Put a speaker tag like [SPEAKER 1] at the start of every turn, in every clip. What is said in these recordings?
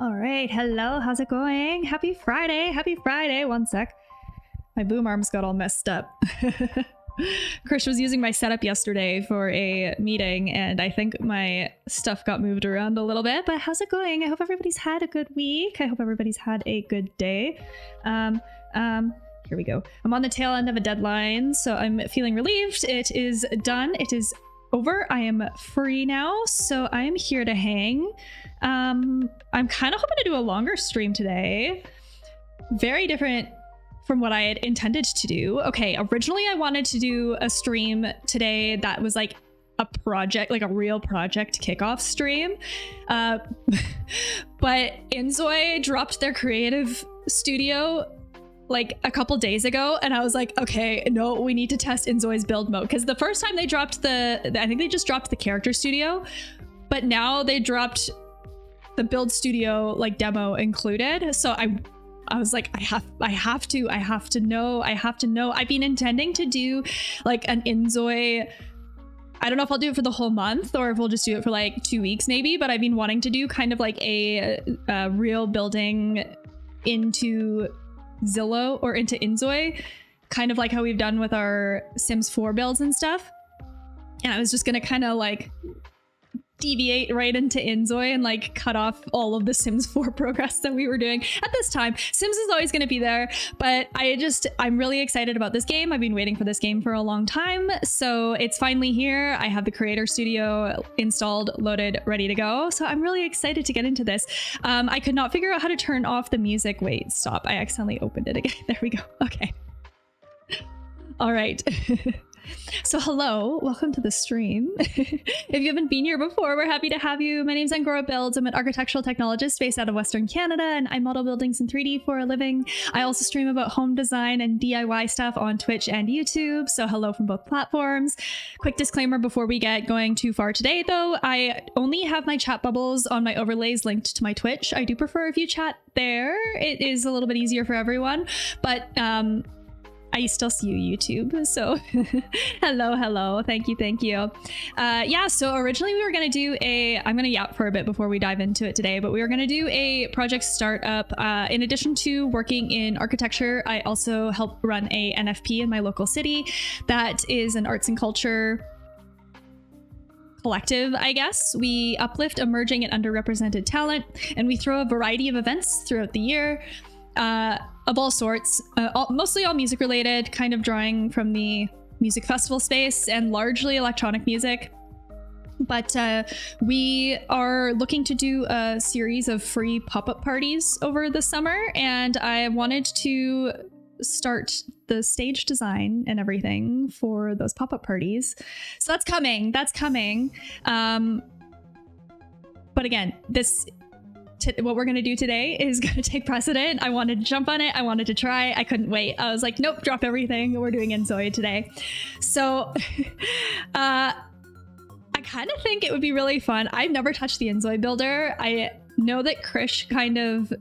[SPEAKER 1] All right, hello, how's it going? Happy Friday, happy Friday. One sec. My boom arms got all messed up. Krish was using my setup yesterday for a meeting, and I think my stuff got moved around a little bit, but how's it going? I hope everybody's had a good week. I hope everybody's had a good day. Here we go. I'm on the tail end of a deadline, so I'm feeling relieved. It is done. It is over. I am free now, so I am here to hang. I'm kind of hoping to do a longer stream today. Very different from what I had intended to do. Okay, originally I wanted to do a stream today that was like a project, like a real project kickoff stream. But INZOI dropped their creative studio like a couple days ago, and I was like, okay, no, we need to test INZOI's build mode, because the first time they dropped I think they just dropped the character studio, but now they dropped the build studio like demo included. So I was like, I have to know. I've been intending to do like an INZOI. I don't know if I'll do it for the whole month or if we'll just do it for like 2 weeks maybe, but I've been wanting to do kind of like a real building into Zillow or into INZOI, kind of like how we've done with our Sims 4 builds and stuff. And I was just gonna kind of like deviate right into INZOI and like cut off all of the Sims 4 progress that we were doing at this time. Sims is always going to be there, but I'm really excited about this game. I've been waiting for this game for a long time, so it's finally here. I have the creator studio installed, loaded, ready to go, so I'm really excited to get into this. I could not figure out how to turn off the music. Wait, stop. I accidentally opened it again. There we go. Okay. All right. So hello, welcome to the stream. If you haven't been here before, we're happy to have you. My name's Angorabuilds. I'm an architectural technologist based out of Western Canada, and I model buildings in 3D for a living. I also stream about home design and DIY stuff on Twitch and YouTube, so hello from both platforms. Quick disclaimer before we get going too far today, though, I only have my chat bubbles on my overlays linked to my Twitch. I do prefer if you chat there. It is a little bit easier for everyone, but I still see you, YouTube, so hello, thank you. Yeah, so originally we were gonna do I'm gonna yap for a bit before we dive into it today, but we were gonna do a project startup. In addition to working in architecture, I also help run a NFP in my local city that is an arts and culture collective, I guess. We uplift emerging and underrepresented talent, and we throw a variety of events throughout the year. Of all sorts, mostly all music related, kind of drawing from the music festival space and largely electronic music. But we are looking to do a series of free pop-up parties over the summer, and I wanted to start the stage design and everything for those pop-up parties. So that's coming. But again, what we're going to do today is going to take precedent. I wanted to jump on it. I wanted to try. I couldn't wait. I was like, nope, drop everything. We're doing INZOI today. So I kind of think it would be really fun. I've never touched the INZOI builder. I know that Krish kind of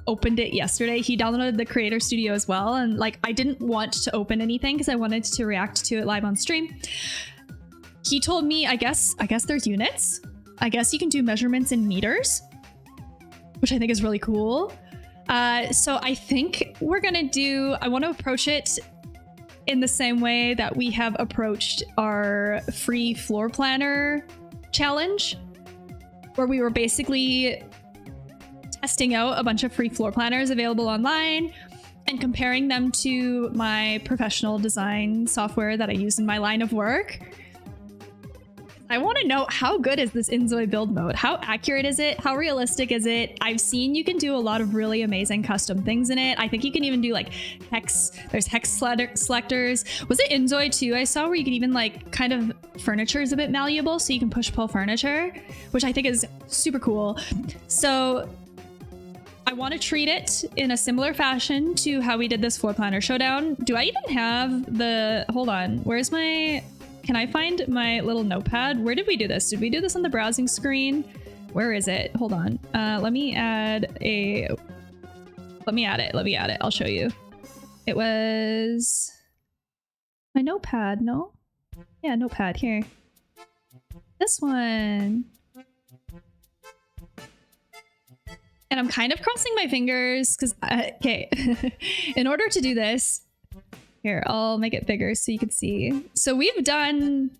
[SPEAKER 1] opened it yesterday. He downloaded the creator studio as well. And like, I didn't want to open anything because I wanted to react to it live on stream. He told me, I guess there's units. I guess you can do measurements in meters, which I think is really cool. So I think we're gonna I want to approach it in the same way that we have approached our free floor planner challenge, where we were basically testing out a bunch of free floor planners available online and comparing them to my professional design software that I use in my line of work. I want to know, how good is this INZOI build mode? How accurate is it? How realistic is it? I've seen you can do a lot of really amazing custom things in it. I think you can even do like there's hex selectors. Was it INZOI too? I saw where you could even like kind of, furniture is a bit malleable, so you can push pull furniture, which I think is super cool. So I want to treat it in a similar fashion to how we did this floor planner showdown. Do I even have hold on, where's my... Can I find my little notepad? Where did we do this? Did we do this on the browsing screen? Where is it? Hold on. Let me add it. I'll show you. It was my notepad, no? Yeah, notepad here. This one. And I'm kind of crossing my fingers because, okay, in order to do this, here, I'll make it bigger so you can see. So we've done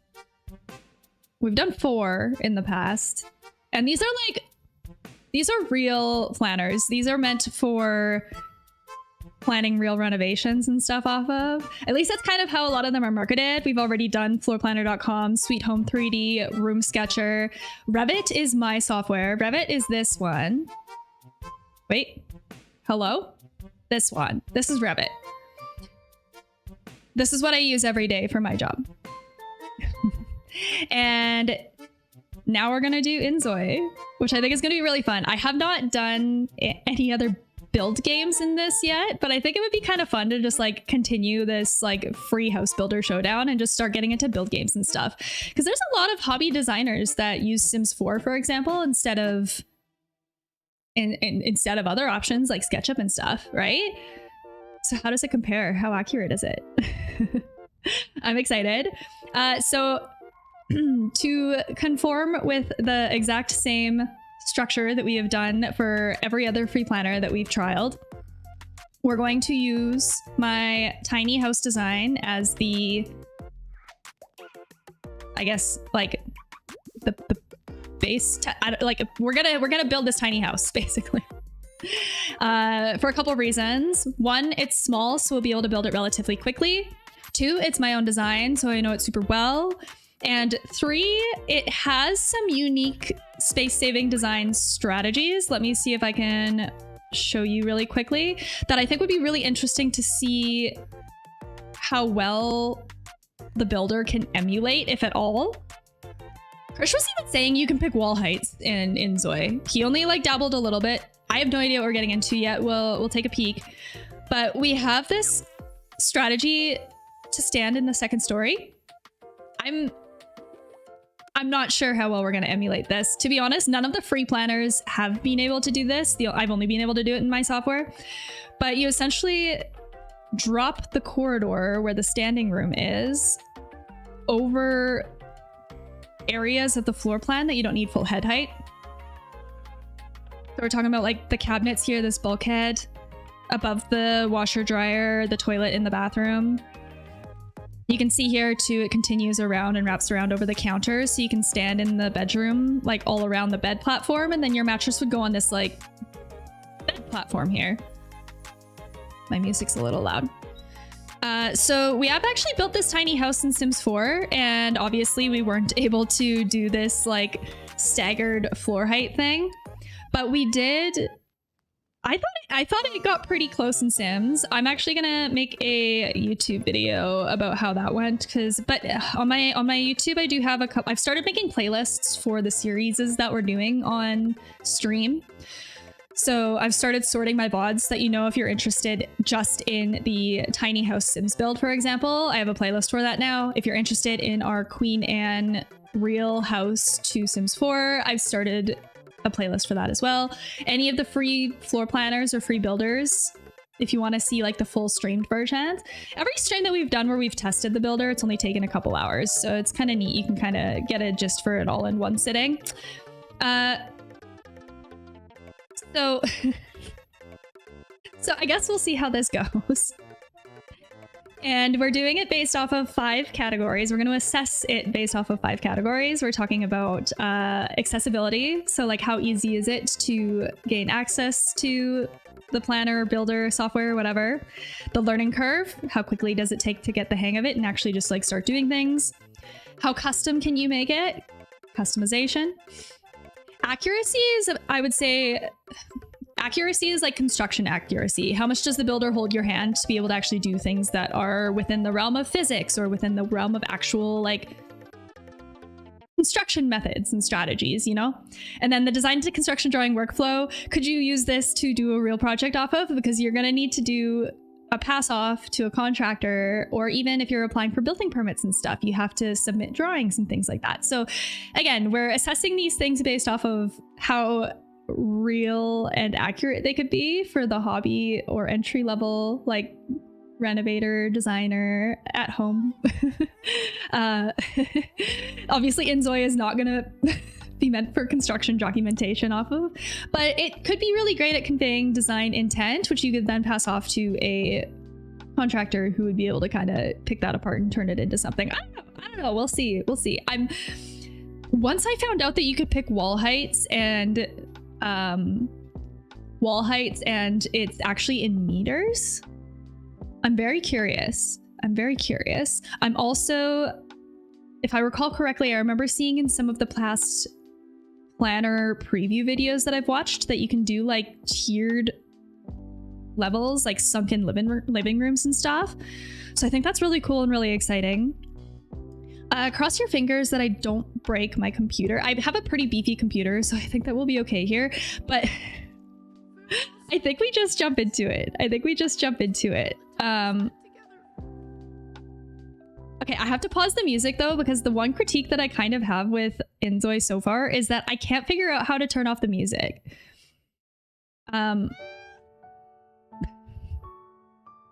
[SPEAKER 1] 4 in the past, and these are real planners. These are meant for planning real renovations and stuff off of. At least that's kind of how a lot of them are marketed. We've already done floorplanner.com, Sweet Home 3D, Room Sketcher. Revit is my software. Revit is this one. Wait, hello? This one. This is Revit. This is what I use every day for my job. And now we're gonna do INZOI, which I think is gonna be really fun. I have not done any other build games in this yet, but I think it would be kind of fun to just like continue this like free house builder showdown and just start getting into build games and stuff. Because there's a lot of hobby designers that use Sims 4, for example, instead of other options like SketchUp and stuff, right? So how does it compare? How accurate is it? I'm excited. So to conform with the exact same structure that we have done for every other free planner that we've trialed, we're going to use my tiny house design as the, I guess, like the base. We're gonna build this tiny house basically. For a couple of reasons. 1, it's small, so we'll be able to build it relatively quickly. 2, it's my own design, so I know it super well. And 3, it has some unique space-saving design strategies. Let me see if I can show you really quickly that I think would be really interesting to see how well the builder can emulate, if at all. Krish was even saying you can pick wall heights in INZOI. He only like dabbled a little bit. I have no idea what we're getting into yet. We'll take a peek. But we have this strategy to stand in the second story. I'm not sure how well we're going to emulate this. To be honest, none of the free planners have been able to do this. I've only been able to do it in my software. But you essentially drop the corridor where the standing room is over areas of the floor plan that you don't need full head height. So we're talking about like the cabinets here, this bulkhead above the washer dryer, the toilet in the bathroom. You can see here too, it continues around and wraps around over the counter, so you can stand in the bedroom like all around the bed platform, and then your mattress would go on this like bed platform here. My music's a little loud. So we have actually built this tiny house in Sims 4, and obviously we weren't able to do this like staggered floor height thing, but we did. I thought it got pretty close in Sims. I'm actually gonna make a YouTube video about how that went, but on my YouTube I do have a couple. I've started making playlists for the series that we're doing on stream. So I've started sorting my VODs that, you know, if you're interested just in the tiny house Sims build, for example, I have a playlist for that now. If you're interested in our Queen Anne real house to Sims 4, I've started a playlist for that as well. Any of the free floor planners or free builders, if you want to see like the full streamed versions. Every stream that we've done where we've tested the builder, it's only taken a couple hours. So it's kind of neat. You can kind of get a gist for it all in one sitting. So I guess we'll see how this goes. And we're doing it based off of 5 categories. We're going to assess it based off of 5 categories. We're talking about accessibility. So like how easy is it to gain access to the planner, builder, software, whatever. The learning curve. How quickly does it take to get the hang of it and actually just like start doing things? How custom can you make it? Customization. Accuracy is, I would say, accuracy is like construction accuracy. How much does the builder hold your hand to be able to actually do things that are within the realm of physics or within the realm of actual like construction methods and strategies, you know? And then the design to construction drawing workflow. Could you use this to do a real project off of? Because you're going to need to do a pass off to a contractor, or even if you're applying for building permits and stuff, you have to submit drawings and things like that. So again, we're assessing these things based off of how real and accurate they could be for the hobby or entry level like renovator, designer at home. Obviously INZOI is not gonna be meant for construction documentation off of, but it could be really great at conveying design intent, which you could then pass off to a contractor who would be able to kind of pick that apart and turn it into something. I don't know. We'll see. Once I found out that you could pick wall heights and it's actually in meters, I'm very curious. I'm also, if I recall correctly, I remember seeing in some of the past planner preview videos that I've watched that you can do like tiered levels, like sunken living rooms and stuff. So I think that's really cool and really exciting. Cross your fingers that I don't break my computer. I have a pretty beefy computer, so I think that we'll be okay here. But I think we just jump into it. Okay, I have to pause the music though, because the one critique that I kind of have with INZOI so far is that I can't figure out how to turn off the music.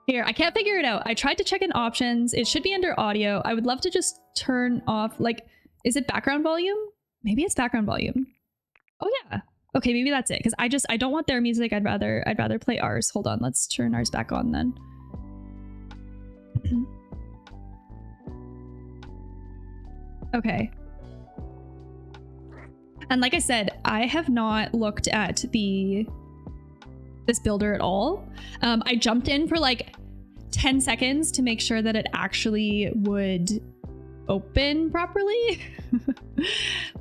[SPEAKER 1] Here, I can't figure it out. I tried to check in options. It should be under audio. I would love to just turn off, like, is it background volume? Maybe it's background volume. Oh yeah. Okay, maybe that's it. Because I don't want their music. I'd rather play ours. Hold on, let's turn ours back on then. Okay. And like I said, I have not looked at this builder at all. I jumped in for like 10 seconds to make sure that it actually would open properly.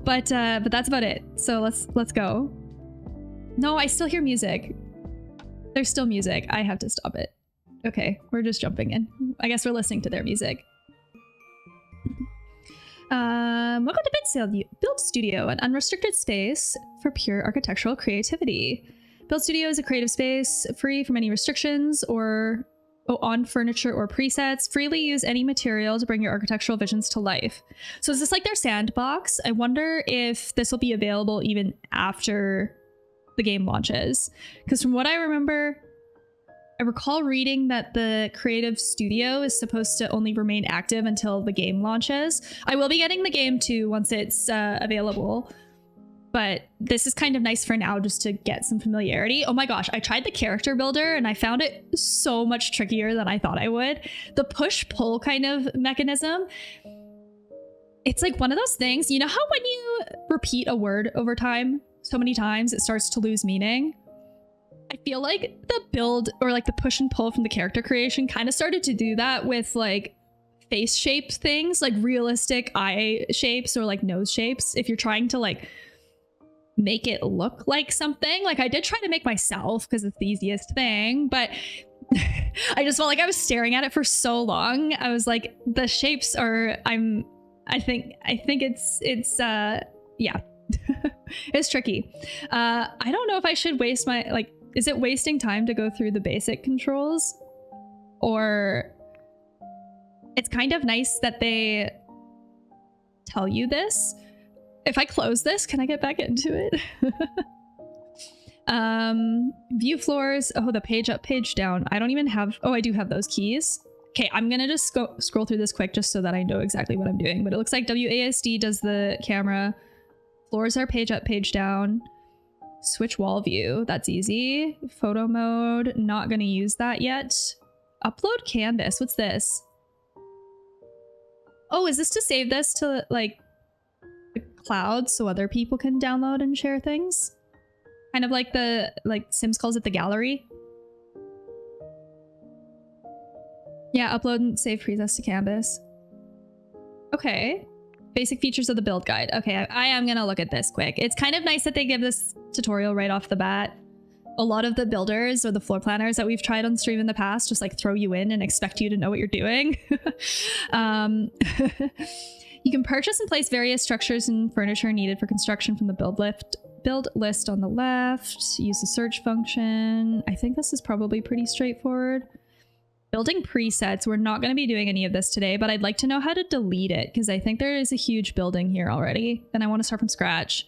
[SPEAKER 1] but that's about it. So let's go. No, I still hear music. There's still music. I have to stop it. Okay, we're just jumping in. I guess we're listening to their music. Welcome to Build Studio, an unrestricted space for pure architectural creativity. Build Studio is a creative space free from any restrictions or on furniture or presets. Freely use any material to bring your architectural visions to life. So is this like their sandbox? I wonder if this will be available even after the game launches. Because from what I remember, I recall reading that the creative studio is supposed to only remain active until the game launches. I will be getting the game too once it's available. But this is kind of nice for now just to get some familiarity. Oh my gosh, I tried the character builder and I found it so much trickier than I thought I would. The push-pull kind of mechanism, it's like one of those things, you know how when you repeat a word over time so many times it starts to lose meaning? I feel like the build or like the push and pull from the character creation kind of started to do that with like face shape things, like realistic eye shapes or like nose shapes. If you're trying to like make it look like something, like I did try to make myself because it's the easiest thing, but I just felt like I was staring at it for so long. I was like, the shapes are, I think it's yeah. It's tricky. I don't know if I should waste my, like, is it wasting time to go through the basic controls? Or it's kind of nice that they tell you this. If I close this, can I get back into it? View floors. Oh, the page up, page down. I don't even have, oh, I do have those keys. Okay, I'm gonna just scroll through this quick just so that I know exactly what I'm doing. But it looks like WASD does the camera. Floors are page up, page down. Switch wall view. That's easy. Photo mode. Not gonna use that yet. Upload canvas. What's this? Oh, is this to save this to like the cloud so other people can download and share things? Kind of like the, like Sims calls it the gallery. Yeah, upload and save presets to canvas. Okay. Basic features of the build guide. Okay, I am gonna look at this quick. It's kind of nice that they give this tutorial right off the bat. A lot of the builders or the floor planners that we've tried on stream in the past just like throw you in and expect you to know what you're doing. You can purchase and place various structures and furniture needed for construction from the build list on the left. Use the search function. I think this is probably pretty straightforward. Building presets. We're not going to be doing any of this today, but I'd like to know how to delete it because I think there is a huge building here already and I want to start from scratch.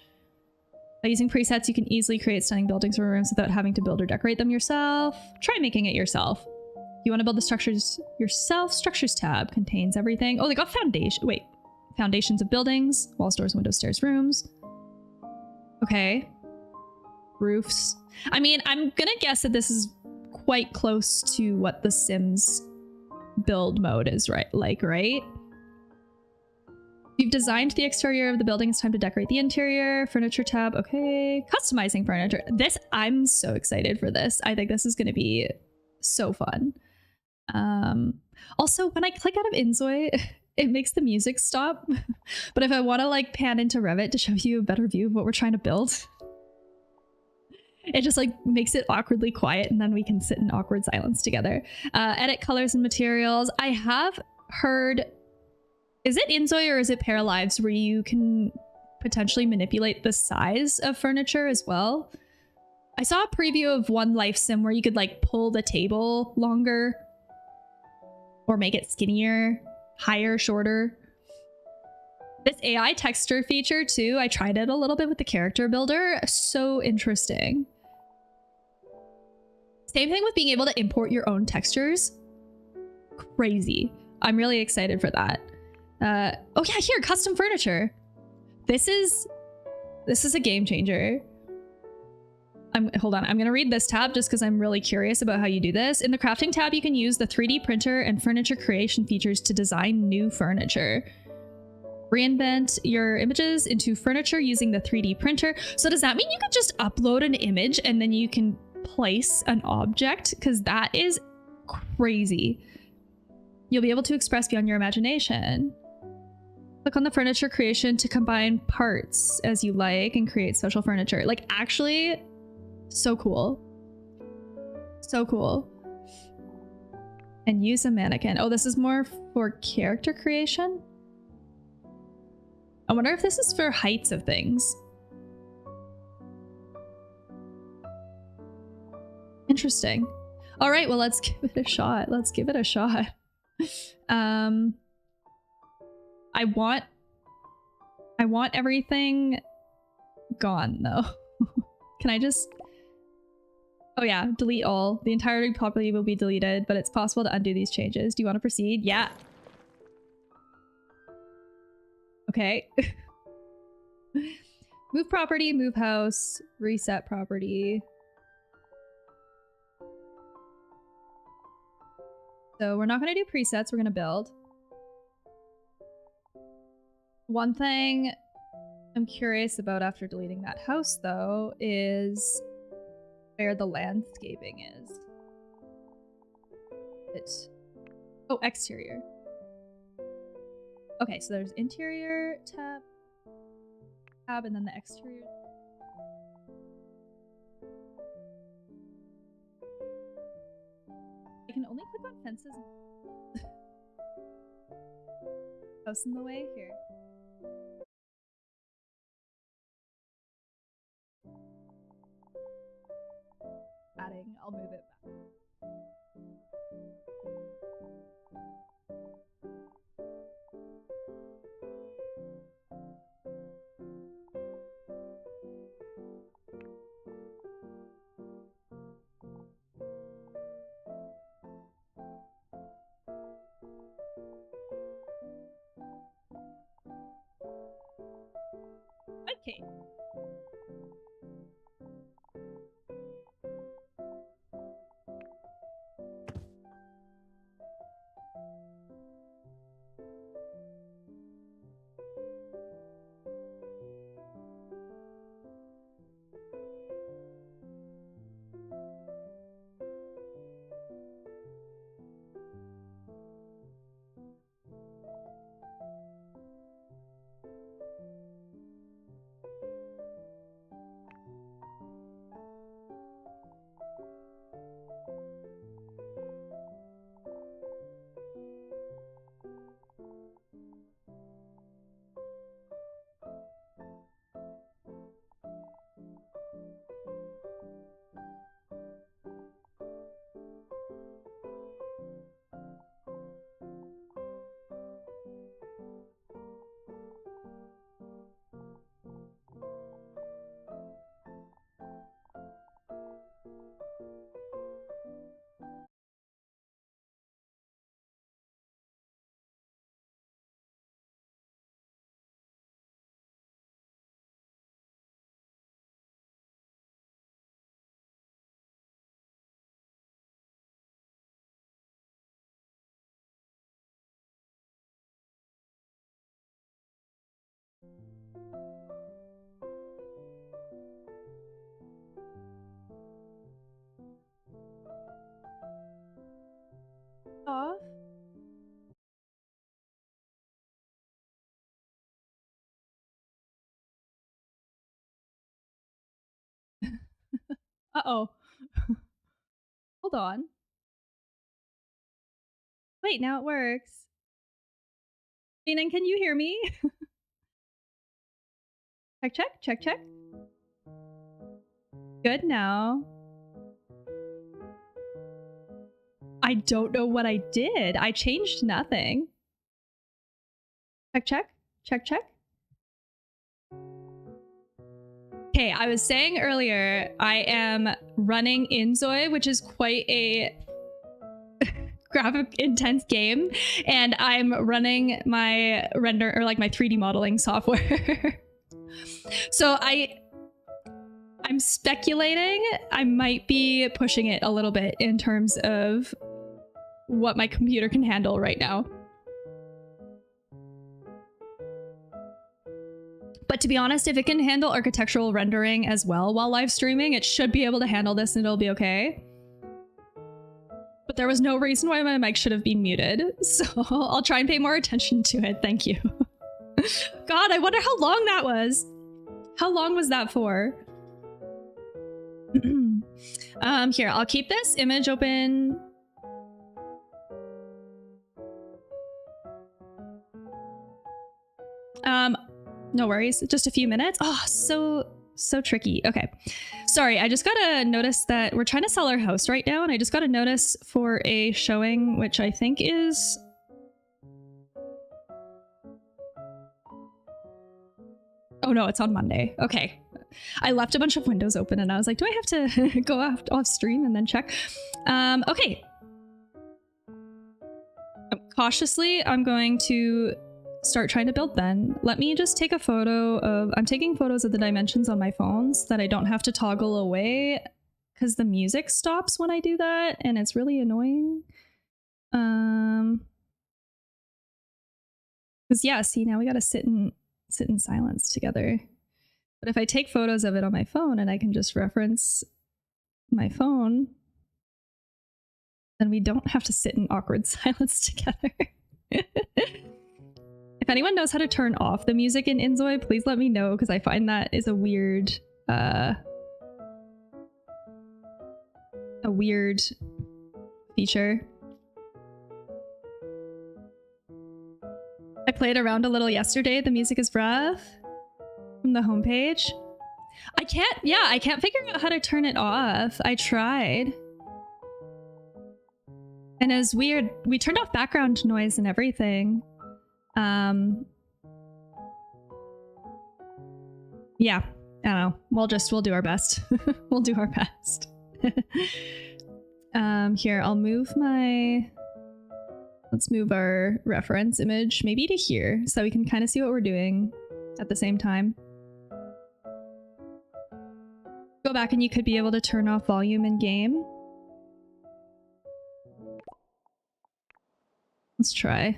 [SPEAKER 1] By using presets, you can easily create stunning buildings or rooms without having to build or decorate them yourself. Try making it yourself. If you want to build the structures yourself, Structures tab contains everything. Oh, they got foundation. Wait, foundations of buildings, walls, doors, windows, stairs, rooms. Okay. Roofs. I mean, I'm gonna guess that this is quite close to what the Sims build mode is, right? Like, right? You've designed the exterior of the building. It's time to decorate the interior. Furniture tab. Okay. Customizing furniture. This, I'm so excited for this. I think this is going to be so fun. Also, when I click out of INZOI, it makes the music stop. But if I want to like pan into Revit to show you a better view of what we're trying to build, it just like makes it awkwardly quiet, and then we can sit in awkward silence together. Edit colors and materials. I have heard, is it INZOI or is it Paralives where you can potentially manipulate the size of furniture as well? I saw a preview of one life sim where you could like pull the table longer or make it skinnier, higher, shorter. This AI texture feature too, I tried it a little bit with the character builder. So interesting. Same thing with being able to import your own textures. Crazy. I'm really excited for that. Oh yeah, here, custom furniture. This is a game changer. Hold on, I'm gonna read this tab just because I'm really curious about how you do this. In the crafting tab, you can use the 3D printer and furniture creation features to design new furniture. Reinvent your images into furniture using the 3D printer. So does that mean you could just upload an image and then you can place an object? Because that is crazy. You'll be able to express beyond your imagination. Click on the furniture creation to combine parts as you like and create special furniture. Like, actually, so cool. So cool. And use a mannequin. Oh, this is more for character creation? I wonder if this is for heights of things. Interesting. All right, well, let's give it a shot. Let's give it a shot. I want everything gone though. Can I just... Oh yeah, delete all. The entire property will be deleted, but it's possible to undo these changes. Do you want to proceed? Yeah. Okay. Move property, move house, reset property. So we're not going to do presets, we're going to build. One thing I'm curious about after deleting that house, though, is where the landscaping is. Oh, exterior. Okay, so there's interior tab, and then the exterior. I can only click on fences. House in the way here. Adding, I'll move it back. Okay. Off. Uh-oh. Hold on. Wait, now it works. Meaning, can you hear me? Check, check, check, check. Good now. I don't know what I did. I changed nothing. Check, check, check, check. Okay, I was saying earlier, I am running INZOI, which is quite a graphic intense game, and I'm running my render or like my 3D modeling software. So I'm speculating I might be pushing it a little bit in terms of what my computer can handle right now. But to be honest, if it can handle architectural rendering as well while live streaming, it should be able to handle this and it'll be okay. But there was no reason why my mic should have been muted, so I'll try and pay more attention to it. Thank you. God, I wonder how long that was. How long was that for? Here, I'll keep this image open. No worries, just a few minutes. Oh, so tricky. Okay, sorry, I just got a notice that we're trying to sell our house right now, and I just got a notice for a showing, which I think is... Oh no, it's on Monday. Okay. I left a bunch of windows open and I was like, do I have to go off stream and then check? Okay. Cautiously, I'm going to start trying to build then. Let me just take a photo of... I'm taking photos of the dimensions on my phone so that I don't have to toggle away, because the music stops when I do that and it's really annoying. Because yeah, see, now we gotta sit in silence together. But if I take photos of it on my phone and I can just reference my phone, then we don't have to sit in awkward silence together. If anyone knows how to turn off the music in INZOI, please let me know, because I find that is a weird feature. I played around a little yesterday. The music is rough from the homepage. I can't figure out how to turn it off. I tried. And it was weird. We turned off background noise and everything. Yeah, I don't know. We'll do our best. We'll do our best. Here, I'll move my... Let's move our reference image maybe to here so we can kind of see what we're doing at the same time. Go back and you could be able to turn off volume in game. Let's try.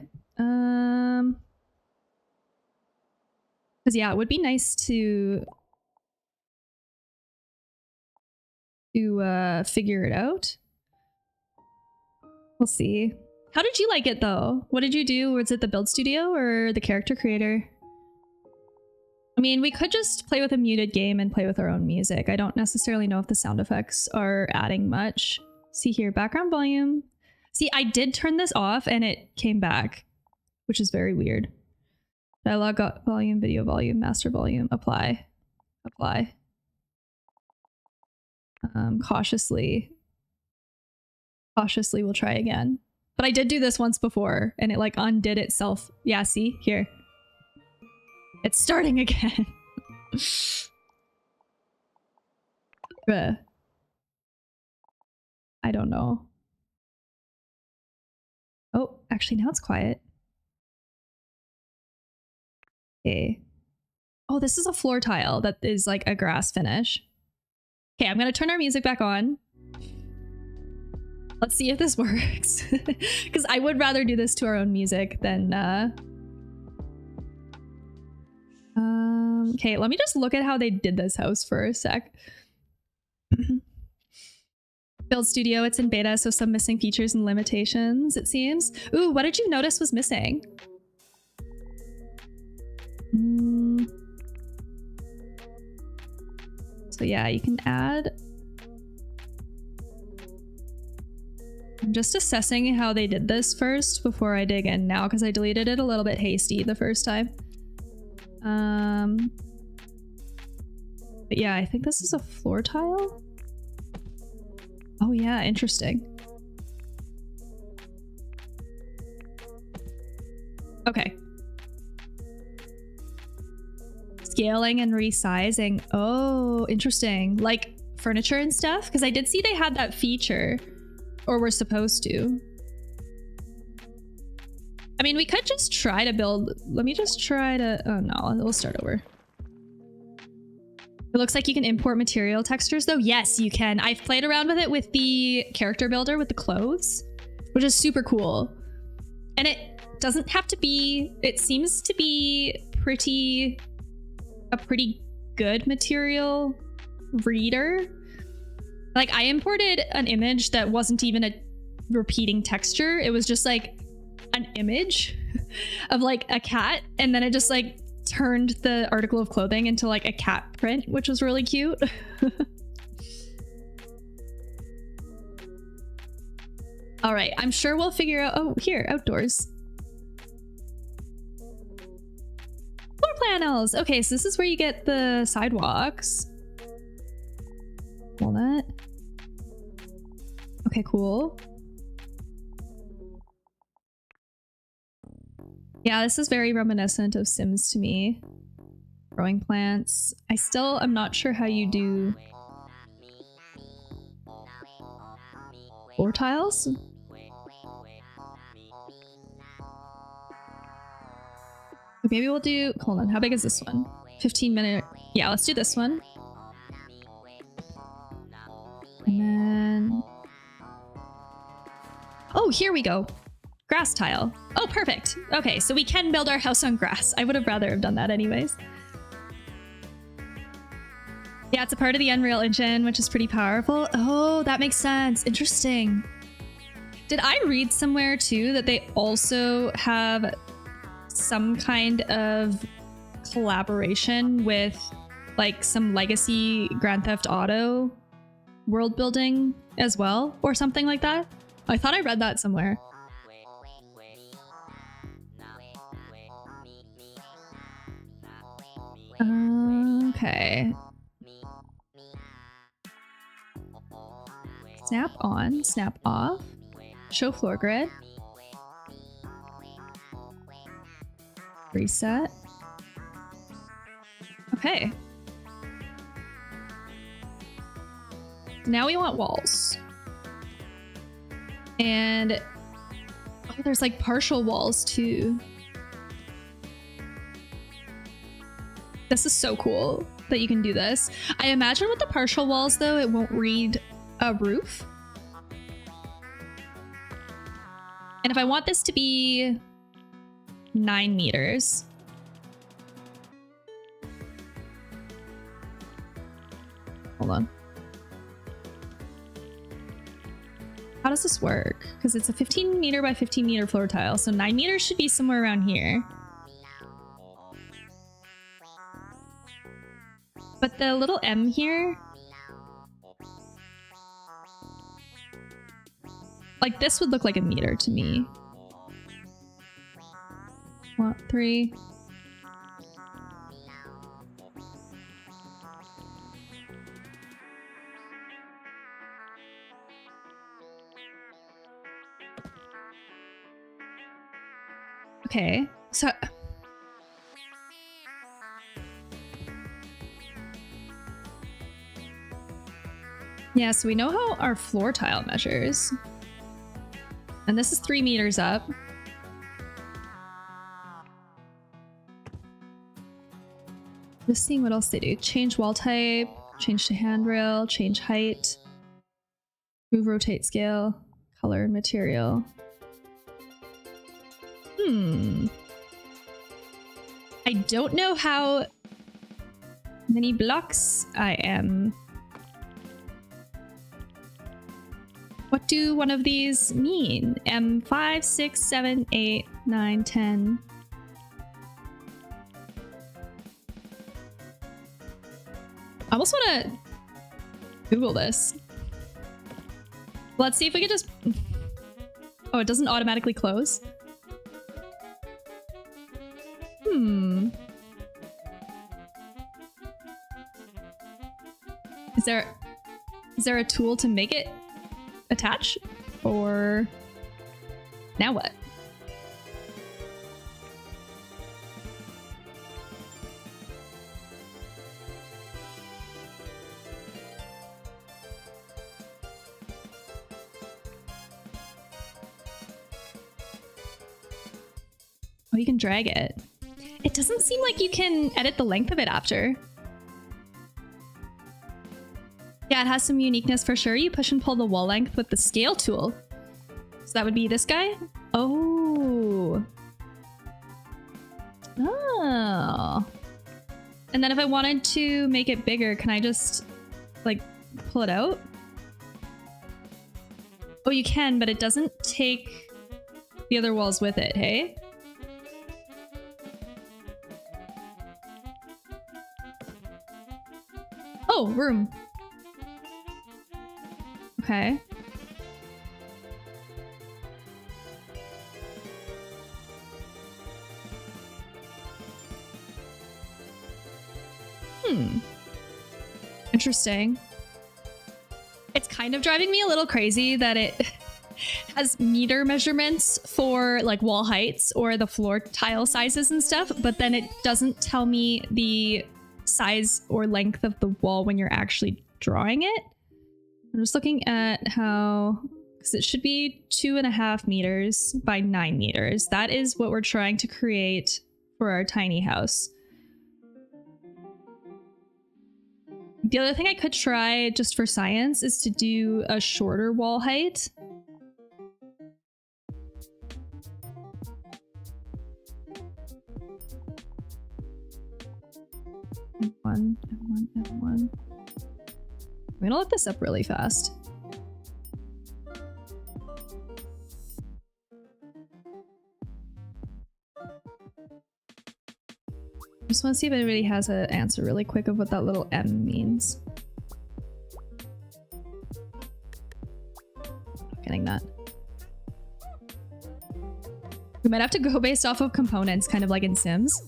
[SPEAKER 1] Because yeah, it would be nice to figure it out. We'll see. How did you like it though? What did you do? Was it the build studio or the character creator? I mean, we could just play with a muted game and play with our own music. I don't necessarily know if the sound effects are adding much. See here, background volume. See, I did turn this off and it came back, which is very weird. Dialogue volume, video volume, master volume, apply. Apply. Cautiously we'll try again. But I did do this once before and it like undid itself. Yeah, see? Here. It's starting again. Bruh. I don't know. Oh, actually now it's quiet. Okay. Oh, this is a floor tile that is like a grass finish. Okay, I'm gonna turn our music back on. Let's see if this works. Because I would rather do this to our own music than Okay, let me just look at how they did this house for a sec. Build studio, it's in beta, so some missing features and limitations, it seems. Ooh, what did you notice was missing? So yeah, you can add. I'm just assessing how they did this first before I dig in now, because I deleted it a little bit hasty the first time. But yeah, I think this is a floor tile. Oh yeah, interesting. Okay. Scaling and resizing. Oh, interesting. Like furniture and stuff? Because I did see they had that feature. Or we're supposed to. I mean, we could just try to build. Let me just try to. Oh no, we'll start over. It looks like you can import material textures though. Yes, you can. I've played around with it with the character builder with the clothes, which is super cool. And it doesn't have to be. It seems to be a pretty good material reader. Like I imported an image that wasn't even a repeating texture. It was just like an image of like a cat. And then it just like turned the article of clothing into like a cat print, which was really cute. All right, I'm sure we'll figure out. Oh, here, outdoors. Floor panels. Okay, so this is where you get the sidewalks. Walnut. Okay, cool. Yeah, this is very reminiscent of Sims to me. Growing plants. I'm not sure how you do floor tiles. Maybe we'll do, hold on, how big is this one? 15-minute. Yeah, let's do this one. And then... Oh, here we go. Grass tile. Oh, perfect. Okay, so we can build our house on grass. I would have rather have done that anyways. Yeah, it's a part of the Unreal Engine, which is pretty powerful. Oh, that makes sense. Interesting. Did I read somewhere too that they also have some kind of collaboration with like some legacy Grand Theft Auto world building as well, or something like that? I thought I read that somewhere. Okay. Snap on, snap off, show floor grid, reset. Okay. Now we want walls. And oh, there's like partial walls too. This is so cool that you can do this. I imagine with the partial walls though, it won't read a roof. And if I want this to be 9 meters. Hold on. How does this work? Because it's a 15 meter by 15 meter floor tile, so 9 meters should be somewhere around here. But the little M here, like this would look like a meter to me. 1, 3. Okay, so yeah, so we know how our floor tile measures. And this is 3 meters up. Just seeing what else they do. Change wall type, change to handrail, change height, move, rotate, scale, color, material. I don't know how Many blocks I am. What do one of these mean? M5, 6, 7, 8, 9, 10. I almost want to Google this. Let's see if we can just... Oh, it doesn't automatically close? Is there a tool to make it attach? Or now what? Oh, you can drag it. It doesn't seem like you can edit the length of it after. Yeah, it has some uniqueness for sure. You push and pull the wall length with the scale tool. So that would be this guy? Oh. Oh. And then if I wanted to make it bigger, can I just like pull it out? Oh, you can, but it doesn't take the other walls with it, hey? Oh, room. Okay. Interesting. It's kind of driving me a little crazy that it has meter measurements for like wall heights or the floor tile sizes and stuff, but then it doesn't tell me the size or length of the wall when you're actually drawing it. I'm just looking at how, because it should be 2.5 meters by 9 meters. That is what we're trying to create for our tiny house. The other thing I could try just for science is to do a shorter wall height. F1, F1, F1. I'm gonna look this up really fast. I just want to see if anybody has an answer really quick of what that little M means. Not getting that. We might have to go based off of components, kind of like in Sims.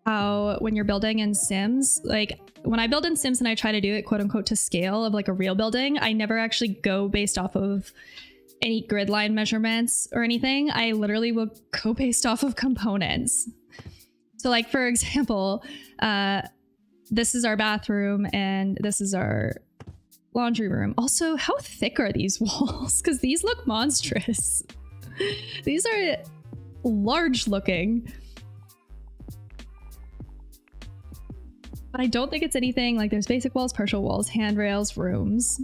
[SPEAKER 1] How when you're building in Sims, like when I build in Sims and I try to do it quote unquote to scale of like a real building, I never actually go based off of any grid line measurements or anything. I literally will go based off of components. So like, for example, this is our bathroom and this is our laundry room. Also, how thick are these walls? Because these look monstrous. These are large looking. But I don't think it's anything like there's basic walls, partial walls, handrails, rooms.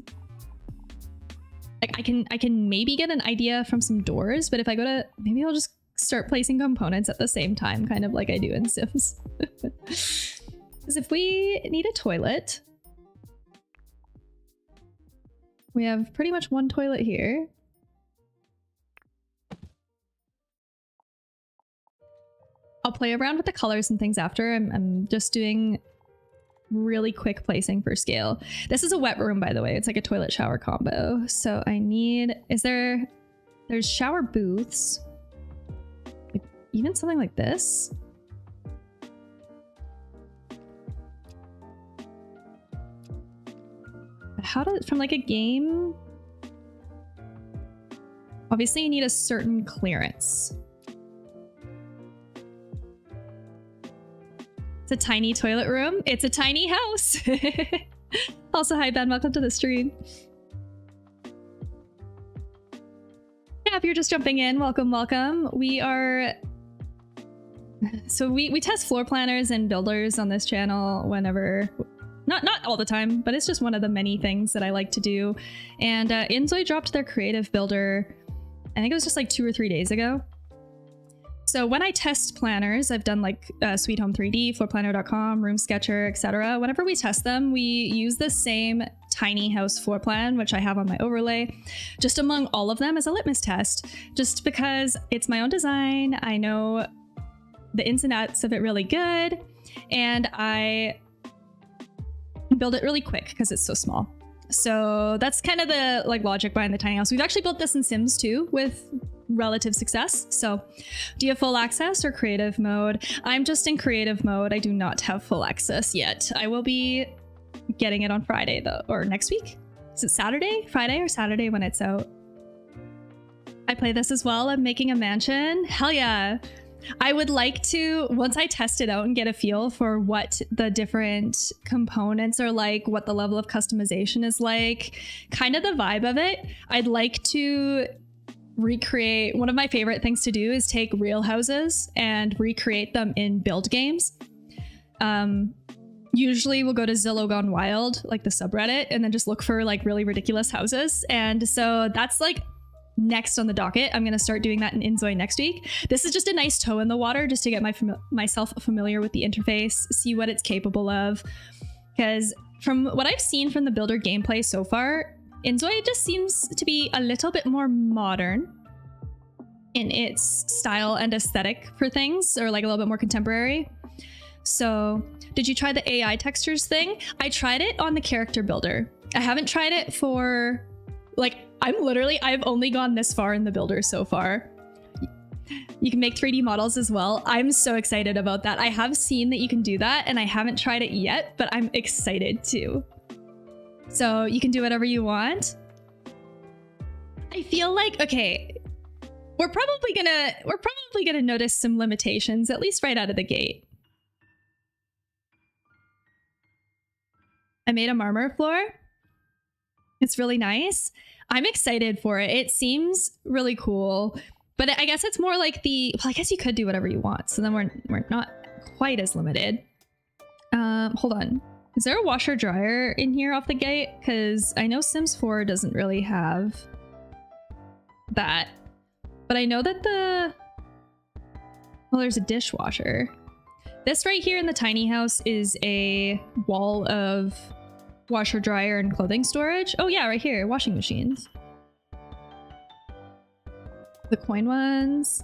[SPEAKER 1] Like I can maybe get an idea from some doors, but if I go to, maybe I'll just start placing components at the same time, kind of like I do in Sims. Because if we need a toilet, we have pretty much one toilet here. I'll play around with the colors and things after. I'm just doing really quick placing for scale. This is a wet room, by the way. It's like a toilet shower combo. So I need, there's shower booths. Like even something like this. How does, from like a game? Obviously you need a certain clearance. It's a tiny toilet room. It's a tiny house. Also, hi Ben, welcome to the stream. Yeah, if you're just jumping in, welcome, welcome. We are... So we test floor planners and builders on this channel whenever... Not all the time, but it's just one of the many things that I like to do. And INZOI dropped their creative builder, I think it was just like 2 or 3 days ago. So when I test planners, I've done like Sweet Home 3D, floorplanner.com, Room Sketcher, etc. Whenever we test them, we use the same tiny house floor plan, which I have on my overlay, just among all of them as a litmus test, just because it's my own design. I know the ins and outs of it really good, and I build it really quick because it's so small. So that's kind of the like logic behind the tiny house. We've actually built this in Sims too with relative success. So do you have full access or creative mode? I'm just in creative mode. I do not have full access yet. I will be getting it on Friday though, or next week. Is it Saturday? Friday or Saturday when it's out? I play this as well. I'm making a mansion. Hell yeah. I would like to, once I test it out and get a feel for what the different components are like, what the level of customization is like, kind of the vibe of it, I'd like to recreate. One of my favorite things to do is take real houses and recreate them in build games. Usually we'll go to Zillow Gone Wild, like the subreddit, and then just look for like really ridiculous houses. And so that's like next on the docket. I'm going to start doing that in INZOI next week. This is just a nice toe in the water just to get myself familiar with the interface, see what it's capable of. Because from what I've seen from the builder gameplay so far, INZOI just seems to be a little bit more modern in its style and aesthetic for things, or like a little bit more contemporary. So did you try the AI textures thing? I tried it on the character builder. I haven't tried it for like, I've only gone this far in the builder so far. You can make 3D models as well. I'm so excited about that. I have seen that you can do that and I haven't tried it yet, but I'm excited too. So you can do whatever you want. I feel like, okay, we're probably gonna notice some limitations, at least right out of the gate. I made a marmor floor. It's really nice. I'm excited for it. It seems really cool, but I guess it's more like the, well, I guess you could do whatever you want. So then we're not quite as limited. Hold on. Is there a washer dryer in here off the gate? Because I know Sims 4 doesn't really have that, but I know that well, there's a dishwasher. This right here in the tiny house is a wall of washer, dryer, and clothing storage. Oh yeah, right here, washing machines. The coin ones.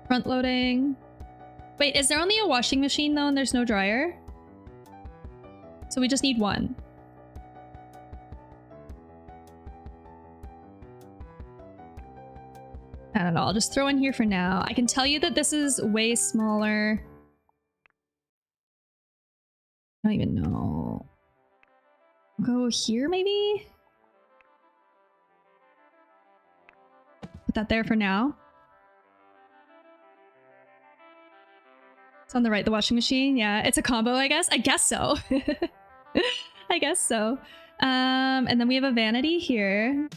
[SPEAKER 1] Front loading. Wait, is there only a washing machine though and there's no dryer? So we just need one. I don't know, I'll just throw in here for now. I can tell you that this is way smaller. I don't even know. Go here maybe? Put that there for now. It's on the right, the washing machine. Yeah, it's a combo, I guess. I guess so. I guess so. And then we have a vanity here.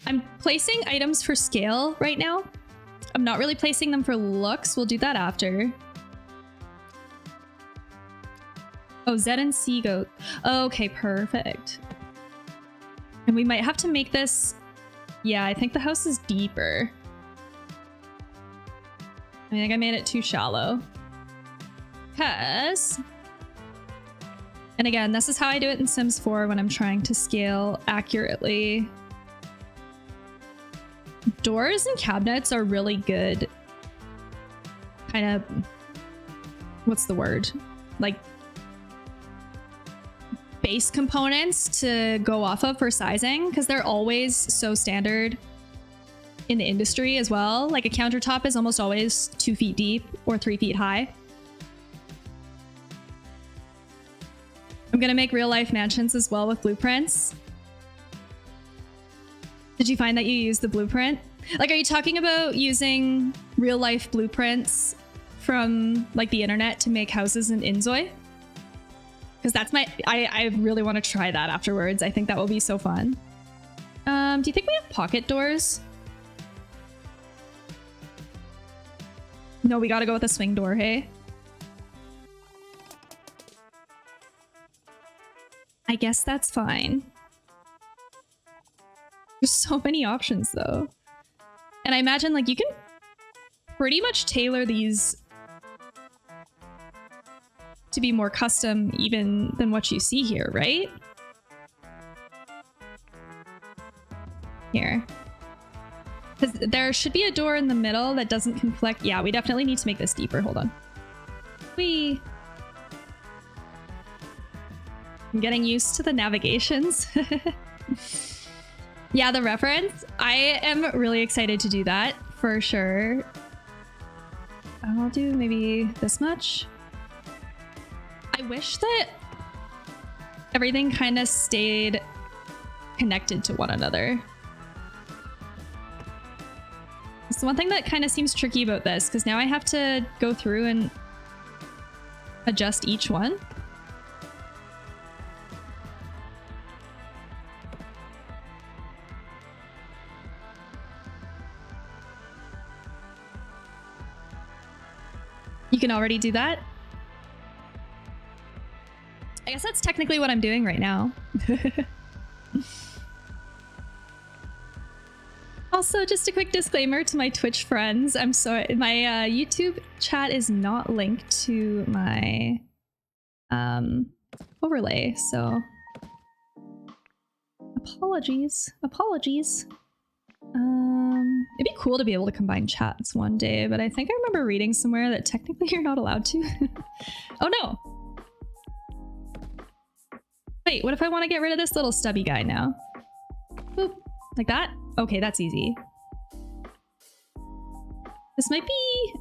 [SPEAKER 1] I'm placing items for scale right now. I'm not really placing them for looks. We'll do that after. Oh, Z and C go. Okay, perfect. And we might have to make this... Yeah, I think the house is deeper. I think I made it too shallow. Because... And again, this is how I do it in Sims 4 when I'm trying to scale accurately. Doors and cabinets are really good. Kind of... What's the word? Like... base components to go off of for sizing, because they're always so standard in the industry as well. Like a countertop is almost always 2 feet deep or 3 feet high. I'm gonna make real life mansions as well with blueprints. Did you find that you used the blueprint? Like, are you talking about using real life blueprints from like the internet to make houses in INZOI? Because that's my... I really want to try that afterwards. I think that will be so fun. Do you think we have pocket doors? No, we gotta go with a swing door, hey? I guess that's fine. There's so many options though. And I imagine like you can pretty much tailor these to be more custom even than what you see here, right? Here. Because there should be a door in the middle that doesn't conflict. Yeah, we definitely need to make this deeper. Hold on. I'm getting used to the navigations. Yeah, the reference. I am really excited to do that for sure. I'll do maybe this much. I wish that everything kind of stayed connected to one another. It's the one thing that kind of seems tricky about this, because now I have to go through and adjust each one. You can already do that. I guess that's technically what I'm doing right now. Also, just a quick disclaimer to my Twitch friends. I'm sorry, my YouTube chat is not linked to my overlay, so apologies. It'd be cool to be able to combine chats one day, but I think I remember reading somewhere that technically you're not allowed to. Oh no! Wait, what if I want to get rid of this little stubby guy now? Boop. Like that? Okay, that's easy. This might be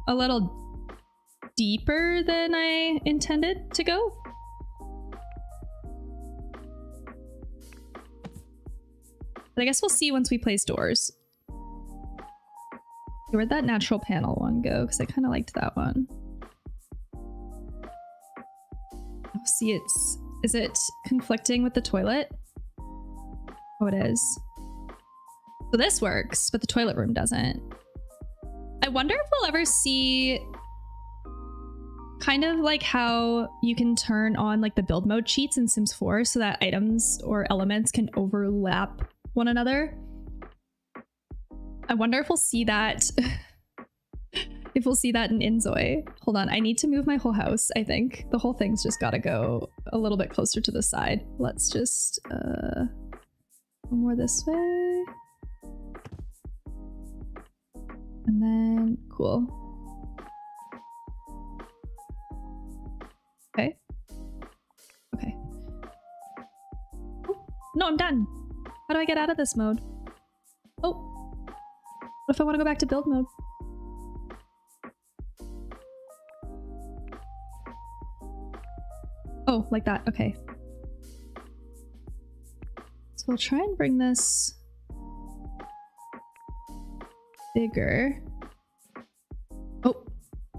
[SPEAKER 1] a little deeper than I intended to go. But I guess we'll see once we place doors. Where'd that natural panel one go? Because I kind of liked that one. Oh, see, is it conflicting with the toilet? Oh, it is. So this works, but the toilet room doesn't. I wonder if we'll ever see kind of like how you can turn on like the build mode cheats in Sims 4 so that items or elements can overlap one another. I wonder if we'll see that. If we'll see that in INZOI. Hold on, I need to move my whole house, I think. The whole thing's just gotta go a little bit closer to the side. Let's just go more this way. And then, cool. Okay. Okay. Oh, no, I'm done. How do I get out of this mode? Oh. What if I want to go back to build mode? Oh, like that. Okay. So we'll try and bring this bigger. Oh,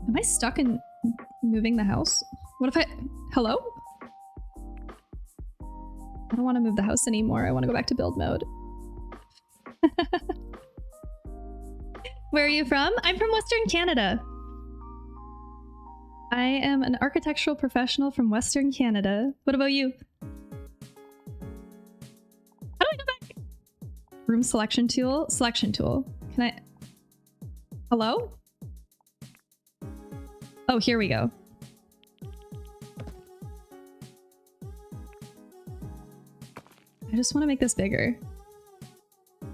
[SPEAKER 1] am I stuck in moving the house? What if I... Hello? I don't want to move the house anymore. I want to go back to build mode. Where are you from? I'm from Western Canada. I am an architectural professional from Western Canada. What about you? How do I go back? Room selection tool? Selection tool. Can I... Hello? Oh, here we go. I just want to make this bigger.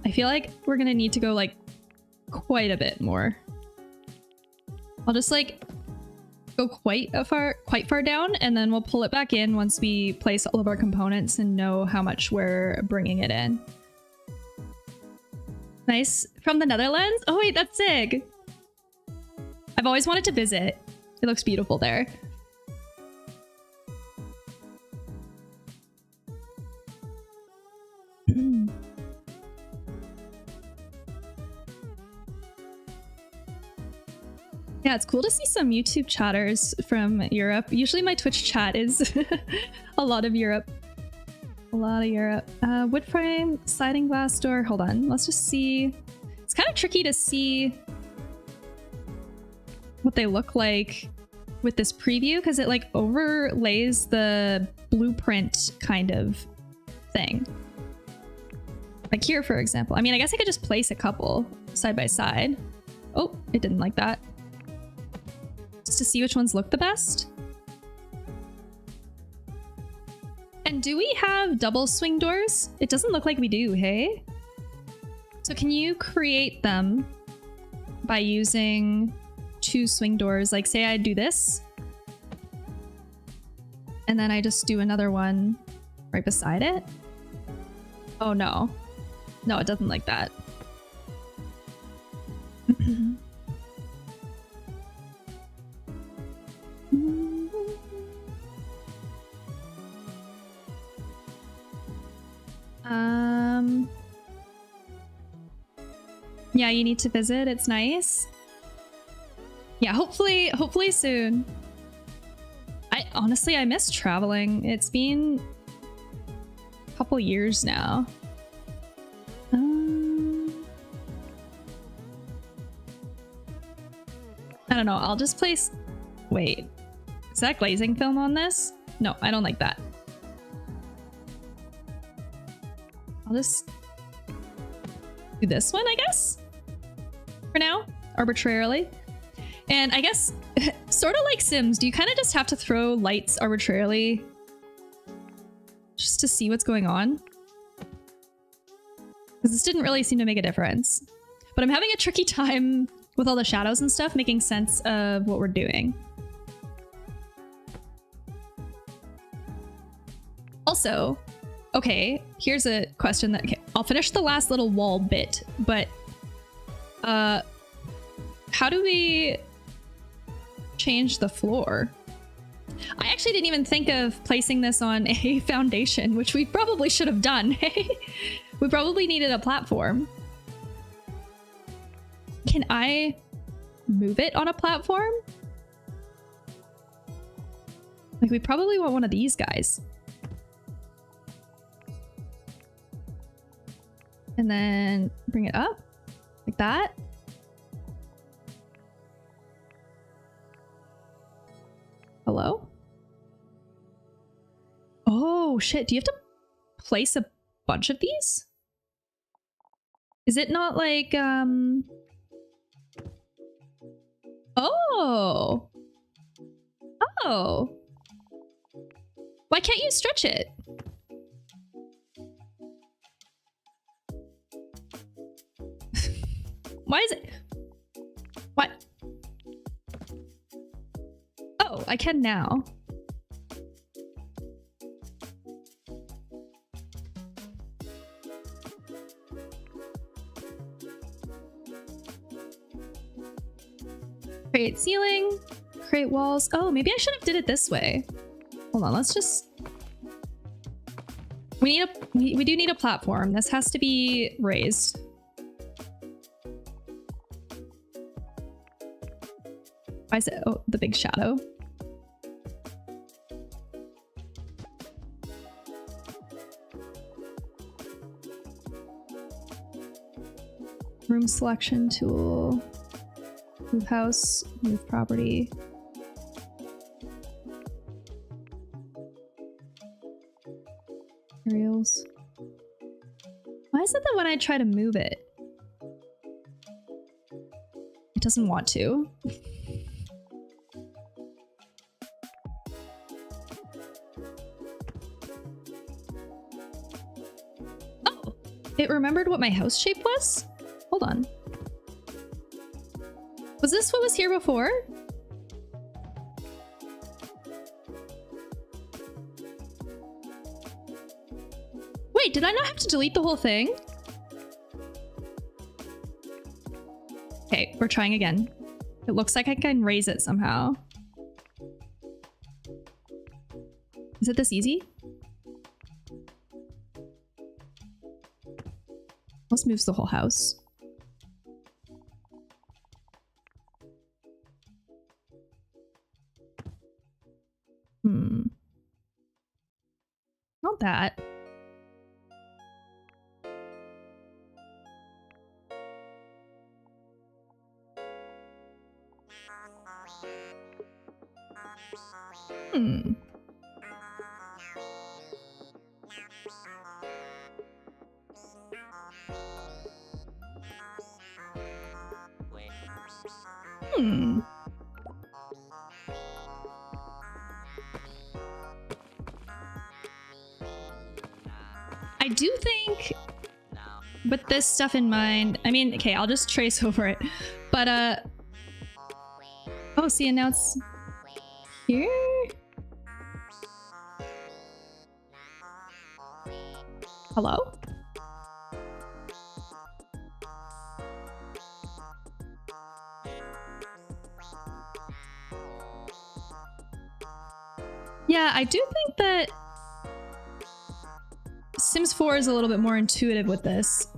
[SPEAKER 1] I feel like we're gonna need to go like quite a bit more. I'll just like go quite far down, and then we'll pull it back in once we place all of our components and know how much we're bringing it in. Nice. From the Netherlands? Oh wait, that's sick. I've always wanted to visit. It looks beautiful there. Yeah, it's cool to see some YouTube chatters from Europe. Usually my Twitch chat is a lot of Europe. A lot of Europe. Wood frame, sliding glass door. Hold on, let's just see. It's kind of tricky to see what they look like with this preview because it like overlays the blueprint kind of thing. Like here, for example. I mean, I guess I could just place a couple side by side. Oh, it didn't like that. Just to see which ones look the best. And do we have double swing doors? It doesn't look like we do, hey? So can you create them by using 2 swing doors? Like say I do this, and then I just do another one right beside it? Oh no. No, it doesn't like that. Yeah, you need to visit. It's nice. Yeah, hopefully soon. Honestly, I miss traveling. It's been a couple years now. I don't know. I'll just place... Wait. Is that glazing film on this? No, I don't like that. I'll just do this one, I guess? For now, arbitrarily. And I guess, sort of like Sims, do you kind of just have to throw lights arbitrarily just to see what's going on? Because this didn't really seem to make a difference. But I'm having a tricky time with all the shadows and stuff, making sense of what we're doing. Also, okay, here's a question that... Okay, I'll finish the last little wall bit, but... how do we change the floor? I actually didn't even think of placing this on a foundation, which we probably should have done. We probably needed a platform. Can I move it on a platform? Like, we probably want one of these guys. And then bring it up like that. Hello? Oh shit, do you have to place a bunch of these? Is it not like, Oh! Oh! Why can't you stretch it? Why is it? What? Oh, I can now. Create ceiling, create walls. Oh, maybe I should have did it this way. Hold on, let's just... We do need a platform. This has to be raised. Why is it? Oh, the big shadow. Room selection tool. Move house, move property. Aerials. Why is it that when I try to move it, it doesn't want to? Oh, it remembered what my house shape was? Hold on. Was this what was here before? Wait, did I not have to delete the whole thing? Okay, we're trying again. It looks like I can raise it somehow. Is it this easy? Let's move the whole house. Not that. I do think with this stuff in mind, I mean, okay, I'll just trace over it. But oh, see, and now it's here. Hello? Yeah, I do think that Sims 4 is a little bit more intuitive with this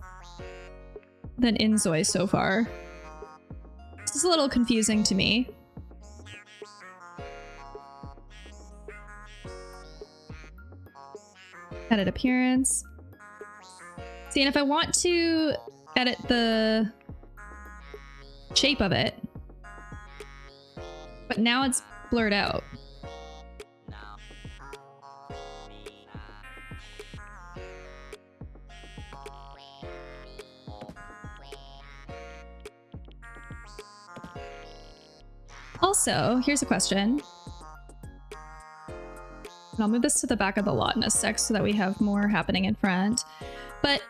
[SPEAKER 1] than INZOI so far. This is a little confusing to me. Edit appearance. See, and if I want to edit the shape of it, but now it's blurred out. Also, here's a question. And I'll move this to the back of the lot in a sec so that we have more happening in front. But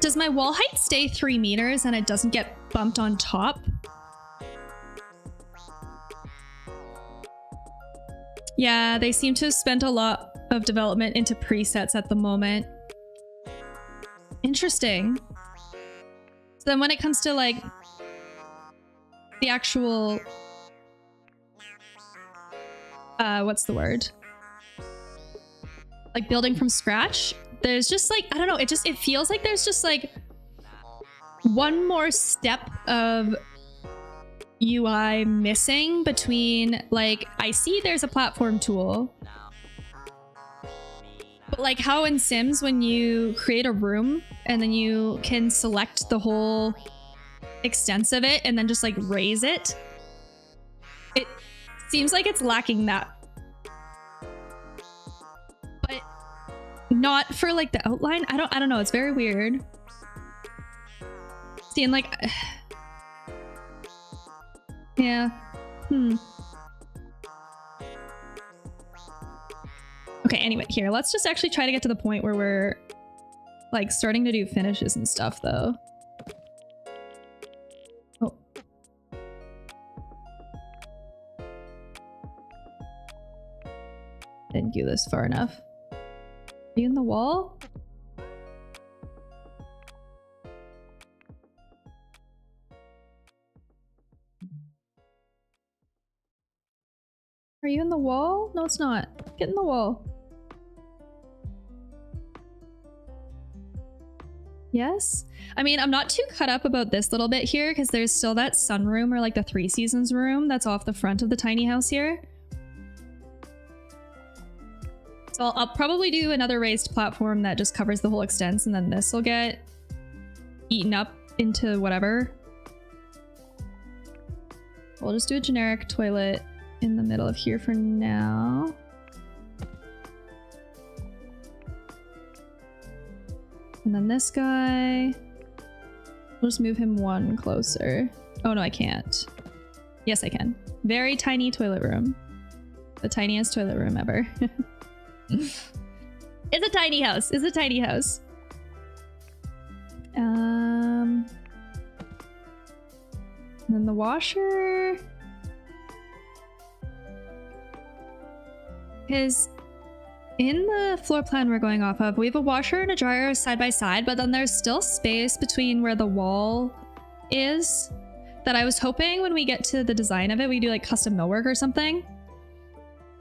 [SPEAKER 1] does my wall height stay 3 meters and it doesn't get bumped on top? Yeah, they seem to have spent a lot of development into presets at the moment. Interesting. So then when it comes to like the actual, what's the word? Like building from scratch, there's just like, I don't know, it feels like there's just like one more step of UI missing between like, I see there's a platform tool, but like how in Sims when you create a room and then you can select the whole extent of it and then just like raise it. It seems like it's lacking that. But not for like the outline. I don't know, it's very weird. See, and like yeah. Okay, anyway, here, let's just actually try to get to the point where we're like starting to do finishes and stuff though. Oh. Didn't go this far enough. Are you in the wall? Are you in the wall? No, it's not. Get in the wall. Yes? I mean, I'm not too cut up about this little bit here because there's still that sunroom or like the 3 Seasons room that's off the front of the tiny house here. So I'll probably do another raised platform that just covers the whole extent, and then this will get eaten up into whatever. We'll just do a generic toilet in the middle of here for now. And then this guy, we'll just move him 1 closer. Oh no, I can't. Yes, I can. Very tiny toilet room. The tiniest toilet room ever. It's a tiny house. It's a tiny house. And then the washer. Because in the floor plan we're going off of, we have a washer and a dryer side by side, but then there's still space between where the wall is that I was hoping when we get to the design of it, we do like custom millwork or something.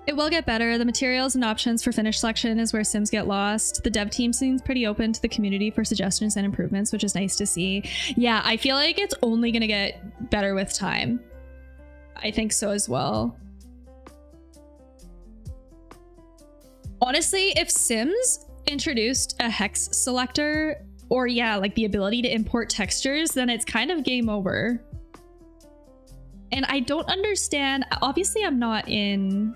[SPEAKER 1] It will get better. The materials and options for finish selection is where Sims get lost. The dev team seems pretty open to the community for suggestions and improvements, which is nice to see. Yeah, I feel like it's only gonna get better with time. I think so as well. Honestly, if Sims introduced a hex selector or yeah, like the ability to import textures, then it's kind of game over. And I don't understand, obviously I'm not in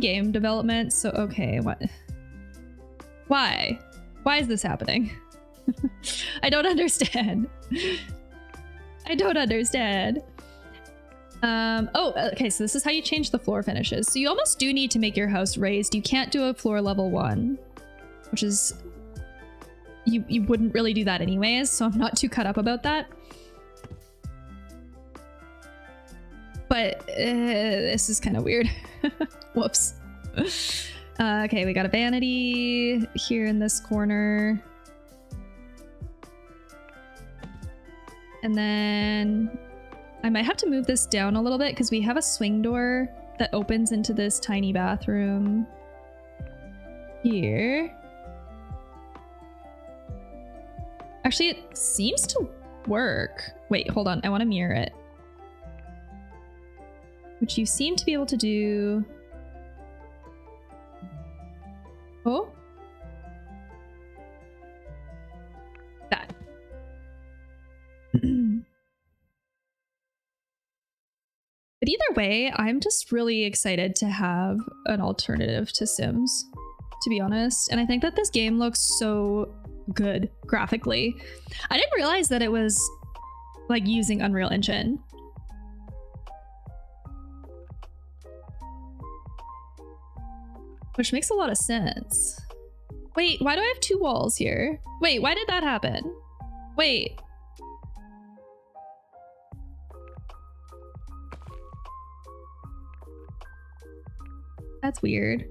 [SPEAKER 1] game development, so okay, what? Why? Why is this happening? I don't understand. I don't understand. Oh, okay, so this is how you change the floor finishes. So you almost do need to make your house raised. You can't do a floor level 1, which is... You wouldn't really do that anyways, so I'm not too cut up about that. But this is kind of weird. Whoops. Okay, we got a vanity here in this corner. And then I might have to move this down a little bit because we have a swing door that opens into this tiny bathroom here. Actually, it seems to work. Wait, hold on. I want to mirror it. Which you seem to be able to do. Oh. That. But either way, I'm just really excited to have an alternative to Sims, to be honest. And I think that this game looks so good graphically. I didn't realize that it was like using Unreal Engine. Which makes a lot of sense. Wait, why do I have 2 walls here? Wait, why did that happen? Wait. That's weird.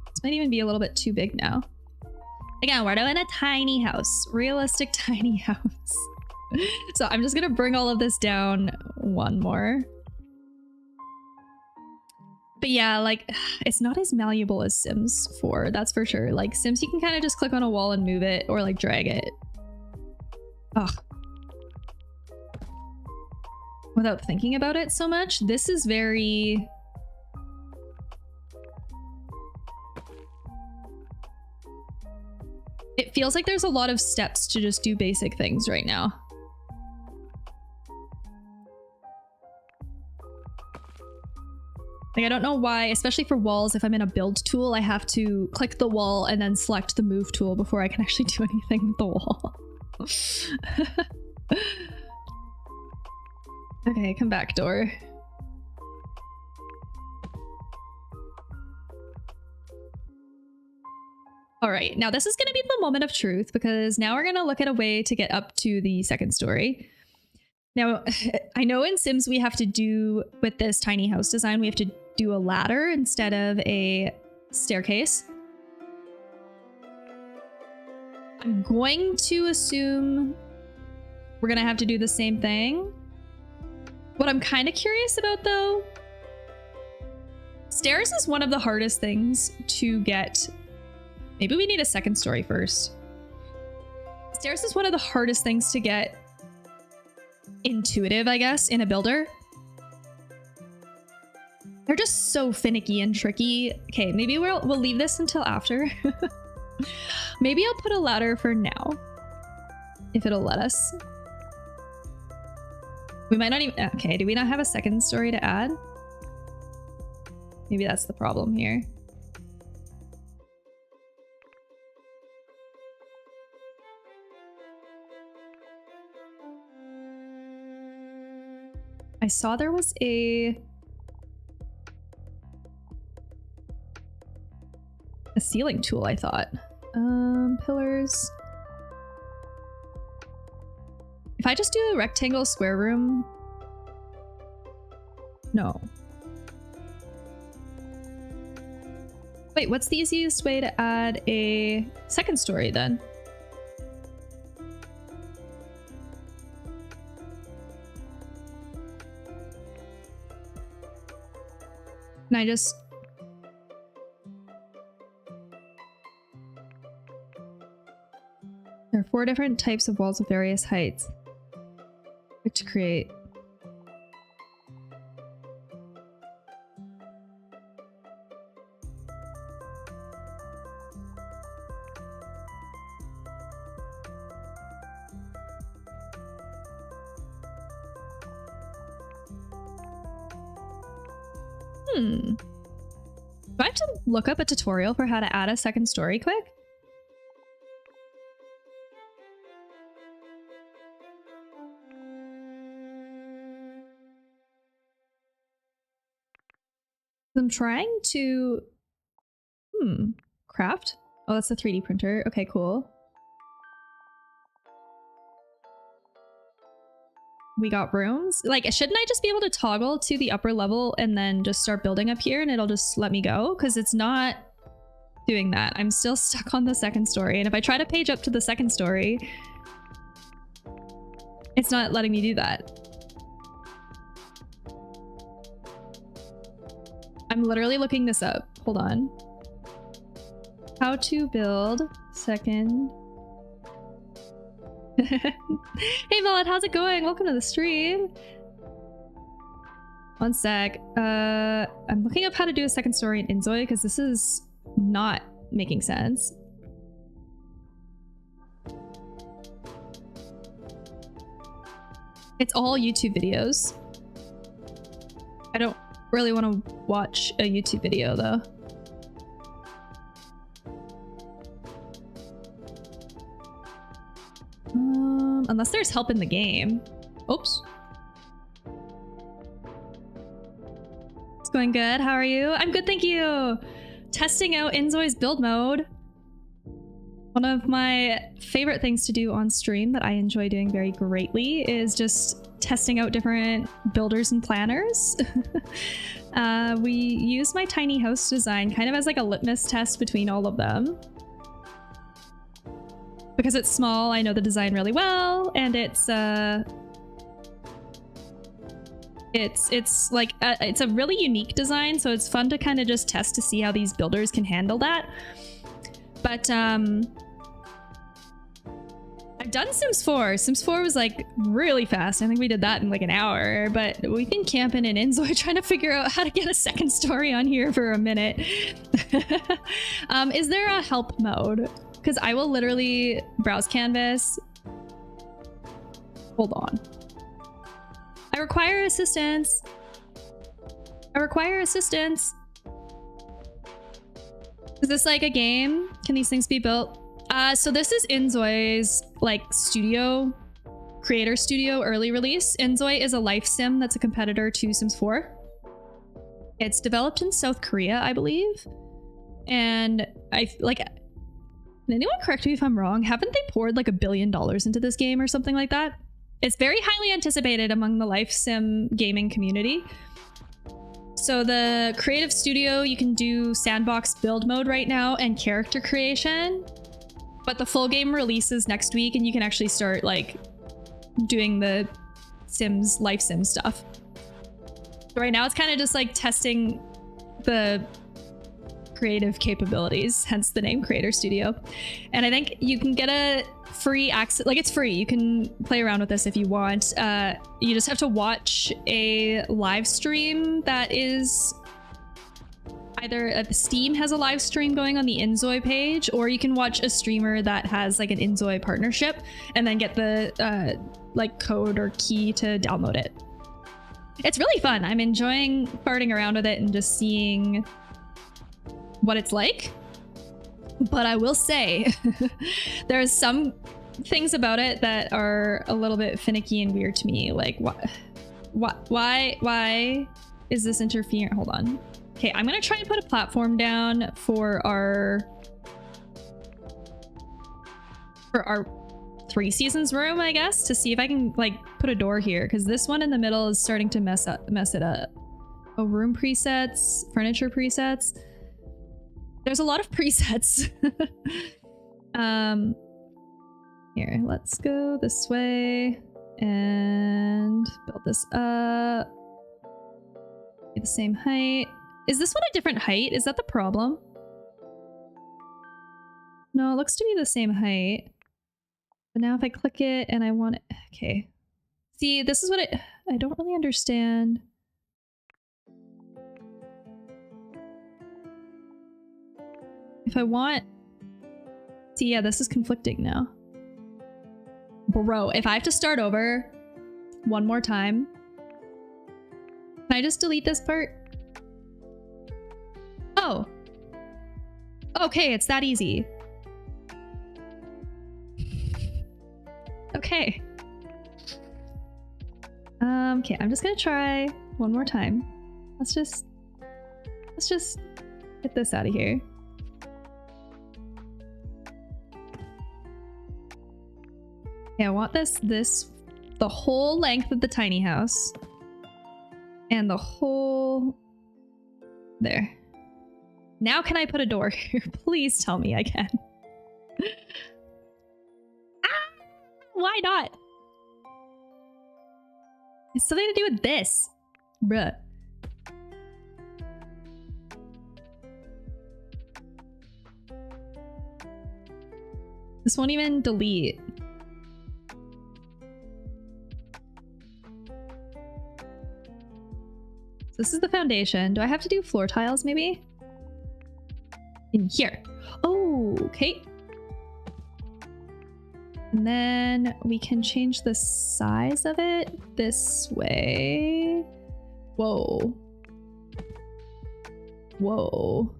[SPEAKER 1] This might even be a little bit too big now. Again, we're doing a tiny house. Realistic tiny house. So I'm just gonna bring all of this down one more. But yeah, like, it's not as malleable as Sims 4, that's for sure. Like, Sims, you can kind of just click on a wall and move it, or like drag it. Ugh. Without thinking about it so much. This is very... It feels like there's a lot of steps to just do basic things right now. Like, I don't know why, especially for walls, if I'm in a build tool, I have to click the wall and then select the move tool before I can actually do anything with the wall. Okay, come back, door. All right, now this is going to be the moment of truth because now we're going to look at a way to get up to the second story. Now, I know in Sims we have to do, with this tiny house design, we have to do a ladder instead of a staircase. I'm going to assume we're going to have to do the same thing. What I'm kind of curious about though, stairs is one of the hardest things to get. Maybe we need a second story first. Stairs is one of the hardest things to get intuitive, I guess, in a builder. They're just so finicky and tricky. Okay, maybe we'll leave this until after. Maybe I'll put a ladder for now, if it'll let us. We might not even... Okay, do we not have a second story to add? Maybe that's the problem here. I saw there was a ceiling tool, I thought. Pillars. If I just do a rectangle square room... No. Wait, what's the easiest way to add a second story then? Can I just... There are 4 different types of walls of various heights. Click to create. I have to look up a tutorial for how to add a second story quick? I'm trying to... Craft? Oh, that's a 3D printer. Okay, cool. We got rooms. Like, shouldn't I just be able to toggle to the upper level and then just start building up here and it'll just let me go? Because it's not doing that. I'm still stuck on the second story. And if I try to page up to the second story, it's not letting me do that. I'm literally looking this up. Hold on. How to build second. Hey Violet, how's it going? Welcome to the stream. One sec. I'm looking up how to do a second story in INZOI because this is not making sense. It's all YouTube videos. I don't really want to watch a YouTube video though. Unless there's help in the game. Oops. It's going good. How are you? I'm good, thank you. Testing out INZOI's build mode. One of my favorite things to do on stream that I enjoy doing very greatly is just testing out different builders and planners. We use my tiny house design kind of as like a litmus test between all of them. Because it's small, I know the design really well, and it's like it's a really unique design, so it's fun to kind of just test to see how these builders can handle that. But I've done Sims 4. Sims 4 was like really fast. I think we did that in like an hour, but we've been camping in INZOI trying to figure out how to get a second story on here for a minute. Is there a help mode? Because I will literally browse canvas. Hold on. I require assistance. I require assistance. Is this like a game? Can these things be built? So this is INZOI's like studio, creator studio early release. INZOI is a life sim that's a competitor to Sims 4. It's developed in South Korea, I believe. And I like... Can anyone correct me if I'm wrong? Haven't they poured like $1 billion into this game or something like that? It's very highly anticipated among the life sim gaming community. So the creative studio, you can do sandbox build mode right now and character creation, but the full game releases next week and you can actually start like doing the Sims, life sim stuff. So right now it's kind of just like testing the creative capabilities, hence the name Creator Studio. And I think you can get a free access, like it's free. You can play around with this if you want. You just have to watch a live stream that is either Steam has a live stream going on the INZOI page, or you can watch a streamer that has like an INZOI partnership and then get the like code or key to download it. It's really fun. I'm enjoying farting around with it and just seeing what it's like. But I will say there's some things about it that are a little bit finicky and weird to me. Like why is this interfering? Hold on. Okay, I'm gonna try and put a platform down for our 3 seasons room, I guess, to see if I can like put a door here, because this one in the middle is starting to mess it up. Oh, room presets, furniture presets. There's a lot of presets. Here, let's go this way and build this up. Be the same height. Is this one a different height? Is that the problem? No, it looks to be the same height. But now if I click it and I want it... Okay. See, this is what I don't really understand. If I want... See, yeah, this is conflicting now. Bro, if I have to start over one more time... Can I just delete this part? Oh. Okay, it's that easy. Okay. Okay, I'm just gonna try one more time. Let's just get this out of here. Okay, I want this the whole length of the tiny house. And the whole there. Now can I put a door here? Please tell me I can. Ah! Why not? It's something to do with this. Bruh. This won't even delete. So this is the foundation. Do I have to do floor tiles maybe? In here. Oh, okay. And then we can change the size of it this way. Whoa. Whoa.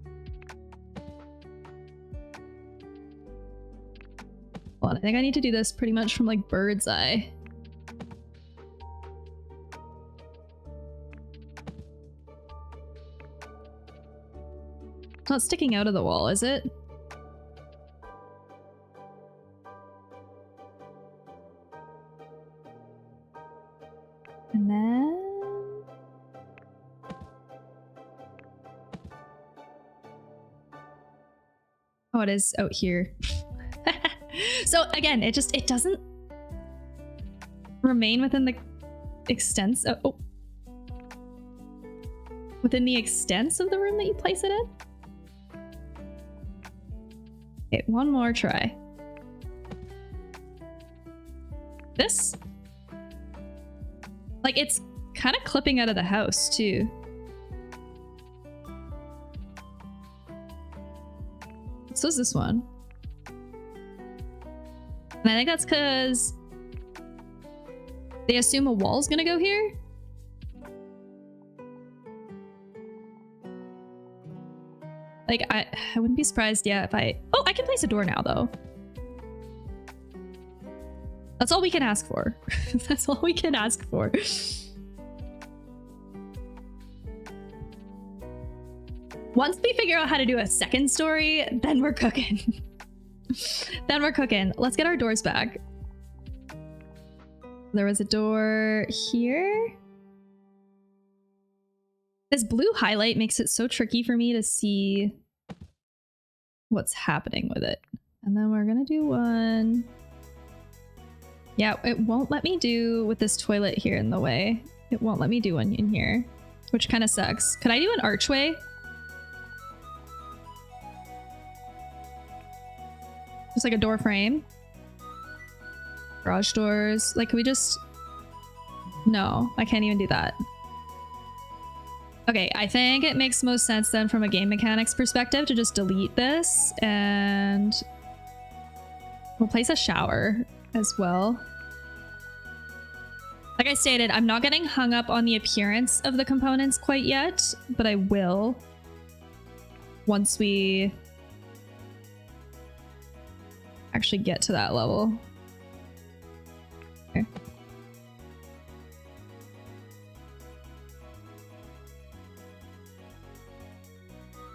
[SPEAKER 1] Hold on, I think I need to do this pretty much from like bird's eye. It's not sticking out of the wall, is it? And then... oh, it is out here. So again, it doesn't remain within the extents of, oh, within the extents of the room that you place it in. Okay, one more try. This, like, it's kind of clipping out of the house too. So is this one. And I think that's because they assume a wall's gonna go here. Like, I wouldn't be surprised, yeah, if I... oh, I can place a door now, though. That's all we can ask for. That's all we can ask for. Once we figure out how to do a second story, then we're cooking. Then we're cooking. Let's get our doors back. There was a door here. This blue highlight makes it so tricky for me to see what's happening with it. And then we're gonna do one. Yeah, it won't let me do with this toilet here in the way. It won't let me do one in here, which kind of sucks. Could I do an archway? Just like a door frame. Garage doors. Like, can we just... no, I can't even do that. Okay, I think it makes most sense then from a game mechanics perspective to just delete this and we'll place a shower as well. Like I stated, I'm not getting hung up on the appearance of the components quite yet, but I will once we actually get to that level. Okay.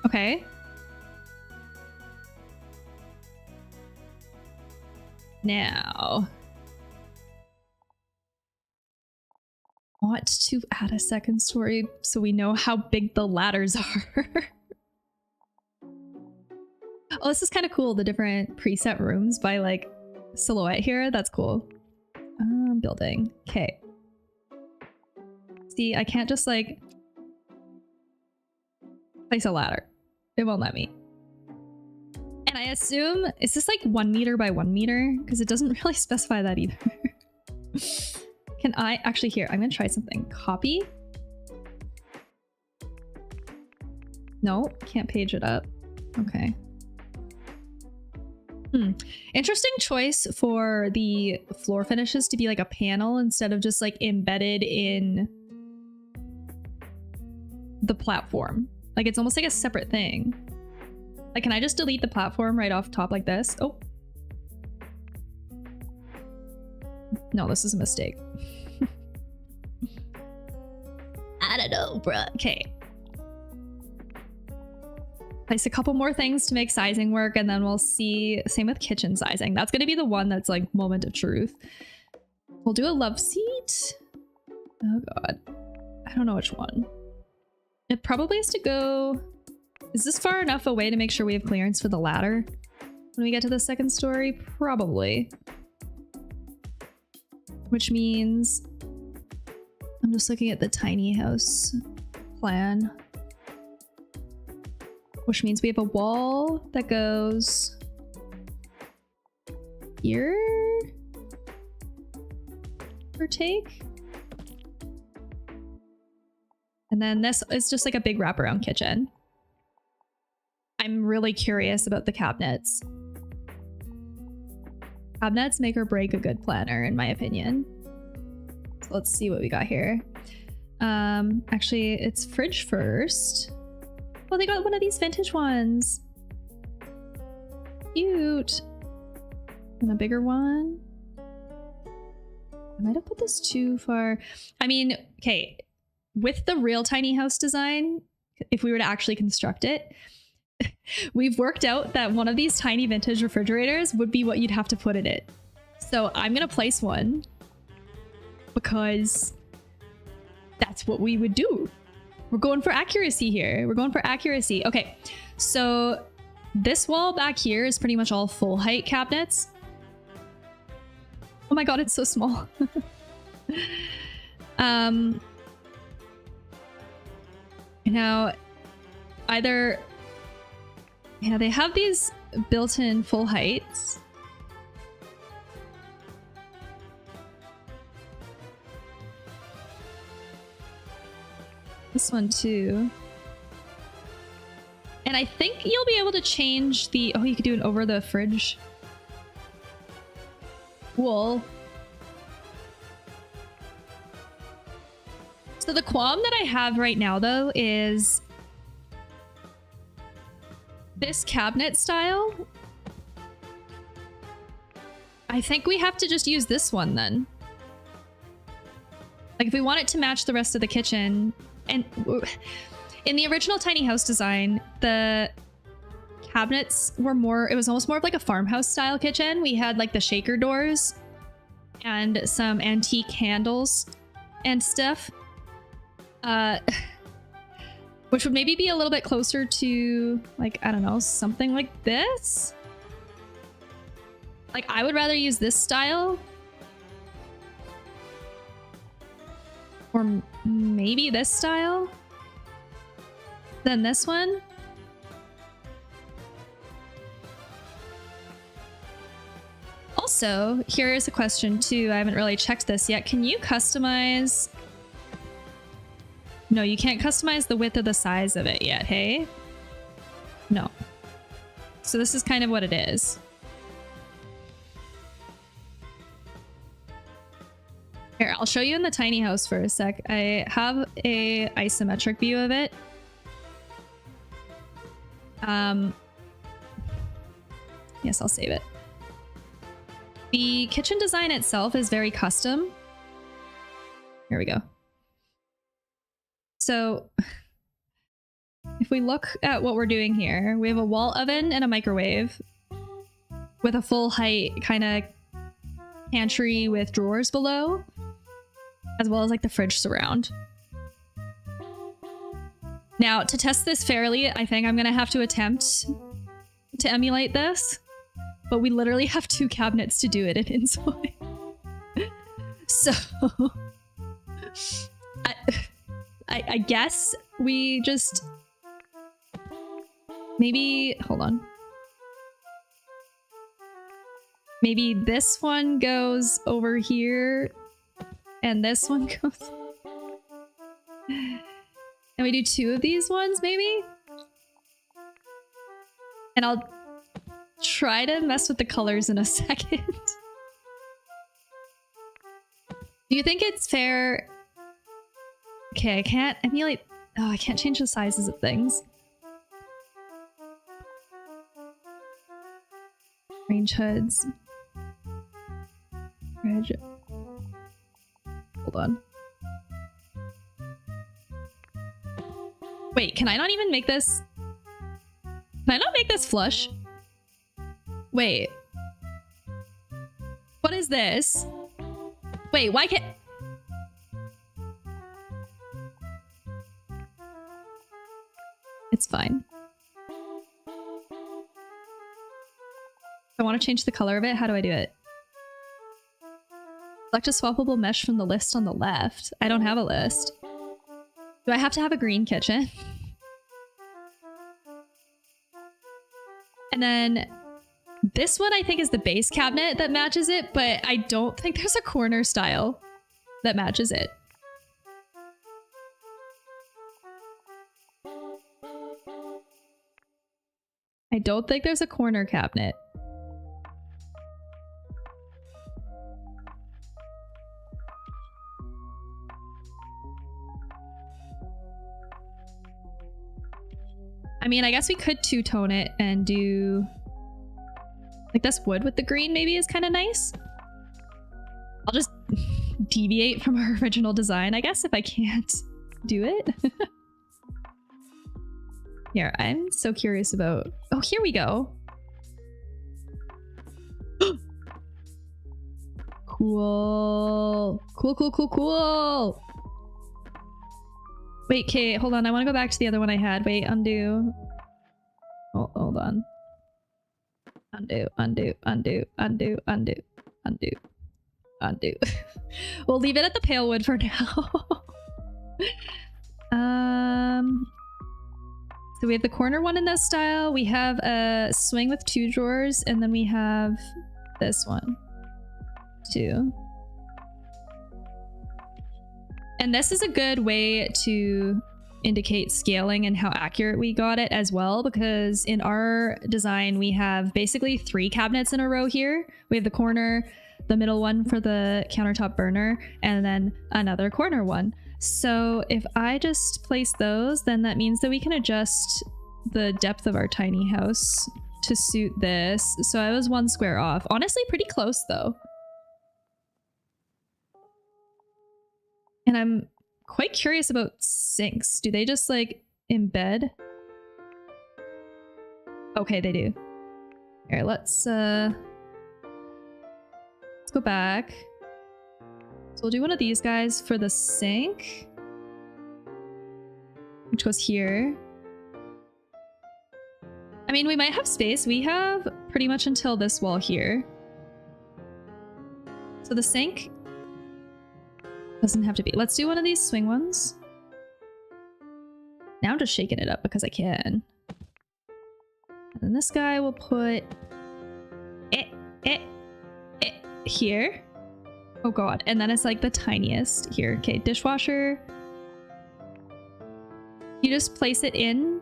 [SPEAKER 1] Okay. Now, I want to add a second story so we know how big the ladders are. Oh, this is kind of cool. The different preset rooms by like silhouette here. That's cool. Building. Okay. See, I can't just like place a ladder. It won't let me. And I assume, is this like 1 meter by 1 meter? Because it doesn't really specify that either. Can I actually, here, I'm gonna try something. Copy. No, can't page it up. Okay. Interesting choice for the floor finishes to be like a panel instead of just like embedded in the platform. Like it's almost like a separate thing. Like, can I just delete the platform right off top like this? Oh. No, this is a mistake. I don't know, bruh. Okay. Place a couple more things to make sizing work, and then we'll see. Same with kitchen sizing. That's going to be the one that's like moment of truth. We'll do a love seat. Oh god. I don't know which one. It probably has to go... Is this far enough away to make sure we have clearance for the ladder when we get to the second story? Probably. Which means... I'm just looking at the tiny house plan. Which means we have a wall that goes here, or take. And then this is just like a big wraparound kitchen. I'm really curious about the cabinets. Cabinets make or break a good planner, in my opinion. So let's see what we got here. Actually, it's fridge first. Oh, they got one of these vintage ones. Cute. And a bigger one. I might have put this too far. I mean, okay, with the real tiny house design, if we were to actually construct it, we've worked out that one of these tiny vintage refrigerators would be what you'd have to put in it. So I'm gonna place one because that's what we would do. We're going for accuracy here. We're going for accuracy. Okay, so this wall back here is pretty much all full height cabinets. Oh my god, it's so small. Now, either... Yeah, they have these built-in full heights. This one too. And I think you'll be able to change the... Oh, you could do it over the fridge. Cool. So the qualm that I have right now, though, is this cabinet style. I think we have to just use this one then. Like if we want it to match the rest of the kitchen. And in the original tiny house design, the cabinets were more, it was almost more of like a farmhouse style kitchen. We had like the shaker doors and some antique handles and stuff. Which would maybe be a little bit closer to, like, I don't know, something like this? Like, I would rather use this style. Or maybe this style than this one. Also, here is a question too. I haven't really checked this yet. Can you customize... No, you can't customize the width or the size of it yet, hey? No. So this is kind of what it is. Here, I'll show you in the tiny house for a sec. I have a isometric view of it. Yes, I'll save it. The kitchen design itself is very custom. Here we go. So if we look at what we're doing here, we have a wall oven and a microwave with a full height kind of pantry with drawers below, as well as like the fridge surround. Now, to test this fairly, I think I'm gonna have to attempt to emulate this, but we literally have 2 cabinets to do it in INZOI. So I guess we just maybe, hold on. Maybe this one goes over here and this one goes... And we do 2 of these ones, maybe? And I'll try to mess with the colors in a second. Do you think it's fair? Okay, I can't emulate... Oh, I can't change the sizes of things. Range hoods. Red. Hold on. Wait, can I not even make this? Can I not make this flush? Wait. What is this? Wait, why can't... It's fine. If I want to change the color of it, how do I do it? Select a swappable mesh from the list on the left. I don't have a list. Do I have to have a green kitchen? And then this one I think is the base cabinet that matches it, but I don't think there's a corner style that matches it. I don't think there's a corner cabinet. I mean, I guess we could two-tone it and do... Like this wood with the green maybe is kind of nice. I'll just deviate from our original design, I guess, if I can't do it. Here, I'm so curious about... Oh, here we go. Cool. Cool, cool, cool, cool. Wait, Kate, hold on. I want to go back to the other one I had. Wait, undo. Oh, hold on. Undo, undo, undo, undo, undo, undo, undo. We'll leave it at the pale wood for now. So we have the corner one in this style. We have a swing with 2 drawers, and then we have this one too. And this is a good way to indicate scaling and how accurate we got it as well, because in our design we have basically 3 cabinets in a row here. We have the corner, the middle one for the countertop burner, and then another corner one. So if I just place those, then that means that we can adjust the depth of our tiny house to suit this. So I was 1 square off. Honestly, pretty close though. And I'm quite curious about sinks. Do they just like embed? Okay, they do. Here, let's go back. So we'll do one of these guys for the sink, which goes here. I mean, we might have space. We have pretty much until this wall here. So the sink doesn't have to be. Let's do one of these swing ones. Now I'm just shaking it up because I can. And then this guy will put it here. Oh god. And then it's like the tiniest here. Okay, dishwasher. You just place it in.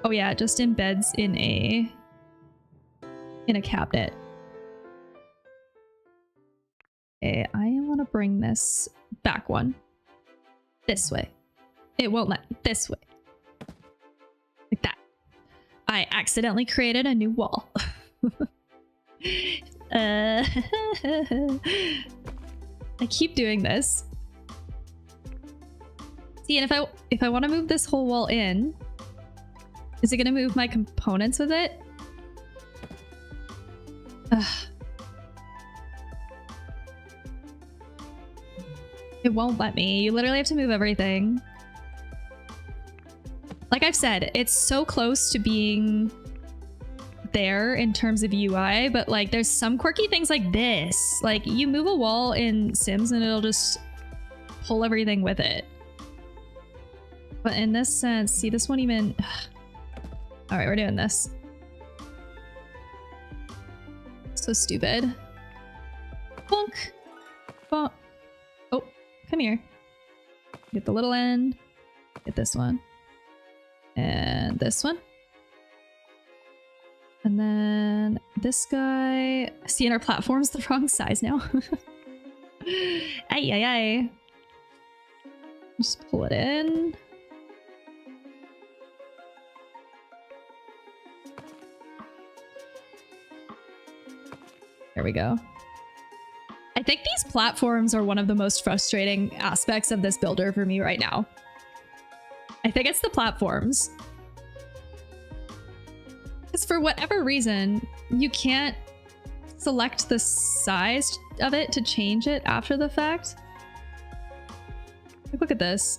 [SPEAKER 1] Oh yeah, it just embeds in a cabinet. Okay, I want to bring this back one. This way. It won't let. This way. Like that. I accidentally created a new wall. I keep doing this. See, and if I want to move this whole wall in, is it going to move my components with it? Ugh. It won't let me. You literally have to move everything. Like I've said, it's so close to being there in terms of UI, but like there's some quirky things like this. Like you move a wall in Sims and it'll just pull everything with it. But in this sense, see, this won't even... All right, we're doing this. So stupid. Bonk. Bonk. Oh, come here. Get the little end. Get this one. And this one. And then this guy. See, and our platform's the wrong size now. Ay, ay, ay. Just pull it in. There we go. I think these platforms are one of the most frustrating aspects of this builder for me right now. I think it's the platforms. Because for whatever reason, you can't select the size of it to change it after the fact. Like, look at this.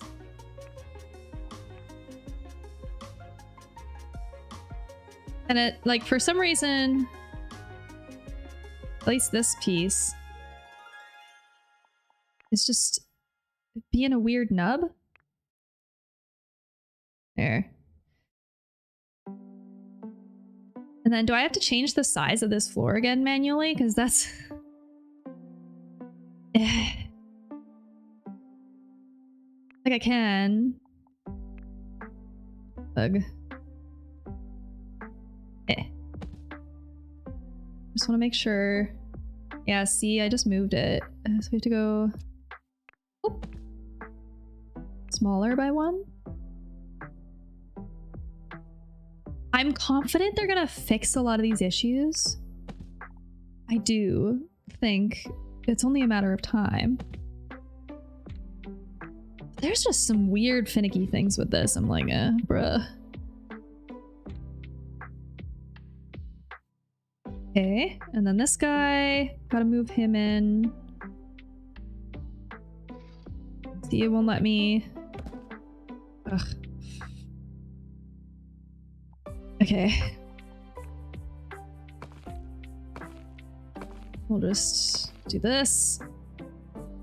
[SPEAKER 1] And it, like, for some reason, at least this piece is just being a weird nub. There. And then do I have to change the size of this floor again manually? Because that's... like I can. Ugh. Just want to make sure. Yeah, see, I just moved it. So we have to go... oh. Smaller by 1. I'm confident they're gonna fix a lot of these issues. I do think it's only a matter of time. There's just some weird finicky things with this. I'm like, bruh. Okay, and then this guy, gotta move him in. See, it won't let me. Ugh. Okay. We'll just do this.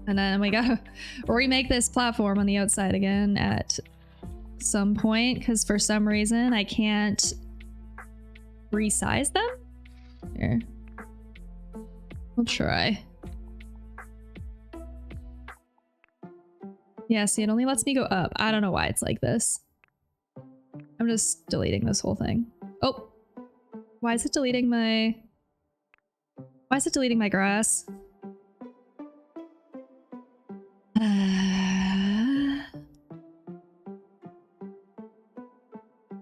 [SPEAKER 1] And then we gotta remake this platform on the outside again at some point, because for some reason I can't resize them. Here. We'll try. Yeah, see, it only lets me go up. I don't know why it's like this. I'm just deleting this whole thing. Oh, why is it deleting my... why is it deleting my grass?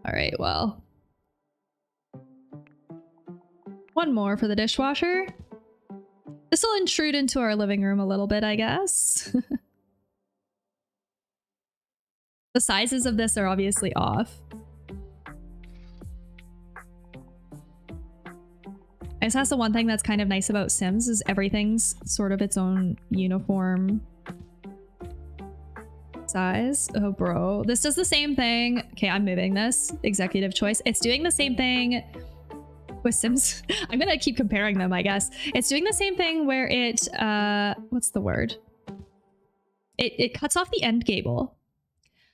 [SPEAKER 1] All right, well. One more for the dishwasher. This will intrude into our living room a little bit, I guess. The sizes of this are obviously off. I guess that's the one thing that's kind of nice about Sims is everything's sort of its own uniform size. Oh, bro. This does the same thing. Okay, I'm moving this. Executive choice. It's doing the same thing with Sims. I'm gonna keep comparing them, I guess. It's doing the same thing where it, what's the word? It cuts off the end gable.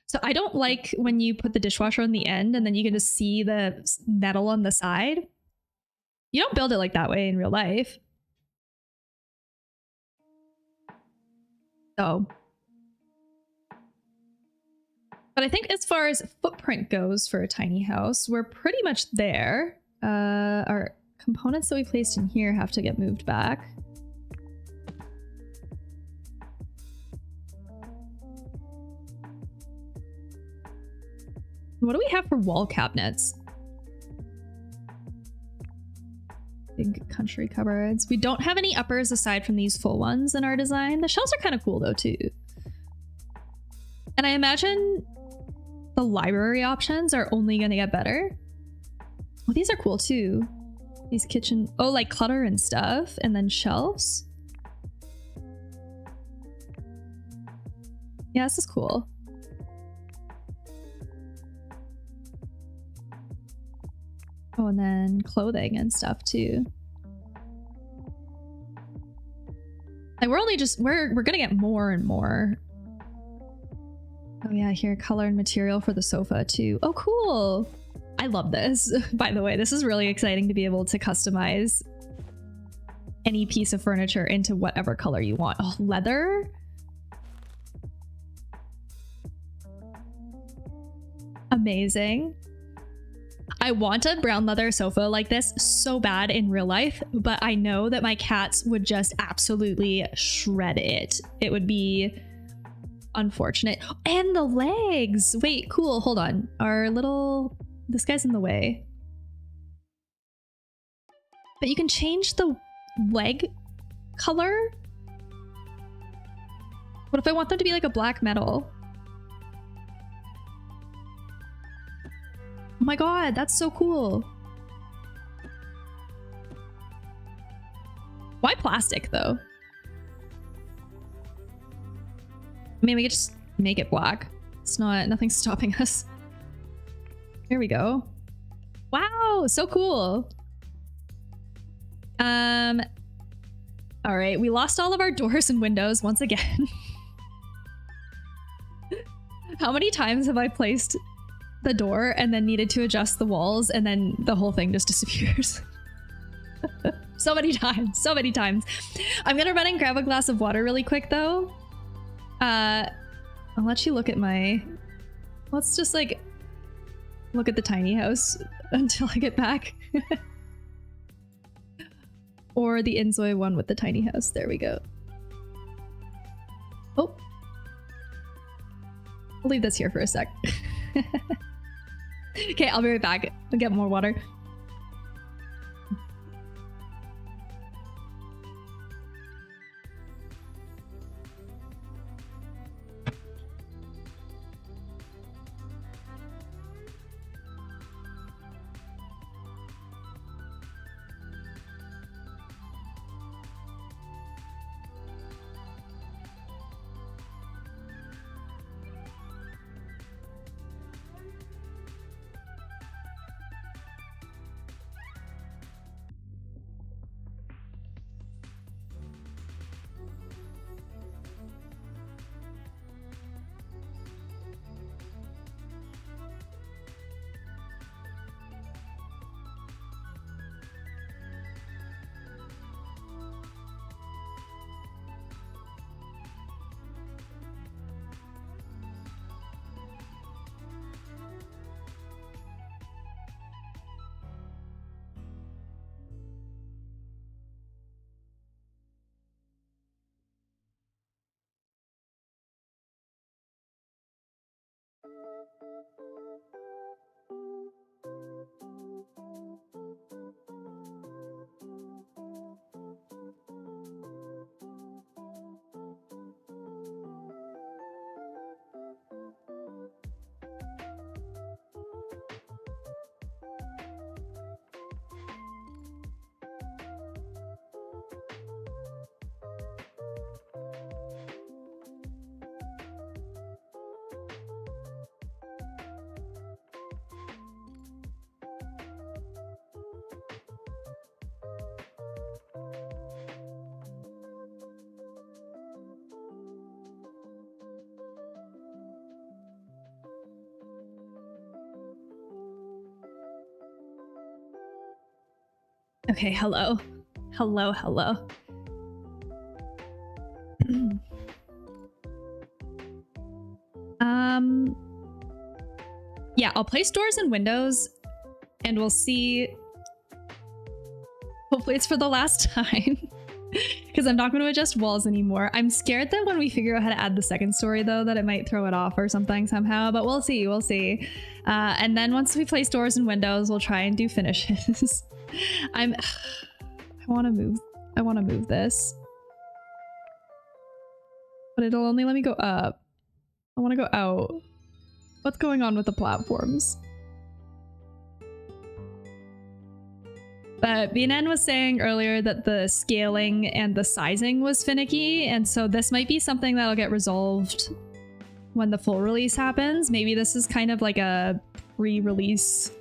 [SPEAKER 1] So I don't like when you put the dishwasher on the end and then you can just see the metal on the side. You don't build it like that way in real life. So. But I think as far as footprint goes for a tiny house, we're pretty much there. Our components that we placed in here have to get moved back. What do we have for wall cabinets? Big country cupboards. We don't have any uppers aside from these full ones in our design. The shelves are kind of cool though too. And I imagine the library options are only going to get better. Oh, these are cool too. These kitchen, oh, like clutter and stuff, and then shelves. Yeah, this is cool. Oh, and then clothing and stuff too. Like we're only just, we're gonna get more and more. Oh yeah, here, color and material for the sofa too. Oh, cool. I love this. By the way, this is really exciting to be able to customize any piece of furniture into whatever color you want. Oh, leather. Amazing. I want a brown leather sofa like this so bad in real life, but I know that my cats would just absolutely shred it. It would be unfortunate. And the legs. Wait, cool. Hold on. This guy's in the way. But you can change the leg color. What if I want them to be like a black metal? Oh my god, that's so cool. Why plastic though? I mean, we could just make it black. It's nothing's stopping us. Here we go. Wow, so cool. All right, we lost all of our doors and windows once again. How many times have I placed the door and then needed to adjust the walls and then the whole thing just disappears? So many times, so many times. I'm gonna run and grab a glass of water really quick though. I'll let you look at let's just like look at the tiny house until I get back. Or the INZOI one with the tiny house. There we go. Oh. I'll leave this here for a sec. Okay, I'll be right back. I'll get more water. Okay, hello. Hello, hello. Yeah, I'll place doors and windows and we'll see. Hopefully it's for the last time because I'm not going to adjust walls anymore. I'm scared that when we figure out how to add the second story though, that it might throw it off or something somehow, but we'll see, we'll see. And then once we place doors and windows, we'll try and do finishes. I want to move this, but it'll only let me go up. I want to go out. What's going on with the platforms? But BNN was saying earlier that the scaling and the sizing was finicky, and so this might be something that'll get resolved when the full release happens. Maybe this is kind of like a pre-release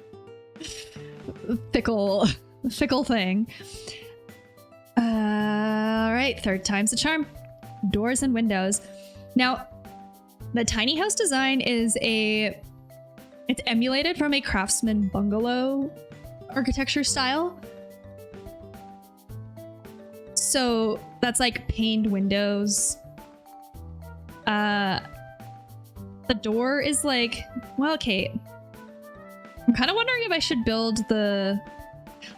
[SPEAKER 1] fickle thing. All right, third time's the charm. Doors and windows. Now, the tiny house design is it's emulated from a craftsman bungalow architecture style. So that's like paned windows. The door is like, well, okay. I'm kind of wondering if I should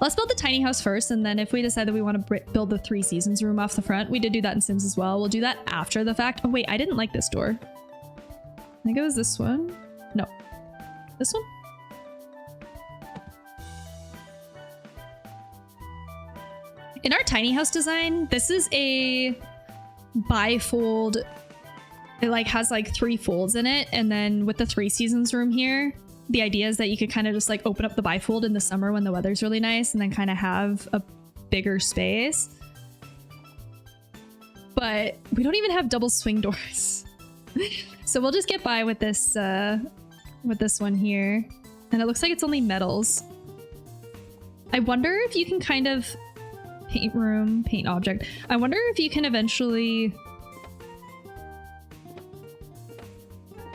[SPEAKER 1] let's build the tiny house first, and then if we decide that we want to build the 3 seasons room off the front, we did do that in Sims as well. We'll do that after the fact. Oh wait, I didn't like this door. think it was this one. No, this one. In our tiny house design, this is a bifold. It like has like 3 folds in it, and then with the 3 seasons room here, the idea is that you could kind of just like open up the bifold in the summer when the weather's really nice, and then kind of have a bigger space. But we don't even have double swing doors, so we'll just get by with this one here, and it looks like it's only metals. I wonder if you can kind of paint room, paint object. I wonder if you can eventually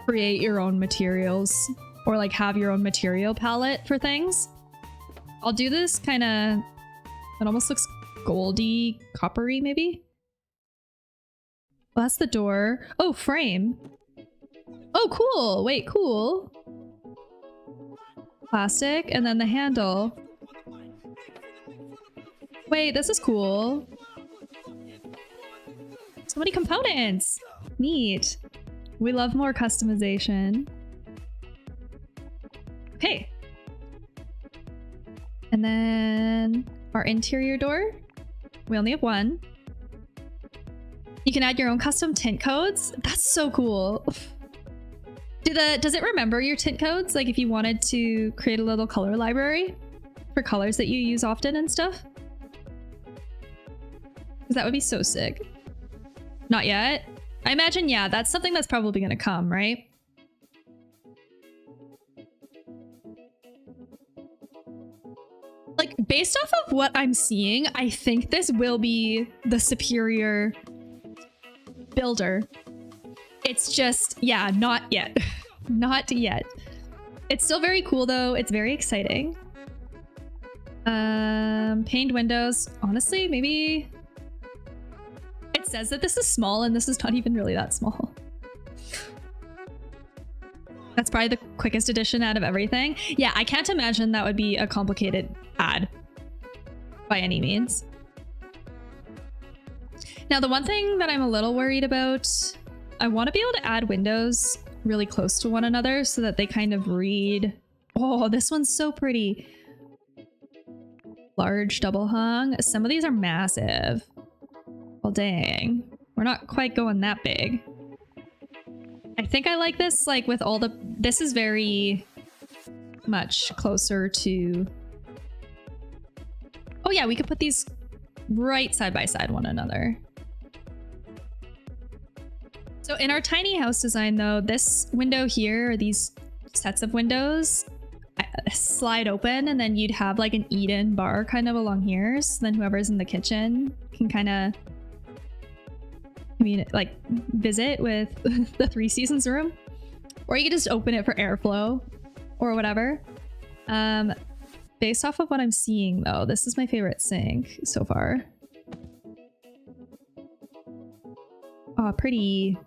[SPEAKER 1] create your own materials or like have your own material palette for things. I'll do this kind of, it almost looks goldy, coppery maybe. Well, that's the door. Oh, frame. Oh, cool. Wait, cool. Plastic and then the handle. Wait, this is cool. So many components. Neat. We love more customization. Okay. And then our interior door. We only have 1. You can add your own custom tint codes. That's so cool. Does it remember your tint codes? Like if you wanted to create a little color library for colors that you use often and stuff? Because that would be so sick. Not yet? I imagine, yeah, that's something that's probably gonna come, right? Like, based off of what I'm seeing, I think this will be the superior builder. It's just, yeah, not yet. Not yet. It's still very cool though. It's very exciting. Paned windows. Honestly, maybe... It says that this is small and this is not even really that small. That's probably the quickest addition out of everything. Yeah, I can't imagine that would be a complicated add by any means. Now, the one thing that I'm a little worried about, I want to be able to add windows really close to one another so that they kind of read. Oh, this one's so pretty. Large double hung. Some of these are massive. Well, dang. We're not quite going that big. I think I like this, like, with all the... This is very much closer to... Oh, yeah, we could put these right side by side one another. So in our tiny house design, though, this window here, or these sets of windows, slide open, and then you'd have, like, an eat-in bar kind of along here. So then whoever's in the kitchen can kind of... I mean, like, visit with the 3 seasons room, or you could just open it for airflow or whatever. Based off of what I'm seeing though, this is my favorite sink so far. Oh, pretty.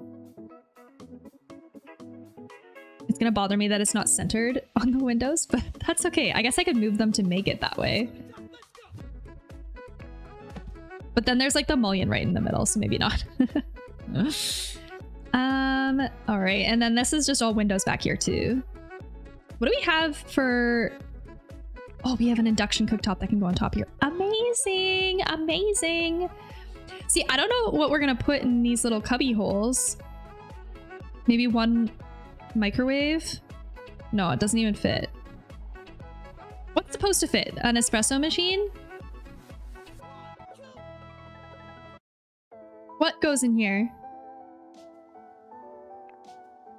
[SPEAKER 1] It's gonna bother me that it's not centered on the windows, but that's okay. I guess I could move them to make it that way. But then there's like the mullion right in the middle, so maybe not. All right, and then this is just all windows back here too. What do we have for... Oh, we have an induction cooktop that can go on top here. Amazing, amazing. See, I don't know what we're gonna put in these little cubby holes. Maybe one microwave? No, it doesn't even fit. What's supposed to fit? An espresso machine? What goes in here?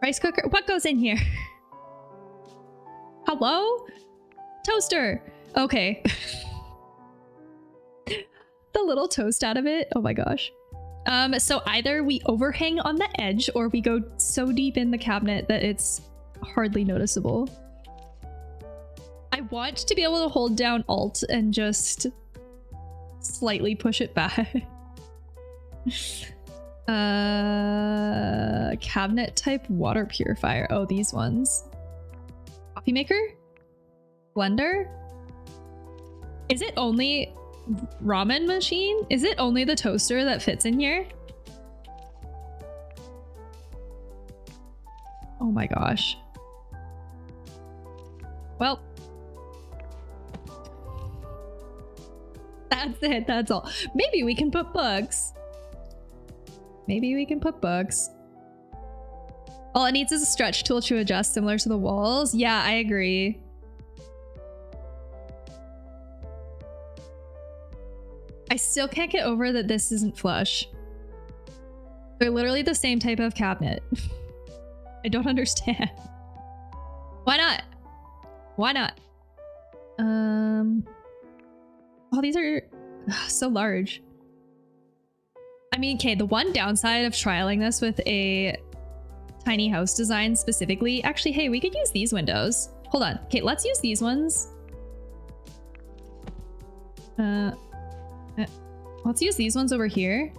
[SPEAKER 1] Rice cooker? What goes in here? Hello? Toaster. Okay. The little toast out of it. Oh my gosh. So either we overhang on the edge or we go so deep in the cabinet that it's hardly noticeable. I want to be able to hold down Alt and just slightly push it back. Cabinet type water purifier. Oh, these ones. Coffee maker? Blender? Is it only ramen machine? Is it only the toaster that fits in here? Oh my gosh. Well, that's it. That's all. Maybe we can put books. Maybe we can put books. All it needs is a stretch tool to adjust, similar to the walls. Yeah, I agree. I still can't get over that this isn't flush. They're literally the same type of cabinet. I don't understand. Why not? Why not? Oh, these are so large. I mean, okay, the one downside of trialing this with a tiny house design specifically, actually, hey, we could use these windows. Hold on. Okay, let's use these ones. Let's use these ones over here.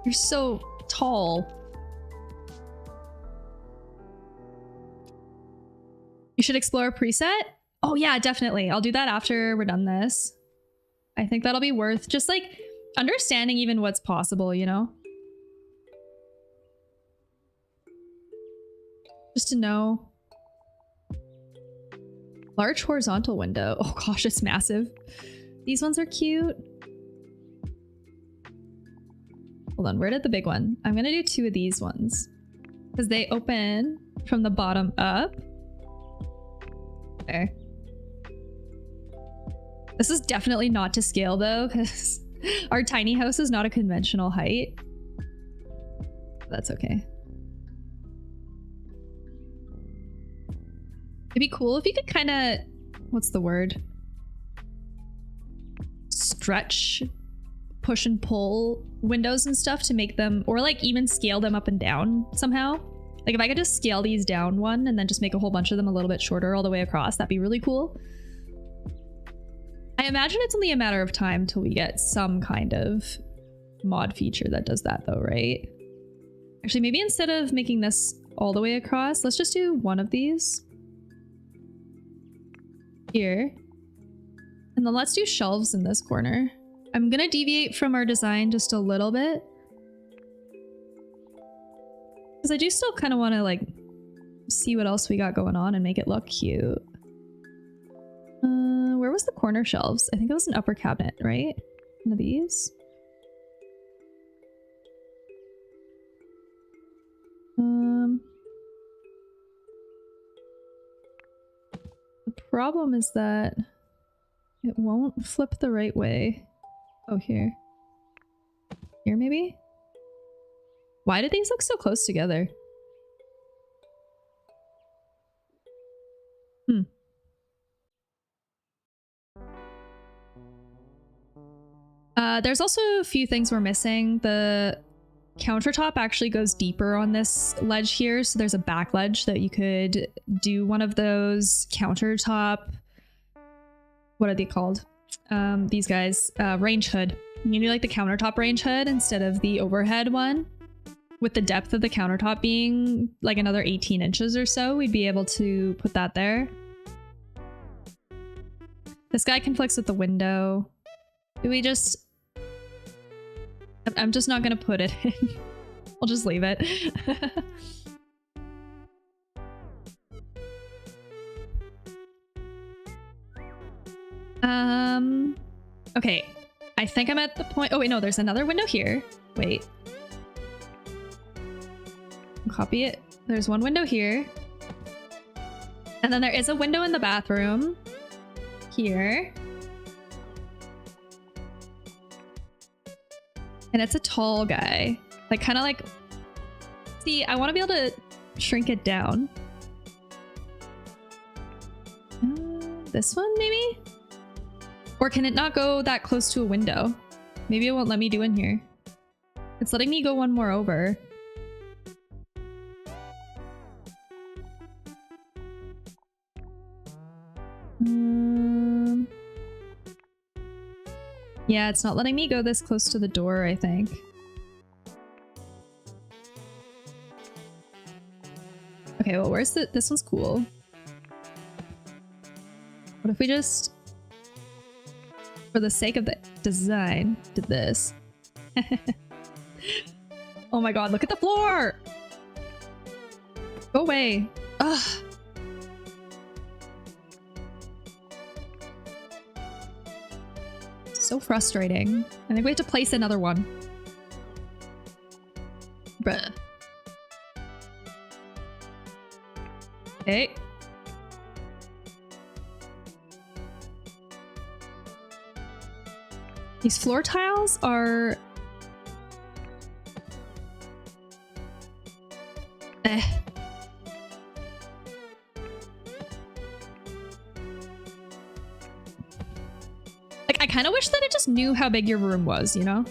[SPEAKER 1] You're so tall. You should explore a preset. Oh yeah, definitely. I'll do that after we're done this. I think that'll be worth just like understanding even what's possible, you know? Just to know. Large horizontal window. Oh gosh, it's massive. These ones are cute. Hold on, where did the big one? I'm gonna do 2 of these ones because they open from the bottom up. There. This is definitely not to scale though, because our tiny house is not a conventional height. That's okay. It'd be cool if you could kind of, what's the word? Stretch, push and pull windows and stuff to make them, or like even scale them up and down somehow. Like if I could just scale these down one and then just make a whole bunch of them a little bit shorter all the way across, that'd be really cool. I imagine it's only a matter of time till we get some kind of mod feature that does that though, right? Actually, maybe instead of making this all the way across, let's just do one of these here. And then let's do shelves in this corner. I'm gonna deviate from our design just a little bit, because I do still kind of want to like see what else we got going on and make it look cute. Where was the corner shelves? I think it was an upper cabinet, right? One of these. The problem is that it won't flip the right way. Oh, here. Here, maybe? Why do these look so close together? There's also a few things we're missing. The countertop actually goes deeper on this ledge here, so there's a back ledge that you could do one of those countertop, what are they called? These guys, range hood. You do like the countertop range hood instead of the overhead one. With the depth of the countertop being like another 18 inches or so, we'd be able to put that there. This guy conflicts with the window. Do we just... I'm just not gonna put it in. I'll just leave it. Okay. I think I'm at the point... Oh wait, no, there's another window here. Wait. Copy it. There's one window here. And then there is a window in the bathroom. Here. And it's a tall guy. Like, kind of like... See, I want to be able to shrink it down. This one, maybe? Or can it not go that close to a window? Maybe it won't let me do in here. It's letting me go one more over. Yeah, it's not letting me go this close to the door, I think. Okay, well, where's the... This one's cool. What if we just... For the sake of the design, did this? Oh my god, look at the floor! Go away. Ugh. So frustrating. I think we have to place another one. Bruh. Okay. These floor tiles are... Like, I kind of wish that it just knew how big your room was, you know?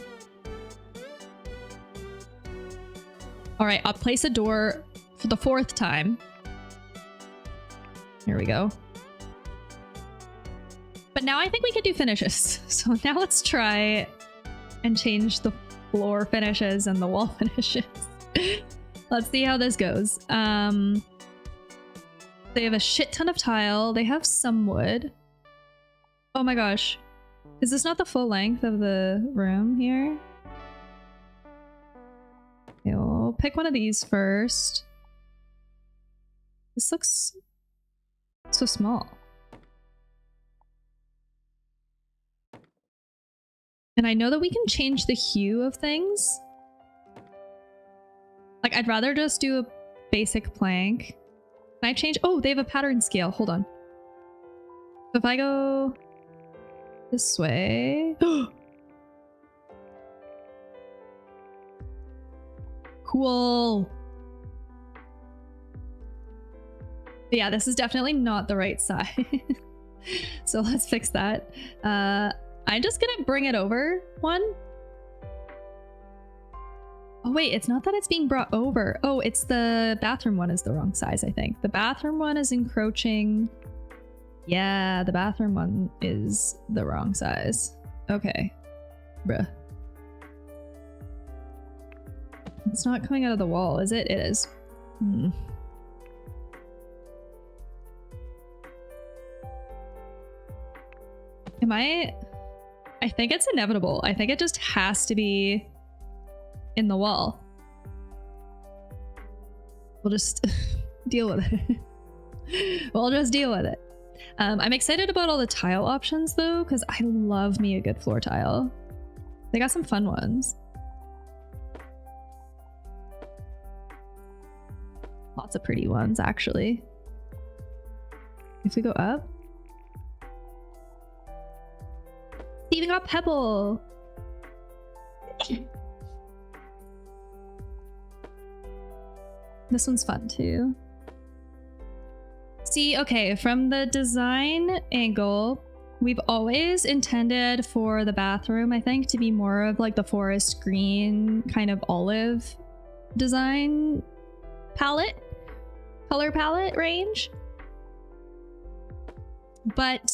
[SPEAKER 1] All right, I'll place a door for the 4th time. Here we go. But now I think we can do finishes. So now let's try and change the floor finishes and the wall finishes. Let's see how this goes. They have a shit ton of tile. They have some wood. Oh my gosh. Is this not the full length of the room here? Okay, we'll pick one of these first. This looks so small. And I know that we can change the hue of things. Like, I'd rather just do a basic plank. Can I change? Oh, they have a pattern scale. Hold on. So if I go this way. Cool. Yeah, this is definitely not the right size. So let's fix that. I'm just gonna bring it over one. Oh wait, it's not that it's being brought over. Oh, it's the bathroom one is the wrong size, I think. The bathroom one is encroaching. Yeah, the bathroom one is the wrong size. Okay. Bruh. It's not coming out of the wall, is it? It is. Hmm. Am I think it's inevitable. I think it just has to be in the wall. We'll just deal with it. We'll just deal with it. I'm excited about all the tile options though, because I love me a good floor tile. They got some fun ones. Lots of pretty ones, actually. If we go up. They even got pebble. This one's fun too. See, okay, from the design angle, we've always intended for the bathroom, I think, to be more of like the forest green kind of olive design palette, color palette range. But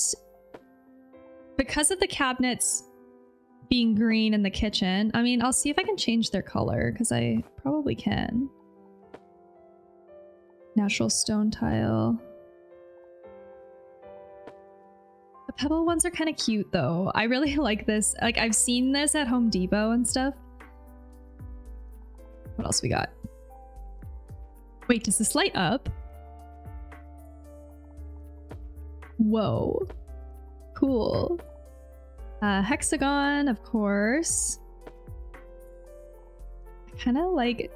[SPEAKER 1] because of the cabinets being green in the kitchen, I mean, I'll see if I can change their color because I probably can. Natural stone tile. The pebble ones are kind of cute though. I really like this. Like, I've seen this at Home Depot and stuff. What else we got? Wait, does this light up? Whoa. Cool. Hexagon, of course. Kind of like,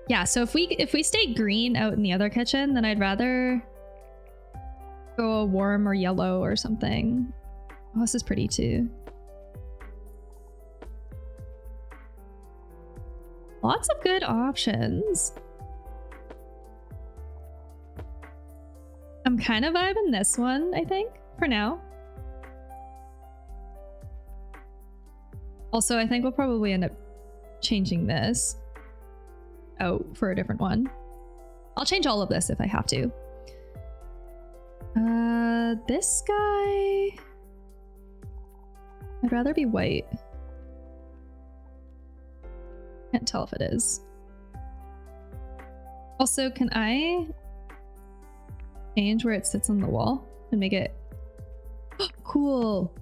[SPEAKER 1] yeah, so if we stay green out in the other kitchen, then I'd rather go a warm or yellow or something. Oh, this is pretty too. Lots of good options. I'm kind of vibing this one, I think, for now. Also, I think we'll probably end up changing this out for a different one. I'll change all of this if I have to. This guy... I'd rather be white. Can't tell if it is. Also, can I change where it sits on the wall and make it... Cool.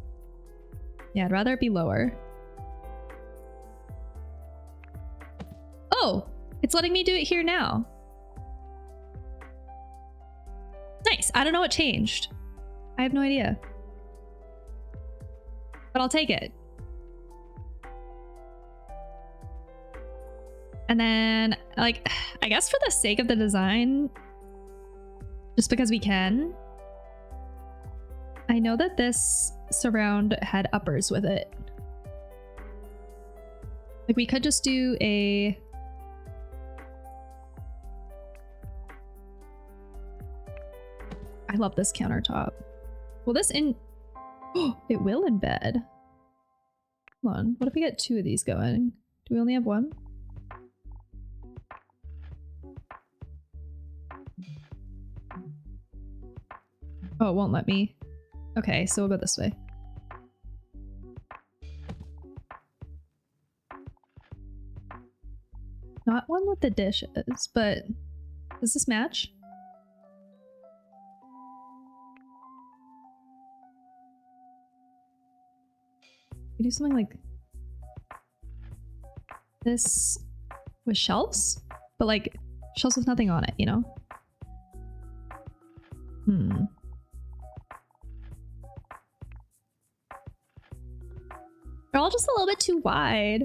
[SPEAKER 1] Yeah, I'd rather it be lower. Oh, it's letting me do it here now. Nice. I don't know what changed. I have no idea. But I'll take it. And then, like, I guess for the sake of the design, just because we can, I know that this surround had uppers with it. Like, we could just do a... I love this countertop. Will this in... Oh, it will embed. Hold on. What if we get 2 of these going? Do we only have 1? Oh, it won't let me. Okay, so we'll go this way. Not one with the dishes, but does this match? We do something like this with shelves, but like shelves with nothing on it, you know? They're all just a little bit too wide.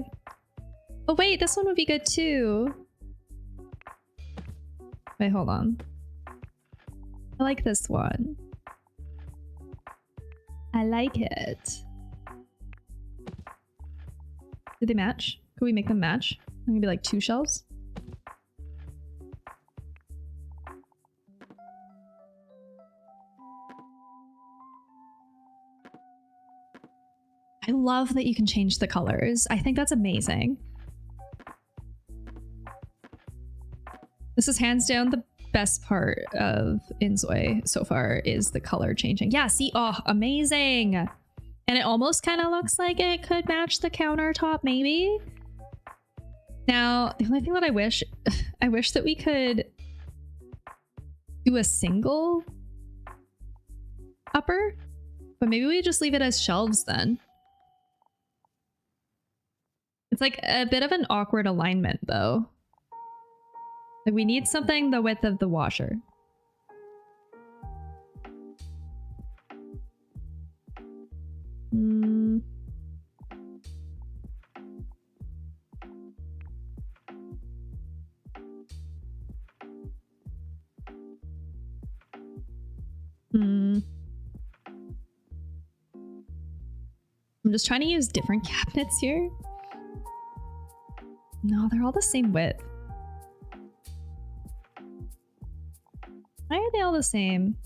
[SPEAKER 1] Oh wait, this one would be good too. Wait, hold on. I like this one. I like it. Do they match? Could we make them match? Maybe like 2 shelves? I love that you can change the colors. I think that's amazing. This is hands down the best part of INZOI so far, is the color changing. Yeah, see? Oh, amazing. And it almost kind of looks like it could match the countertop, maybe. Now, the only thing that I wish that we could do a single upper, but maybe we just leave it as shelves then. It's like a bit of an awkward alignment though. Like we need something the width of the washer. I'm just trying to use different cabinets here. No, they're all the same width. Why are they all the same?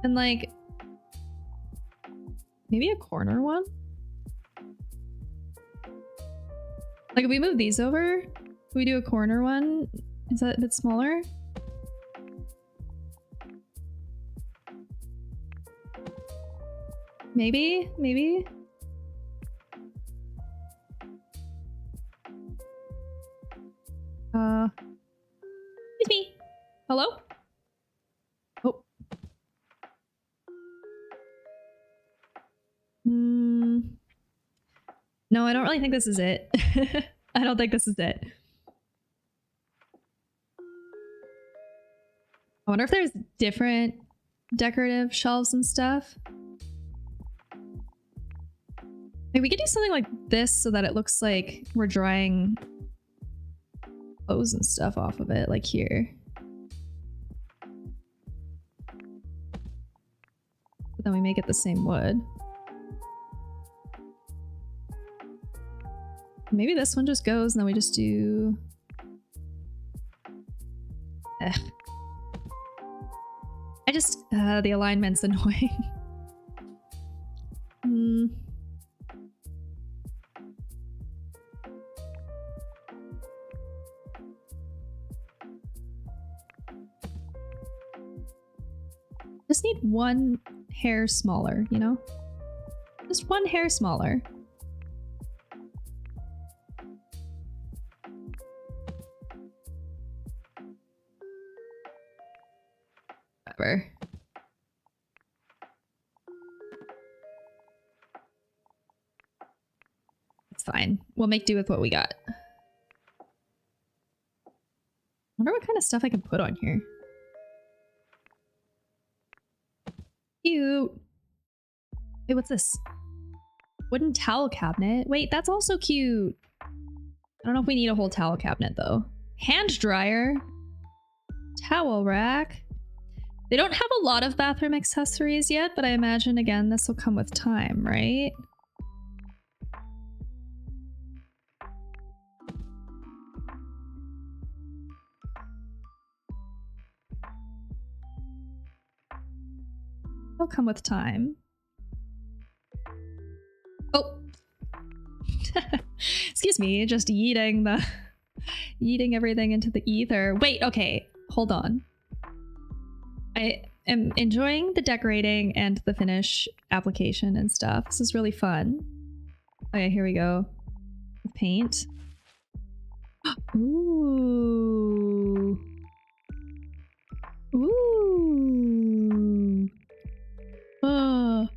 [SPEAKER 1] And like, maybe a corner one? Like if we move these over, can we do a corner one? Is that a bit smaller? Maybe, maybe. Excuse me. Hello? Oh. No, I don't really think this is it. I don't think this is it. I wonder if there's different decorative shelves and stuff. Like we could do something like this so that it looks like we're drying clothes and stuff off of it, like here. But then we make it the same wood. Maybe this one just goes and then we just do... I just... the alignment's annoying. Just need one hair smaller, you know? Just one hair smaller. Whatever. It's fine. We'll make do with what we got. Wonder what kind of stuff I can put on here. Cute. Wait, what's this? Wooden towel cabinet. Wait, that's also cute. I don't know if we need a whole towel cabinet though. Hand dryer. Towel rack. They don't have a lot of bathroom accessories yet, but I imagine again this will come with time, right? They'll come with time. Oh. Excuse me, just yeeting everything into the ether. Wait, okay, hold on. I am enjoying the decorating and the finish application and stuff. This is really fun. Okay, here we go. Paint. Ooh. Ooh. Oh.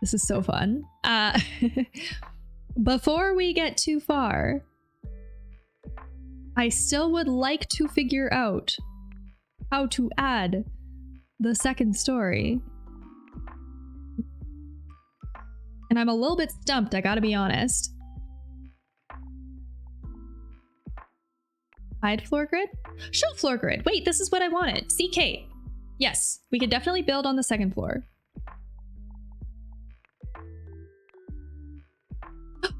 [SPEAKER 1] This is so fun. Before we get too far, I still would like to figure out how to add the second story. And I'm a little bit stumped, I gotta be honest. Hide floor grid? Show floor grid. Wait, this is what I wanted. CK. Yes, we could definitely build on the second floor.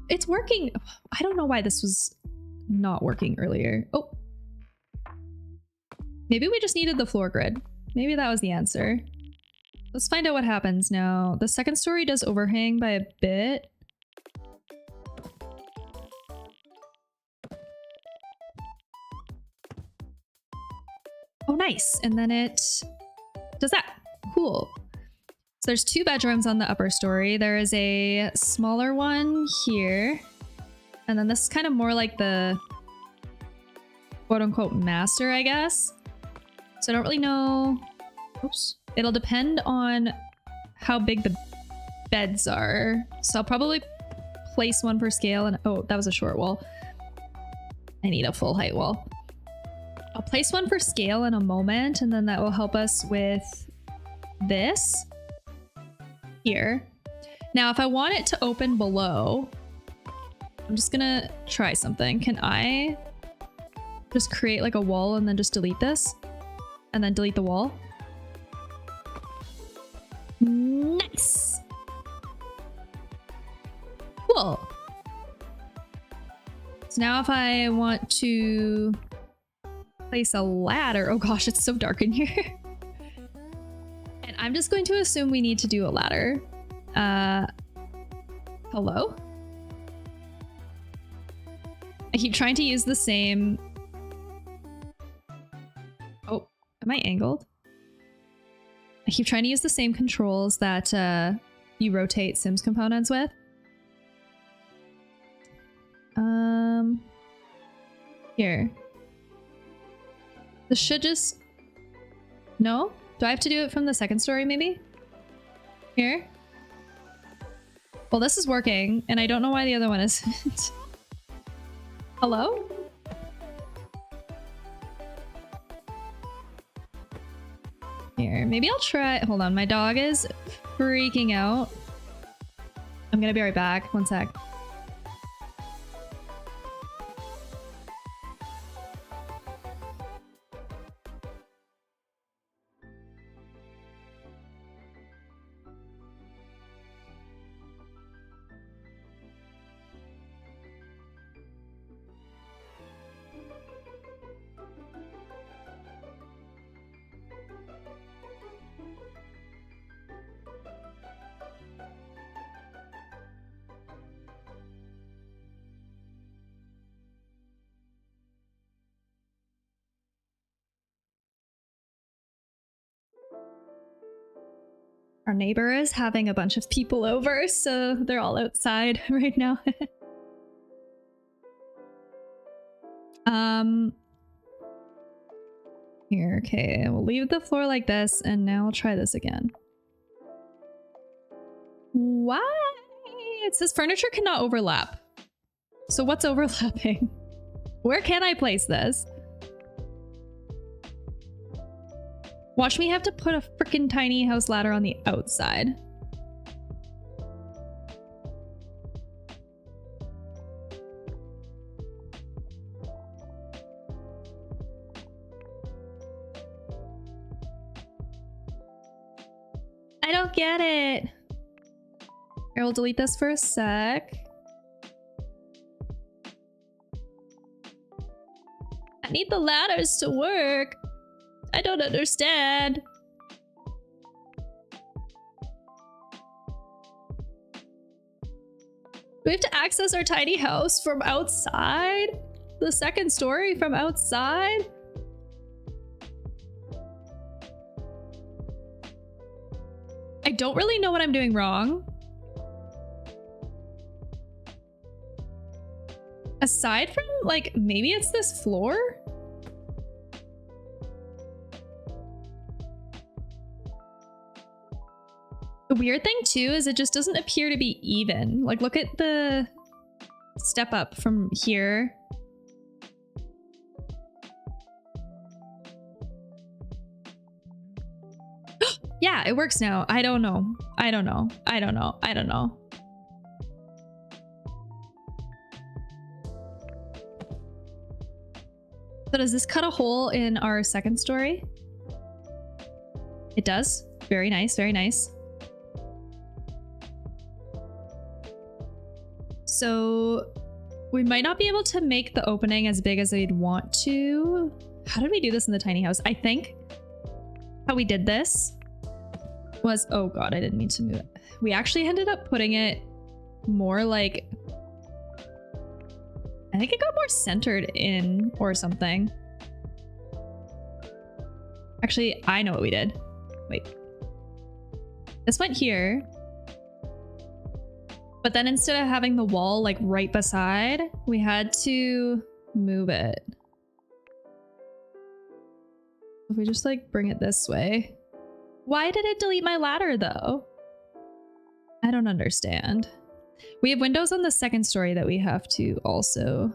[SPEAKER 1] It's working. I don't know why this was not working earlier. Oh. Maybe we just needed the floor grid. Maybe that was the answer. Let's find out what happens now. The second story does overhang by a bit. Oh, nice. And then it does that. Cool. So there's 2 bedrooms on the upper story. There is a smaller one here. And then this is kind of more like the quote unquote master, I guess. So I don't really know. Oops. It'll depend on how big the beds are. So I'll probably place one for scale and oh, that was a short wall. I need a full height wall. I'll place one for scale in a moment, and then that will help us with this here. Now, if I want it to open below, I'm just gonna try something. Can I just create like a wall and then just delete this? And then delete the wall? Nice! Cool. So now if I want to place a ladder, oh gosh, it's so dark in here. And I'm just going to assume we need to do a ladder. Hello? I keep trying to use the same... Oh, am I angled? I keep trying to use the same controls that you rotate Sims components with. Here. This should just... No? Do I have to do it from the second story, maybe? Here? Well, this is working, and I don't know why the other one isn't. Hello? Here, maybe I'll try... Hold on, my dog is freaking out. I'm gonna be right back. One sec. Our neighbor is having a bunch of people over, so they're all outside right now. Here, okay, we'll leave the floor like this, and now I'll try this again. Why? It says furniture cannot overlap. So what's overlapping? Where can I place this? Watch me have to put a freaking tiny house ladder on the outside. I don't get it. Here, we'll delete this for a sec. I need the ladders to work. I don't understand. Do we have to access our tiny house from outside? The second story from outside? I don't really know what I'm doing wrong. Aside from, like, maybe it's this floor? The weird thing too is it just doesn't appear to be even. Like, look at the step up from here. Yeah, it works now. I don't know. I don't know. I don't know. I don't know. So does this cut a hole in our second story? It does. Very nice. Very nice. So we might not be able to make the opening as big as I'd want to. How did we do this in the tiny house? I think how we did this was, oh god, I didn't mean to move it. We actually ended up putting it more like, I think it got more centered in or something. Actually, I know what we did. Wait. This went here. But then instead of having the wall like right beside, we had to move it. If we just like bring it this way. Why did it delete my ladder though? I don't understand. We have windows on the second story that we have to also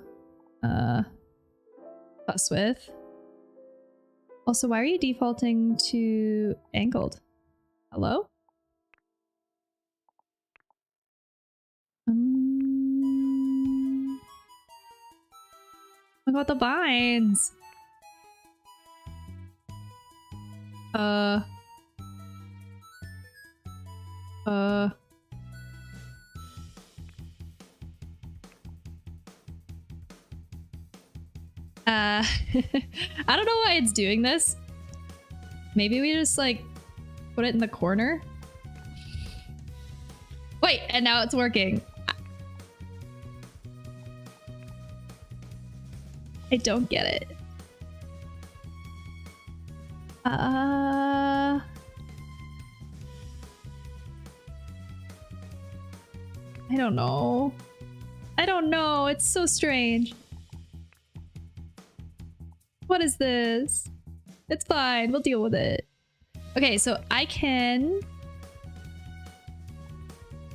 [SPEAKER 1] fuss with. Also, why are you defaulting to angled? Hello? Look at the vines. I don't know why it's doing this. Maybe we just like put it in the corner. Wait, and now it's working. I don't get it. I don't know. I don't know. It's so strange. What is this? It's fine. We'll deal with it. Okay, so I can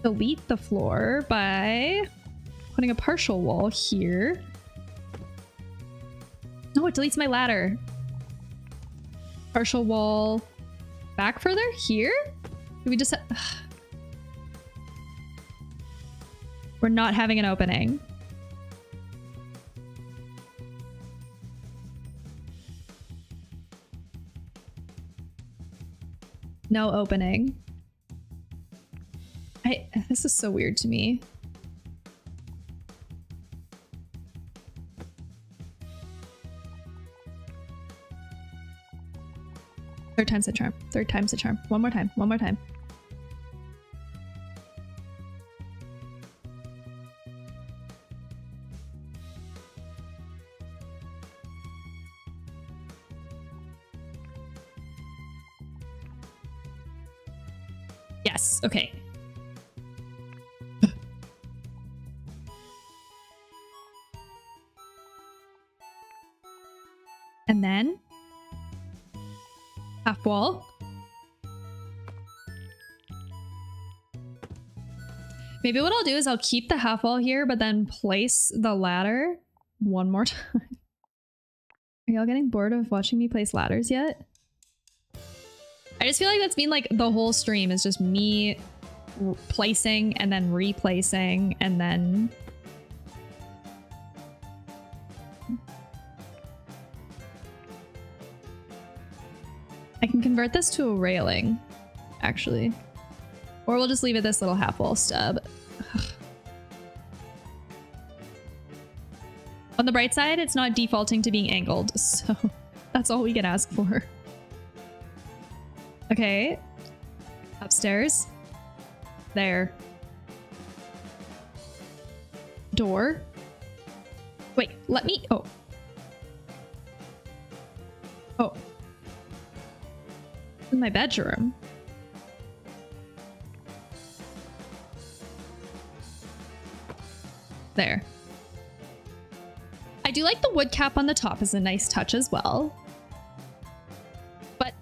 [SPEAKER 1] delete the floor by putting a partial wall here. No, it deletes my ladder. Partial wall back further here? Do we just we're not having an opening. No opening. This is so weird to me. Third time's the charm. Third time's the charm. One more time. One more time. Yes. Okay. And then half wall. Maybe what I'll do is I'll keep the half wall here, but then place the ladder one more time. Are y'all getting bored of watching me place ladders yet? I just feel like that's been like the whole stream is just me placing and then replacing and then... I can convert this to a railing, actually. Or we'll just leave it this little half wall stub. Ugh. On the bright side, it's not defaulting to being angled, so that's all we can ask for. Okay. Upstairs. There. Door. Wait, let me... Oh. Oh. In my bedroom. There. I do like the wood cap on the top is a nice touch as well. But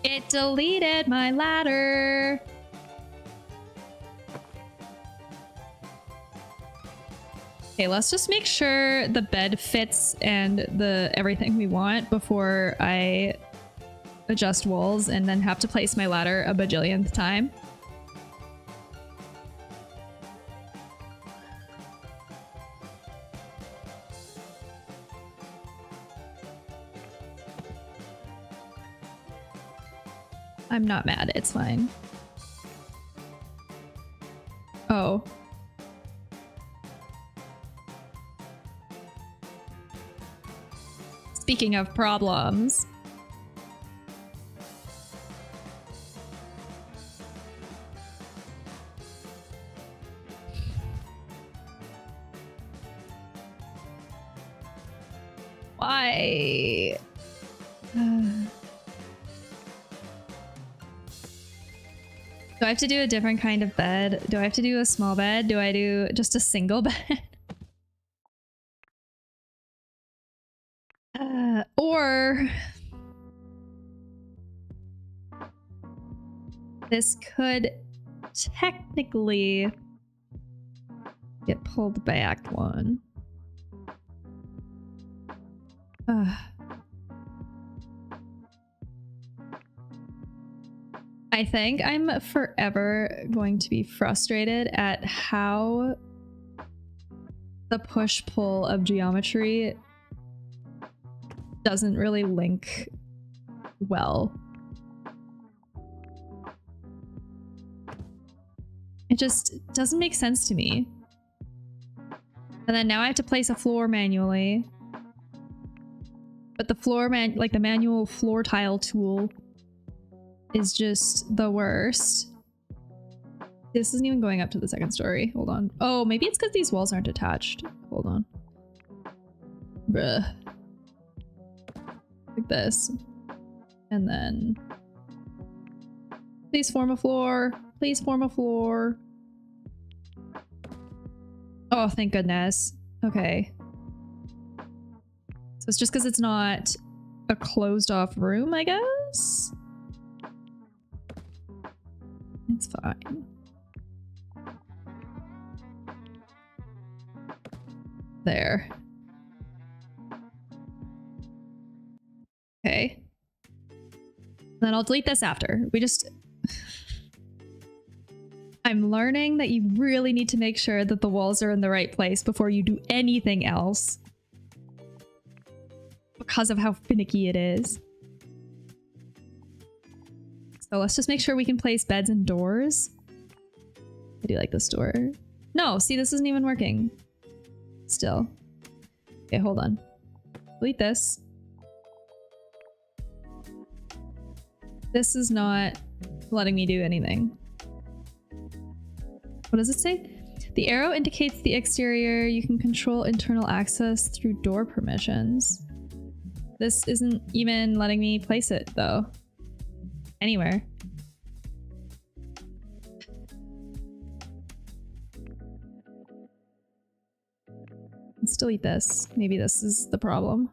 [SPEAKER 1] it deleted my ladder. Okay, let's just make sure the bed fits and the everything we want before I adjust walls and then have to place my ladder a bajillionth time. I'm not mad, it's fine. Oh. Speaking of problems. Why? Do I have to do a different kind of bed? Do I have to do a small bed? Do I do just a single bed? Or this could technically get pulled back one. I think I'm forever going to be frustrated at how the push-pull of geometry doesn't really link well. It just doesn't make sense to me. And then now I have to place a floor manually. But the floor like the manual floor tile tool is just the worst. This isn't even going up to the second story. Hold on. Oh, maybe it's because these walls aren't attached. Hold on. Bruh. Like this. And then... Please form a floor. Please form a floor. Oh, thank goodness. Okay. So it's just because it's not a closed off room, I guess? It's fine. There. Okay. Then I'll delete this after. We just... I'm learning that you really need to make sure that the walls are in the right place before you do anything else. Because of how finicky it is. So let's just make sure we can place beds and doors. I do like this door. No, see, this isn't even working. Still. Okay, hold on. Delete this. This is not letting me do anything. What does it say? The arrow indicates the exterior. You can control internal access through door permissions. This isn't even letting me place it, though. Anywhere. Let's delete this. Maybe this is the problem.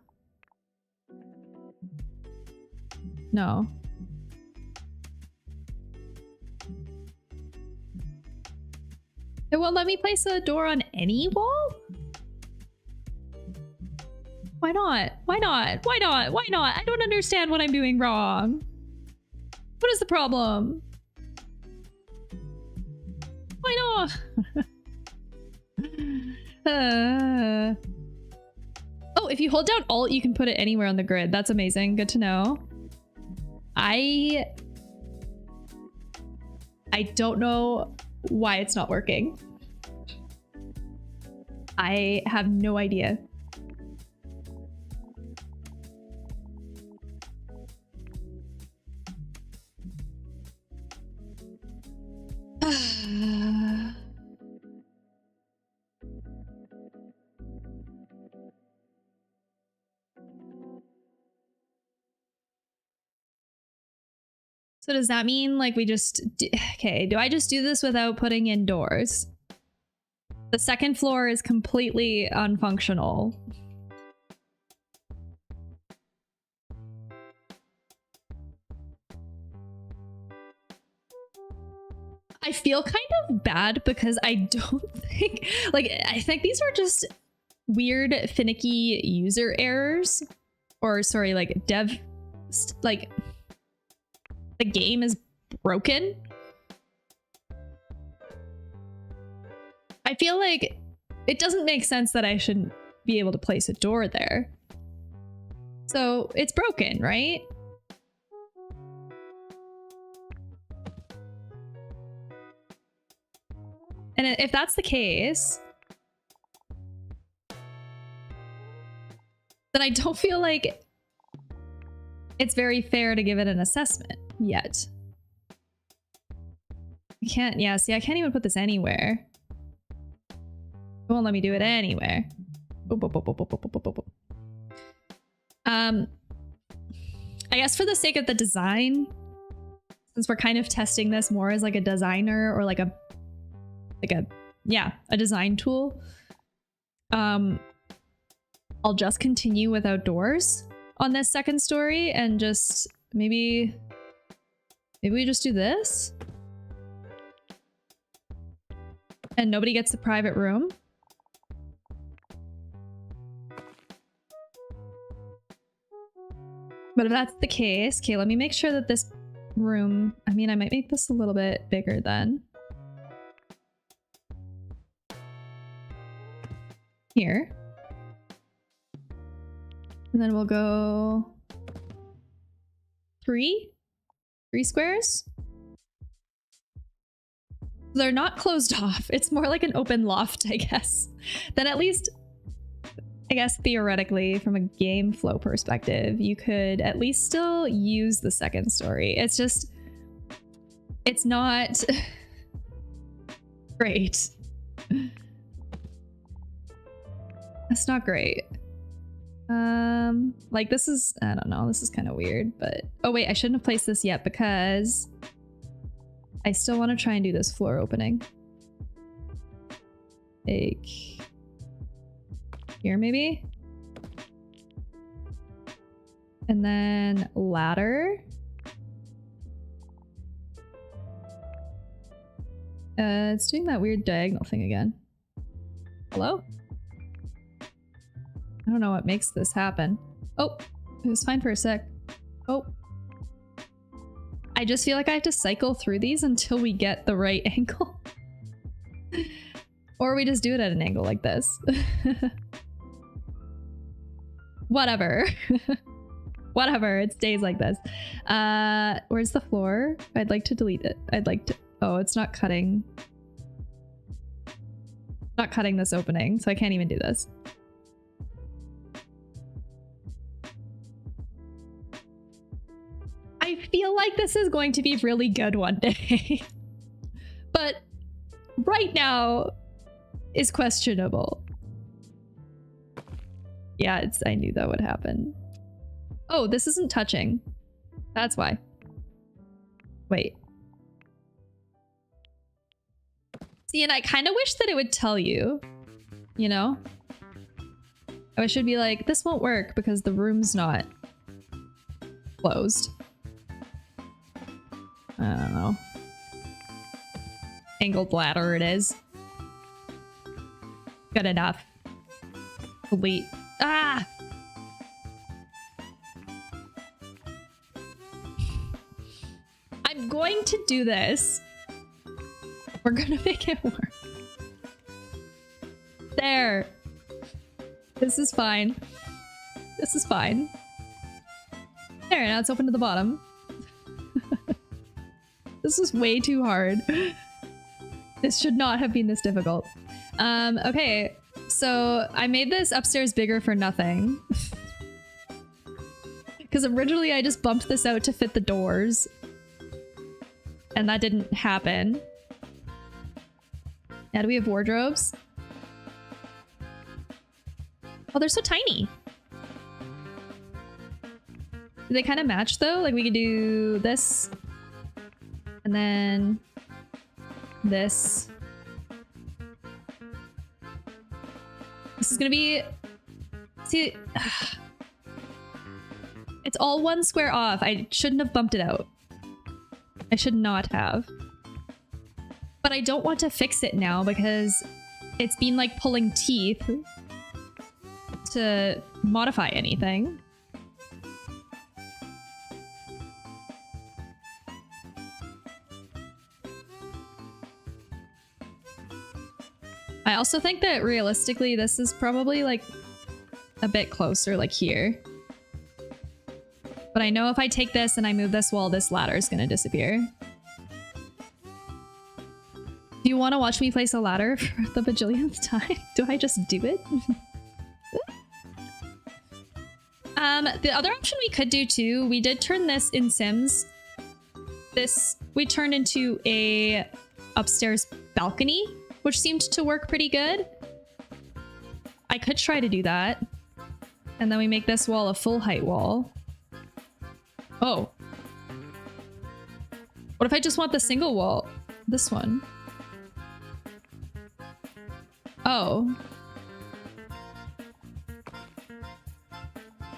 [SPEAKER 1] No. It won't let me place a door on any wall? Why not? Why not? Why not? Why not? I don't understand what I'm doing wrong. What is the problem? Why not? Oh, if you hold down Alt, you can put it anywhere on the grid. That's amazing. Good to know. I don't know why it's not working. I have no idea. So does that mean like we just okay, do I just do this without putting in doors? The second floor is completely unfunctional. I feel kind of bad because I don't think like I think these are just weird finicky user errors, or sorry, like dev like the game is broken. I feel like it doesn't make sense that I shouldn't be able to place a door there. So it's broken, right? And if that's the case, then I don't feel like it's very fair to give it an assessment yet. I can't, yeah, see, I can't even put this anywhere. It won't let me do it anywhere. I guess for the sake of the design, since we're kind of testing this more as like a designer or like a design tool, I'll just continue without doors on this second story and just maybe we just do this and nobody gets the private room. But if that's the case, okay, let me make sure that this room, I mean, I might make this a little bit bigger then. Here. And then we'll go three squares. They're not closed off. It's more like an open loft, I guess. Then at least, I guess theoretically, from a game flow perspective, you could at least still use the second story. It's just, it's not great. It's not great. Like this is, I don't know, this is kind of weird, but oh wait, I shouldn't have placed this yet because I still want to try and do this floor opening. Like here maybe? And then ladder. It's doing that weird diagonal thing again. Hello? I don't know what makes this happen. Oh, it was fine for a sec. Oh. I just feel like I have to cycle through these until we get the right angle. Or we just do it at an angle like this. Whatever. Whatever, it stays like this. Where's the floor? I'd like to delete it. I'd like to, oh, it's not cutting. Not cutting this opening, so I can't even do this. I feel like this is going to be really good one day. But right now is questionable. Yeah, it's, I knew that would happen. Oh, this isn't touching. That's why. Wait. See, and I kind of wish that it would tell you, you know? I wish it'd be like, this won't work because the room's not closed. I don't know. Angled ladder it is. Good enough. Delete. Ah! I'm going to do this. We're gonna make it work. There. This is fine. This is fine. There, now it's open to the bottom. This is way too hard. This should not have been this difficult. Okay, so I made this upstairs bigger for nothing. Because originally I just bumped this out to fit the doors. And that didn't happen. Now do we have wardrobes? Oh, they're so tiny. Do they kind of match though? Like we could do this. And then this. This is gonna be... See... It's all one square off. I shouldn't have bumped it out. I should not have. But I don't want to fix it now because it's been like pulling teeth to modify anything. I also think that realistically this is probably like a bit closer, like here. But I know if I take this and I move this wall, this ladder is gonna disappear. Do you want to watch me place a ladder for the bajillionth time? Do I just do it? The other option we could do too, we did turn this in Sims. This we turned into a upstairs balcony, which seemed to work pretty good. I could try to do that. And then we make this wall a full height wall. Oh. What if I just want the single wall? This one. Oh.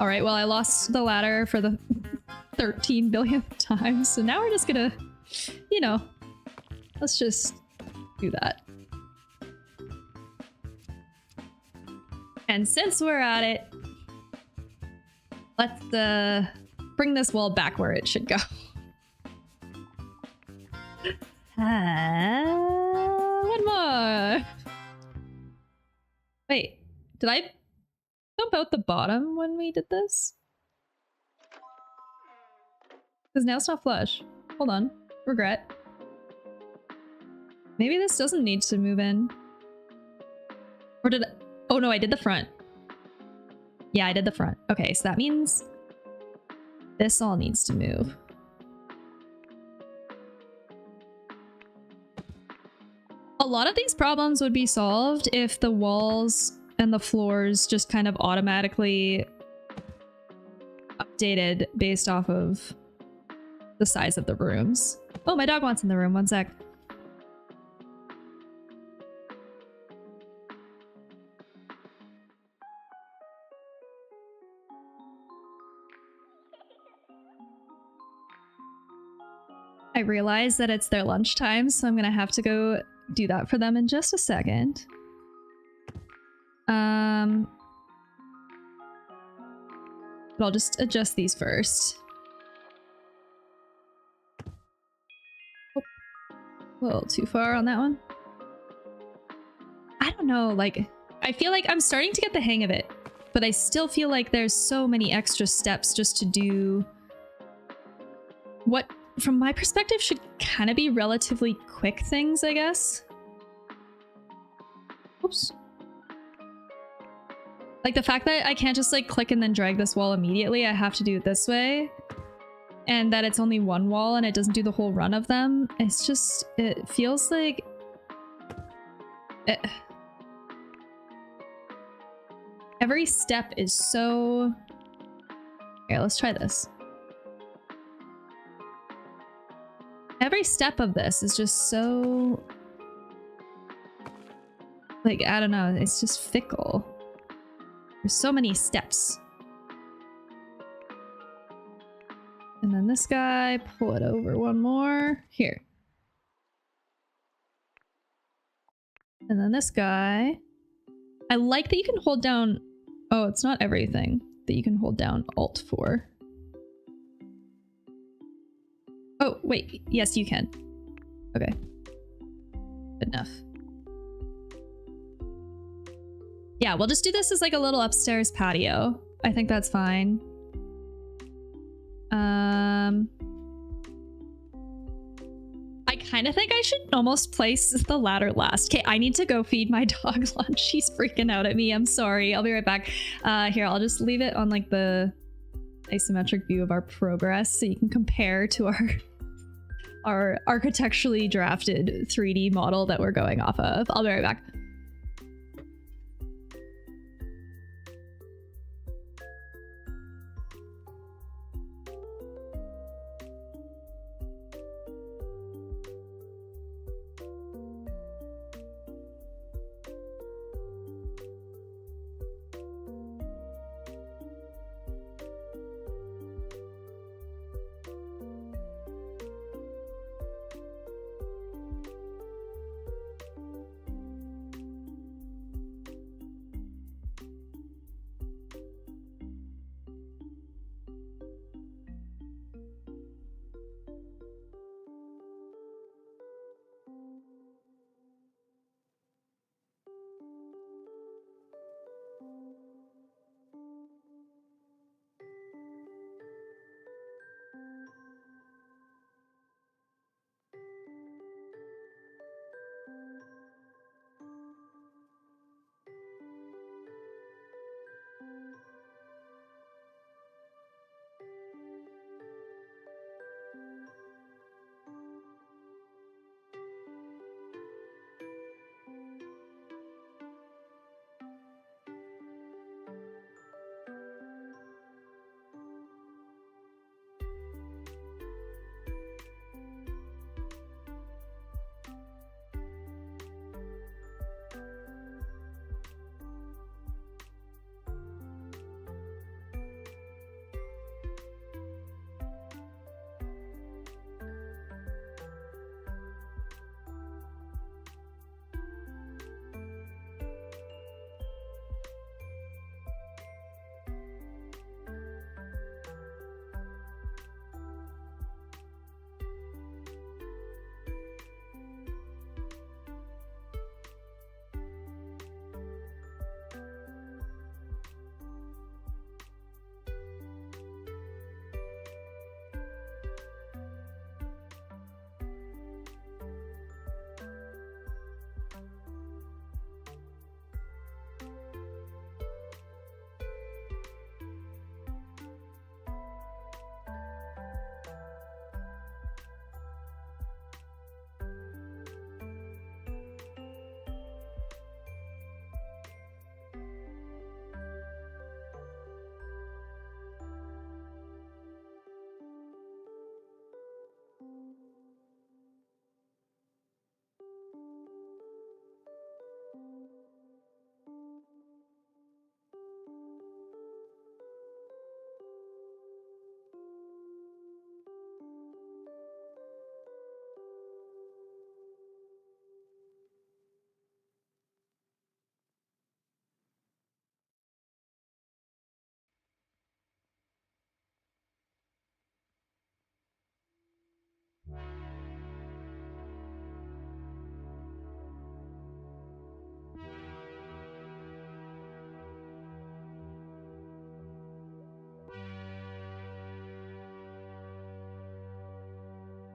[SPEAKER 1] Alright, well I lost the ladder for the 13 billionth time, so now we're just gonna, you know, let's just do that. And since we're at it, let's bring this wall back where it should go. One more. Wait, did I bump out the bottom when we did this? Because now it's not flush. Hold on. Regret. Maybe this doesn't need to move in. Or did I? Oh no, I did the front. Yeah, I did the front. Okay, so that means this all needs to move. A lot of these problems would be solved if the walls and the floors just kind of automatically updated based off of the size of the rooms. Oh, my dog wants in the room. One sec. I realize that it's their lunchtime, so I'm gonna have to go do that for them in just a second. But I'll just adjust these first. Oh, a little too far on that one. I don't know, like, I feel like I'm starting to get the hang of it, but I still feel like there's so many extra steps just to do what, from my perspective, should kind of be relatively quick things, I guess. Oops. Like the fact that I can't just like click and then drag this wall immediately, I have to do it this way. And that it's only one wall and it doesn't do the whole run of them. It's just, it feels like... Every step is so... Here, let's try this. Every step of this is just so... Like, I don't know, it's just fickle. There's so many steps. And then this guy, pull it over one more. Here. And then this guy. I like that you can hold down, oh, it's not everything that you can hold down Alt for. Oh, wait, yes, you can. Okay. Good enough. Yeah, we'll just do this as like a little upstairs patio. I think that's fine. I kind of think I should almost place the ladder last. Okay, I need to go feed my dog lunch. She's freaking out at me. I'm sorry. I'll be right back. Here, I'll just leave it on like the isometric view of our progress so you can compare to our architecturally drafted 3D model that we're going off of. I'll be right back.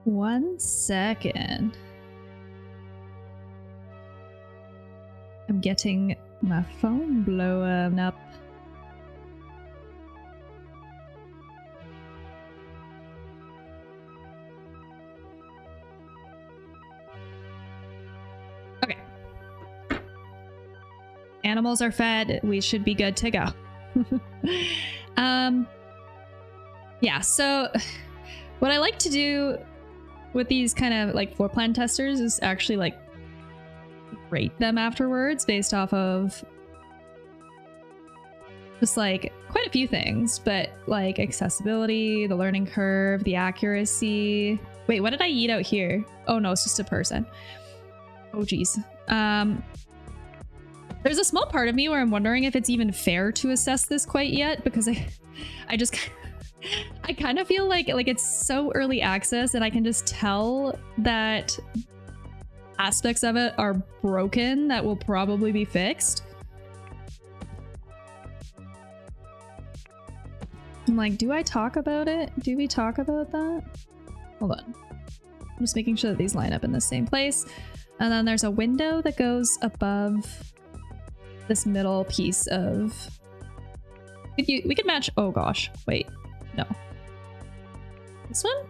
[SPEAKER 1] One second. I'm getting my phone blown up. Okay. Animals are fed. We should be good to go. Yeah, so what I like to do with these kind of like floor plan testers is actually like rate them afterwards based off of just like quite a few things, but like accessibility, the learning curve, the accuracy. Wait, what did I eat out here? Oh no, it's just a person. Oh geez. There's a small part of me where I'm wondering if it's even fair to assess this quite yet, because I just I kind of feel like it's so early access and I can just tell that aspects of it are broken that will probably be fixed. I'm like, do I talk about it? Do we talk about that? Hold on. I'm just making sure that these line up in the same place. And then there's a window that goes above this middle piece of... We could match... Oh gosh, wait. No. This one?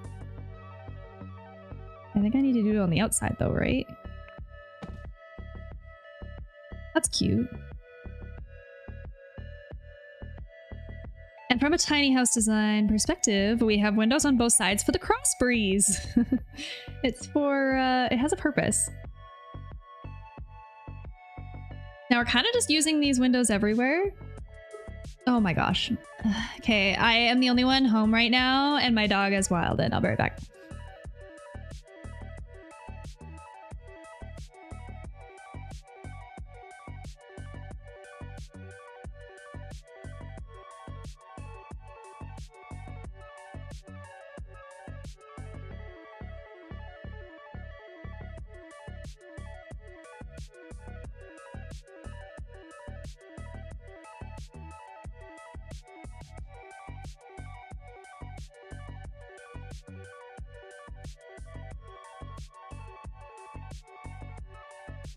[SPEAKER 1] I think I need to do it on the outside though, right? That's cute. And from a tiny house design perspective, we have windows on both sides for the cross breeze. It's for, it has a purpose. Now we're kind of just using these windows everywhere. Oh my gosh. Okay, I am the only one home right now and my dog is wild and I'll be right back.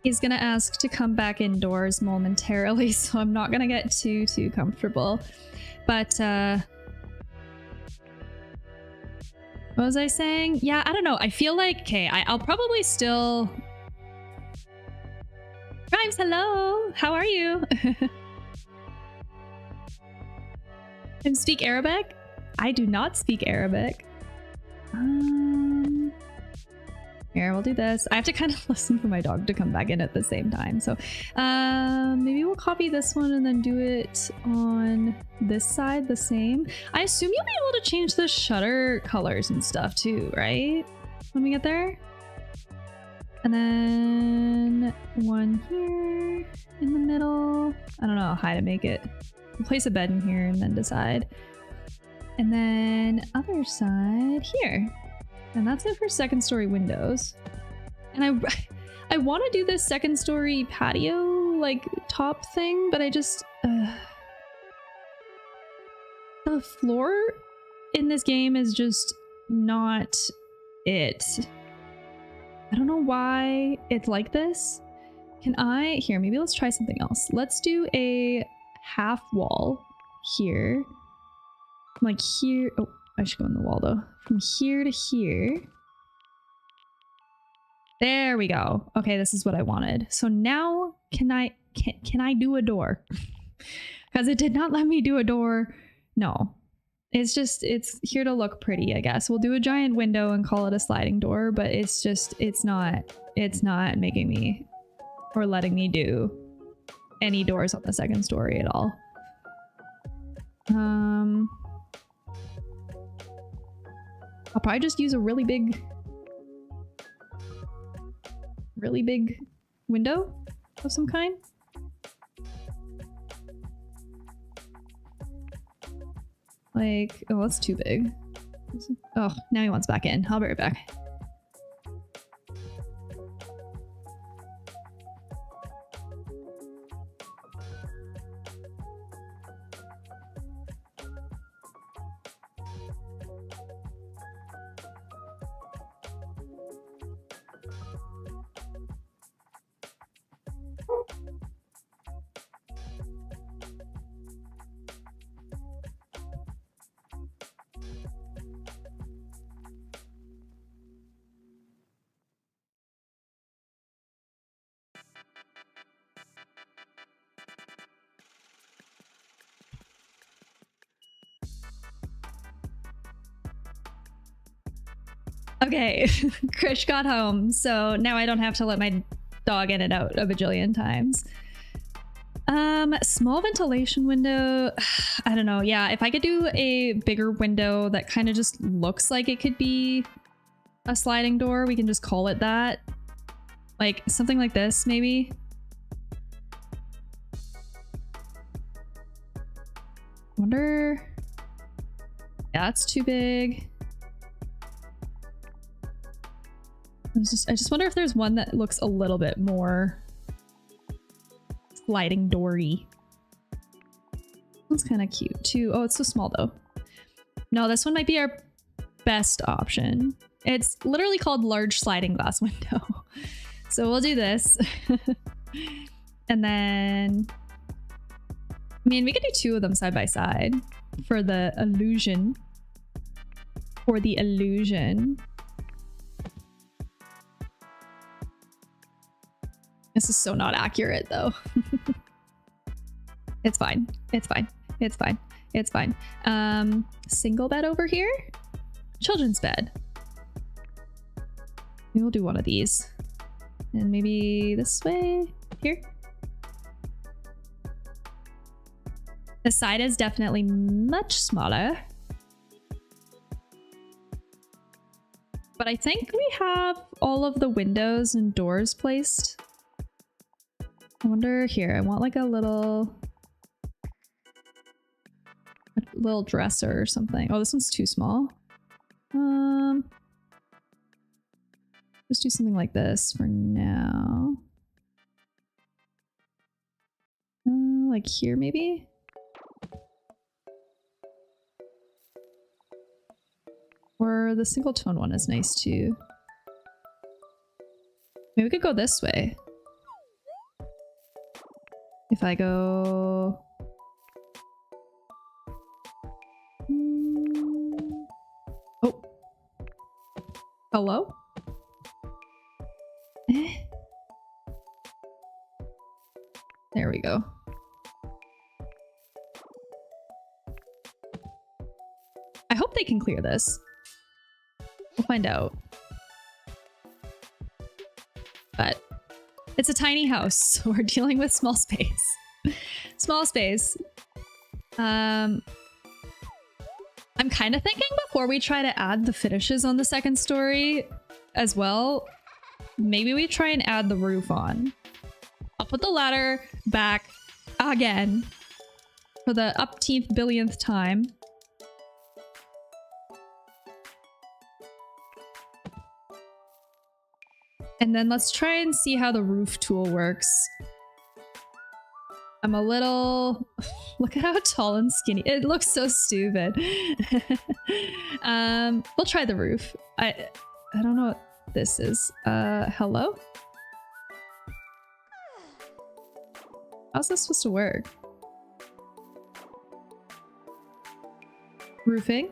[SPEAKER 1] He's gonna ask to come back indoors momentarily, so I'm not gonna get too comfortable. But what was I saying? Yeah, I don't know. I feel like, okay, I'll probably still... Grimes, hello! How are you? And speak Arabic? I do not speak Arabic. Here, we'll do this. I have to kind of listen for my dog to come back in at the same time. So maybe we'll copy this one and then do it on this side the same. I assume you'll be able to change the shutter colors and stuff too, right? When we get there. And then one here in the middle. I don't know how high to make it. We'll place a bed in here and then decide. And then other side here. And that's it for second story windows. And I want to do this second story patio like top thing, but I just the floor in this game is just not it. I don't know why it's like this. Can I here, maybe let's try something else. Let's do a half wall here. Like here. Oh, I should go in the wall though. From here to here. There we go. Okay, this is what I wanted. So now can I do a door? Because it did not let me do a door. No. It's just, it's here to look pretty, I guess. We'll do a giant window and call it a sliding door, but it's just, it's not making me or letting me do any doors on the second story at all. I'll probably just use a really big window of some kind. Like, oh, that's too big. Oh, now he wants back in. I'll be right back. Okay, Krish got home, so now I don't have to let my dog in and out a bajillion times. Small ventilation window. I don't know. Yeah, if I could do a bigger window that kind of just looks like it could be a sliding door, we can just call it that. Like something like this, maybe. Wonder. Yeah, that's too big. I just wonder if there's one that looks a little bit more sliding doory. One's kind of cute too. Oh, it's so small though. No, this one might be our best option. It's literally called large sliding glass window. So we'll do this. And then, I mean, we could do two of them side by side for the illusion. For the illusion. This is so not accurate though. It's fine. It's fine. It's fine. It's fine. Single bed over here? Children's bed. Maybe we'll do one of these. And maybe this way? Here? The side is definitely much smaller. But I think we have all of the windows and doors placed. I wonder here, I want like a little dresser or something. Oh, this one's too small. Just do something like this for now. Like here maybe? Or the single tone one is nice too. Maybe we could go this way. If I go... Oh. Hello? There we go. I hope they can clear this. We'll find out. But it's a tiny house, so we're dealing with small space. Small space. I'm kind of thinking before we try to add the finishes on the second story as well, maybe we try and add the roof on. I'll put the ladder back again for the upteenth billionth time. And then let's try and see how the roof tool works. I'm a little... Look at how tall and skinny. It looks so stupid. We'll try the roof. I don't know what this is. Hello? How's this supposed to work? Roofing.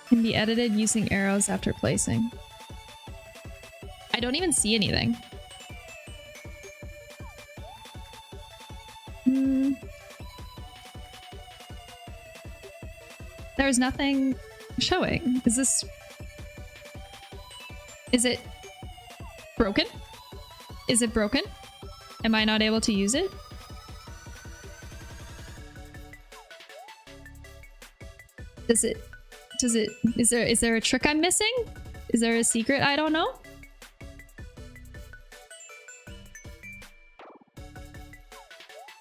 [SPEAKER 1] Can be edited using arrows after placing. I don't even see anything. There's nothing showing. Is this... Is it broken? Is it broken? Am I not able to use it? Is there a trick I'm missing? Is there a secret I don't know?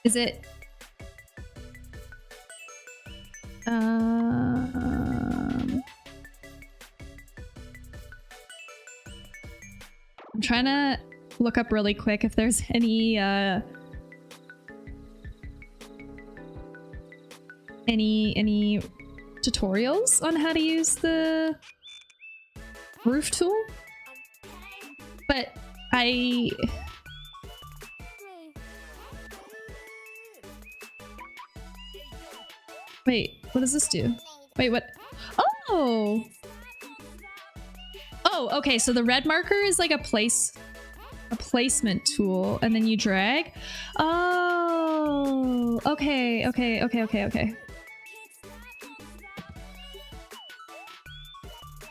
[SPEAKER 1] Is it... I'm trying to look up really quick if there's any tutorials on how to use the roof tool, but wait, what does this do? Wait, what? Oh, okay, so the red marker is like a placement tool, and then you drag. Oh, okay.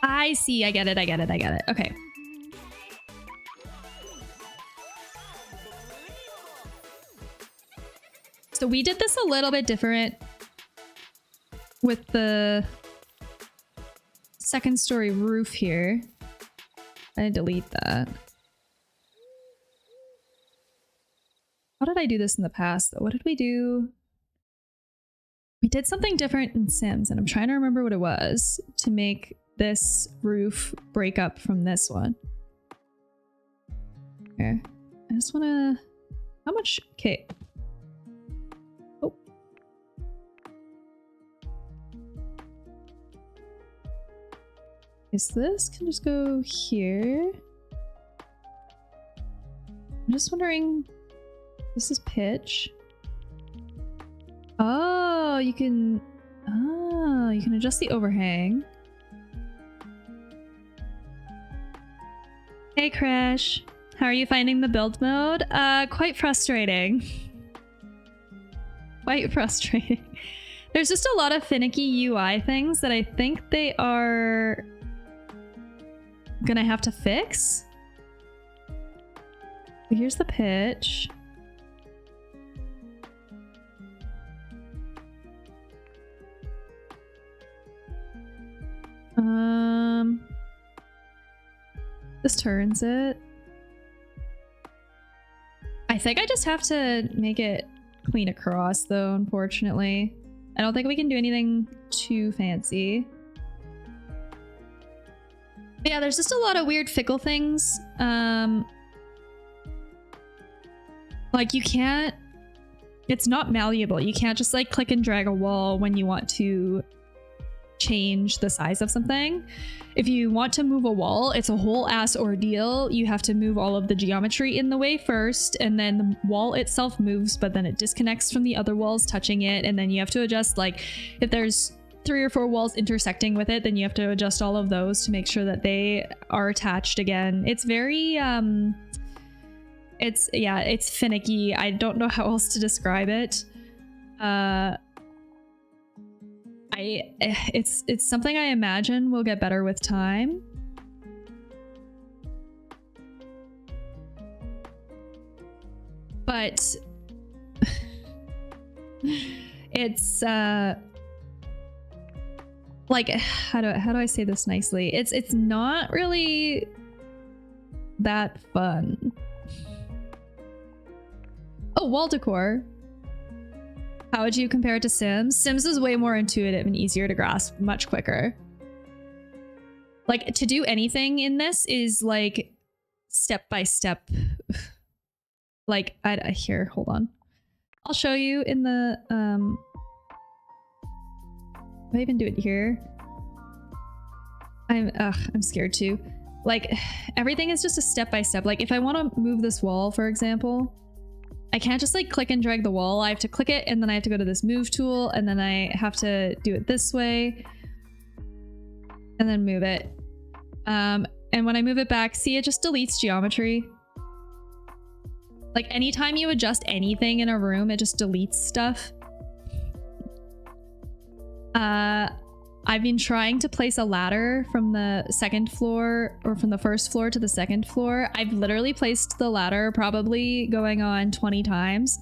[SPEAKER 1] I see. I get it. Okay. So we did this a little bit different with the second story roof here. I delete that. How did I do this in the past though? What did we do? We did something different in Sims, and I'm trying to remember what it was to make this roof break up from this one. Okay. I just want to... How much? Okay. Oh. Is this can just go here? I'm just wondering... This is pitch. Oh, you can... Oh, you can adjust the overhang. Hey, Crash. How are you finding the build mode? Quite frustrating. Quite frustrating. There's just a lot of finicky UI things that I think they are gonna have to fix. Here's the pitch. This turns it. I think I just have to make it clean across though, unfortunately. I don't think we can do anything too fancy. But yeah, there's just a lot of weird fickle things. Like you can't, it's not malleable. You can't just like click and drag a wall when you want to change the size of something. If you want to move a wall, it's a whole ass ordeal. You have to move all of the geometry in the way first, and then the wall itself moves, but then it disconnects from the other walls touching it, and then you have to adjust, like, if there's 3 or 4 walls intersecting with it, then you have to adjust all of those to make sure that they are attached again. It's very, it's finicky. I don't know how else to describe it. It's something I imagine will get better with time. But it's like, how do I say this nicely? It's not really that fun. Oh, wall decor. How would you compare it to Sims? Sims is way more intuitive and easier to grasp, much quicker. Like, to do anything in this is like step by step. Like, here, hold on. I'll show you in the, if I even do it here. I'm scared too. Like, everything is just a step by step. Like, if I want to move this wall, for example, I can't just like click and drag the wall. I have to click it, and then I have to go to this move tool, and then I have to do it this way and then move it. And when I move it back, see, it just deletes geometry. Like anytime you adjust anything in a room, it just deletes stuff. I've been trying to place a ladder from the second floor, or from the first floor to the second floor. I've literally placed the ladder probably going on 20 times.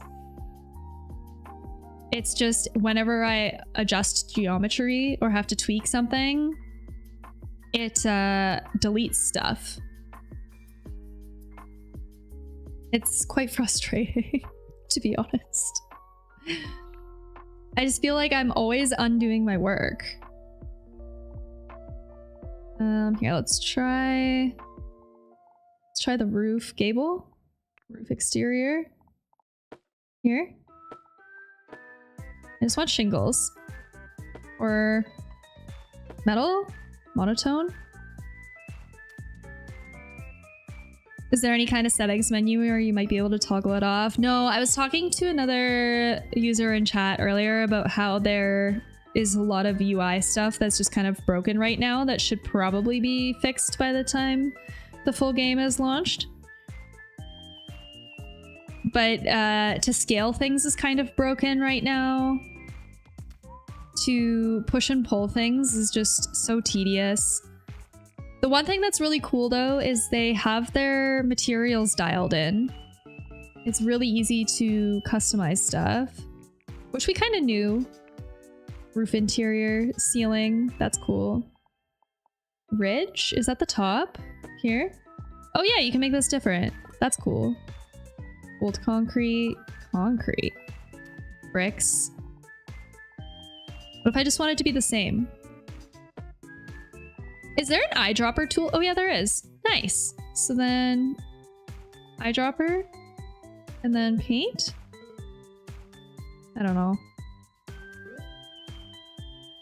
[SPEAKER 1] It's just whenever I adjust geometry or have to tweak something, it deletes stuff. It's quite frustrating, to be honest. I just feel like I'm always undoing my work. Here, let's try the roof gable, roof exterior. Here. I just want shingles. Or metal, monotone. Is there any kind of settings menu where you might be able to toggle it off? No, I was talking to another user in chat earlier about how there is a lot of UI stuff that's just kind of broken right now that should probably be fixed by the time the full game is launched. But to scale things is kind of broken right now. To push and pull things is just so tedious. The one thing that's really cool though is they have their materials dialed in. It's really easy to customize stuff, which we kind of knew. Roof interior, ceiling, that's cool. Ridge, is that the top? Here? Oh yeah, you can make this different. That's cool. Old concrete, concrete, bricks. What if I just want it to be the same? Is there an eyedropper tool? Oh yeah, there is. Nice. So then eyedropper and then paint. I don't know.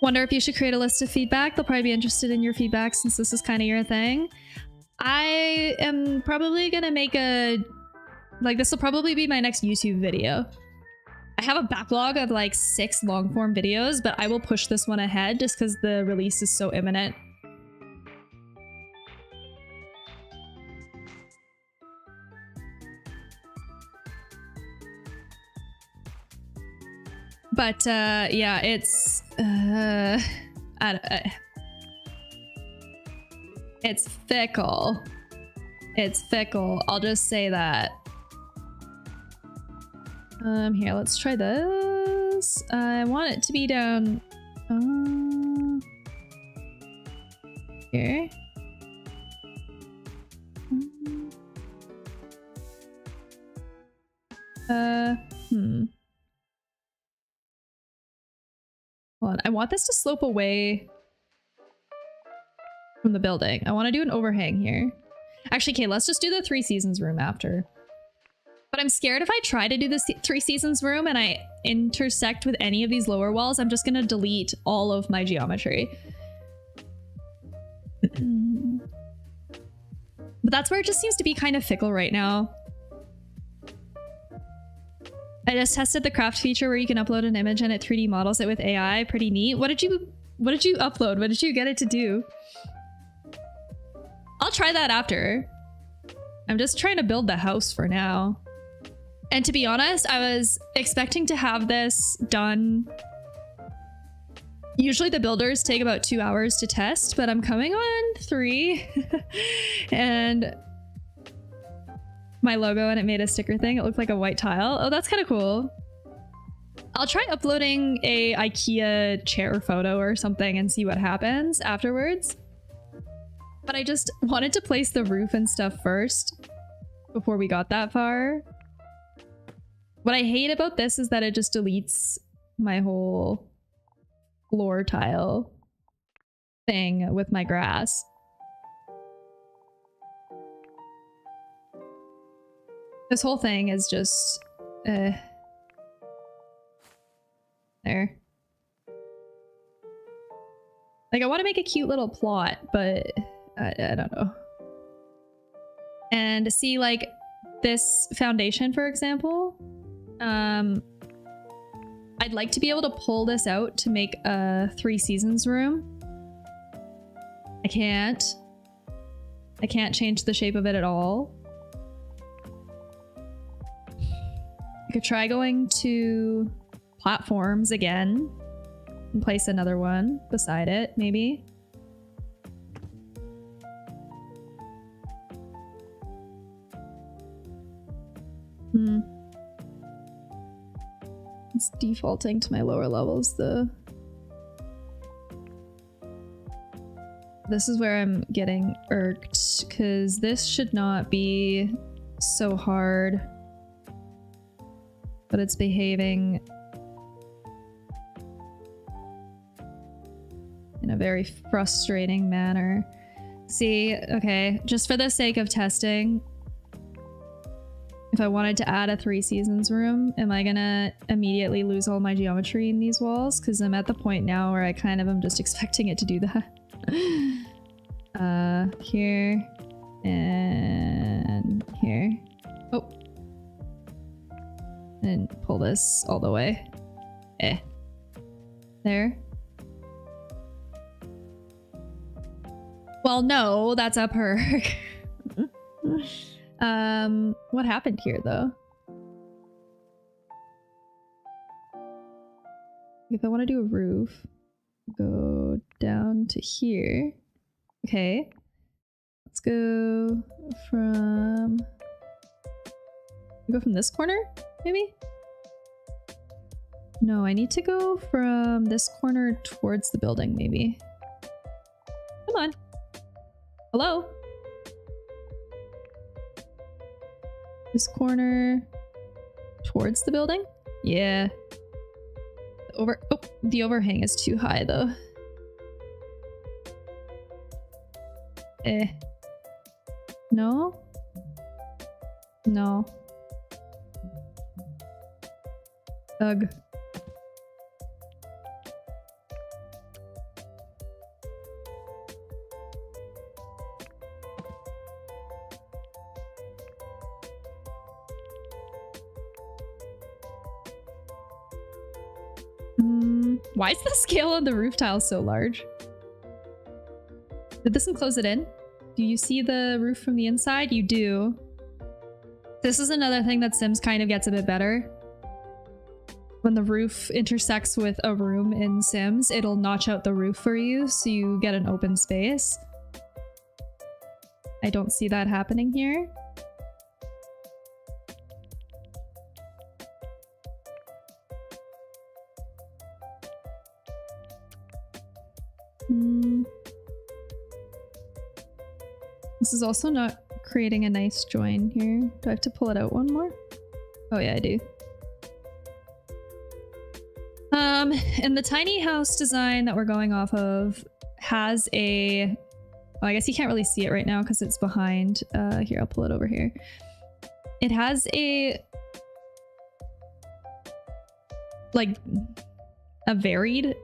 [SPEAKER 1] Wonder if you should create a list of feedback. They'll probably be interested in your feedback since this is kind of your thing. I am probably gonna make a, like, this will probably be my next YouTube video. I have a backlog of like 6 long form videos, but I will push this one ahead just because the release is so imminent. But yeah, it's it's fickle. It's fickle. I'll just say that. Here, let's try this. I want it to be down here. Hold on. I want this to slope away from the building. I want to do an overhang here. Actually, okay, let's just do the 3 Seasons room after. But I'm scared if I try to do this 3 Seasons room and I intersect with any of these lower walls, I'm just gonna delete all of my geometry. But that's where it just seems to be kind of fickle right now. I just tested the craft feature where you can upload an image and it 3D models it with AI. Pretty neat. What did you upload? What did you get it to do? I'll try that after. I'm just trying to build the house for now. And to be honest, I was expecting to have this done. Usually the builders take about 2 hours to test, but I'm coming on 3. And my logo, and it made a sticker thing. It looked like a white tile. Oh, that's kind of cool. I'll try uploading a IKEA chair photo or something and see what happens afterwards. But I just wanted to place the roof and stuff first before we got that far. What I hate about this is that it just deletes my whole floor tile thing with my grass. This whole thing is just there. Like, I want to make a cute little plot, but I don't know. And see, like, this foundation, for example, I'd like to be able to pull this out to make a 3 Seasons room. I can't change the shape of it at all. I could try going to platforms again and place another one beside it, maybe. It's defaulting to my lower levels, though. This is where I'm getting irked, because this should not be so hard. But it's behaving in a very frustrating manner. See, okay, just for the sake of testing, if I wanted to add a 3 Seasons room, am I gonna immediately lose all my geometry in these walls? Because I'm at the point now where I kind of am just expecting it to do that. Here and here. Oh. And pull this all the way. There. Well, no, that's a perk. What happened here, though? If I want to do a roof, go down to here. Okay. Let's go from... Go from this corner, maybe? No, I need to go from this corner towards the building, maybe. Come on. Hello? This corner. towards the building. Yeah. The overhang is too high though. No? No. Ugh. Why is the scale on the roof tile so large? Did this one close it in? Do you see the roof from the inside? You do. This is another thing that Sims kind of gets a bit better. When the roof intersects with a room in Sims, it'll notch out the roof for you so you get an open space. I don't see that happening here. This is also not creating a nice join here. Do I have to pull it out one more? Oh yeah, I do. And the tiny house design that we're going off of has a... Well, I guess you can't really see it right now because it's behind. Here, I'll pull it over here. It has a... like, a varied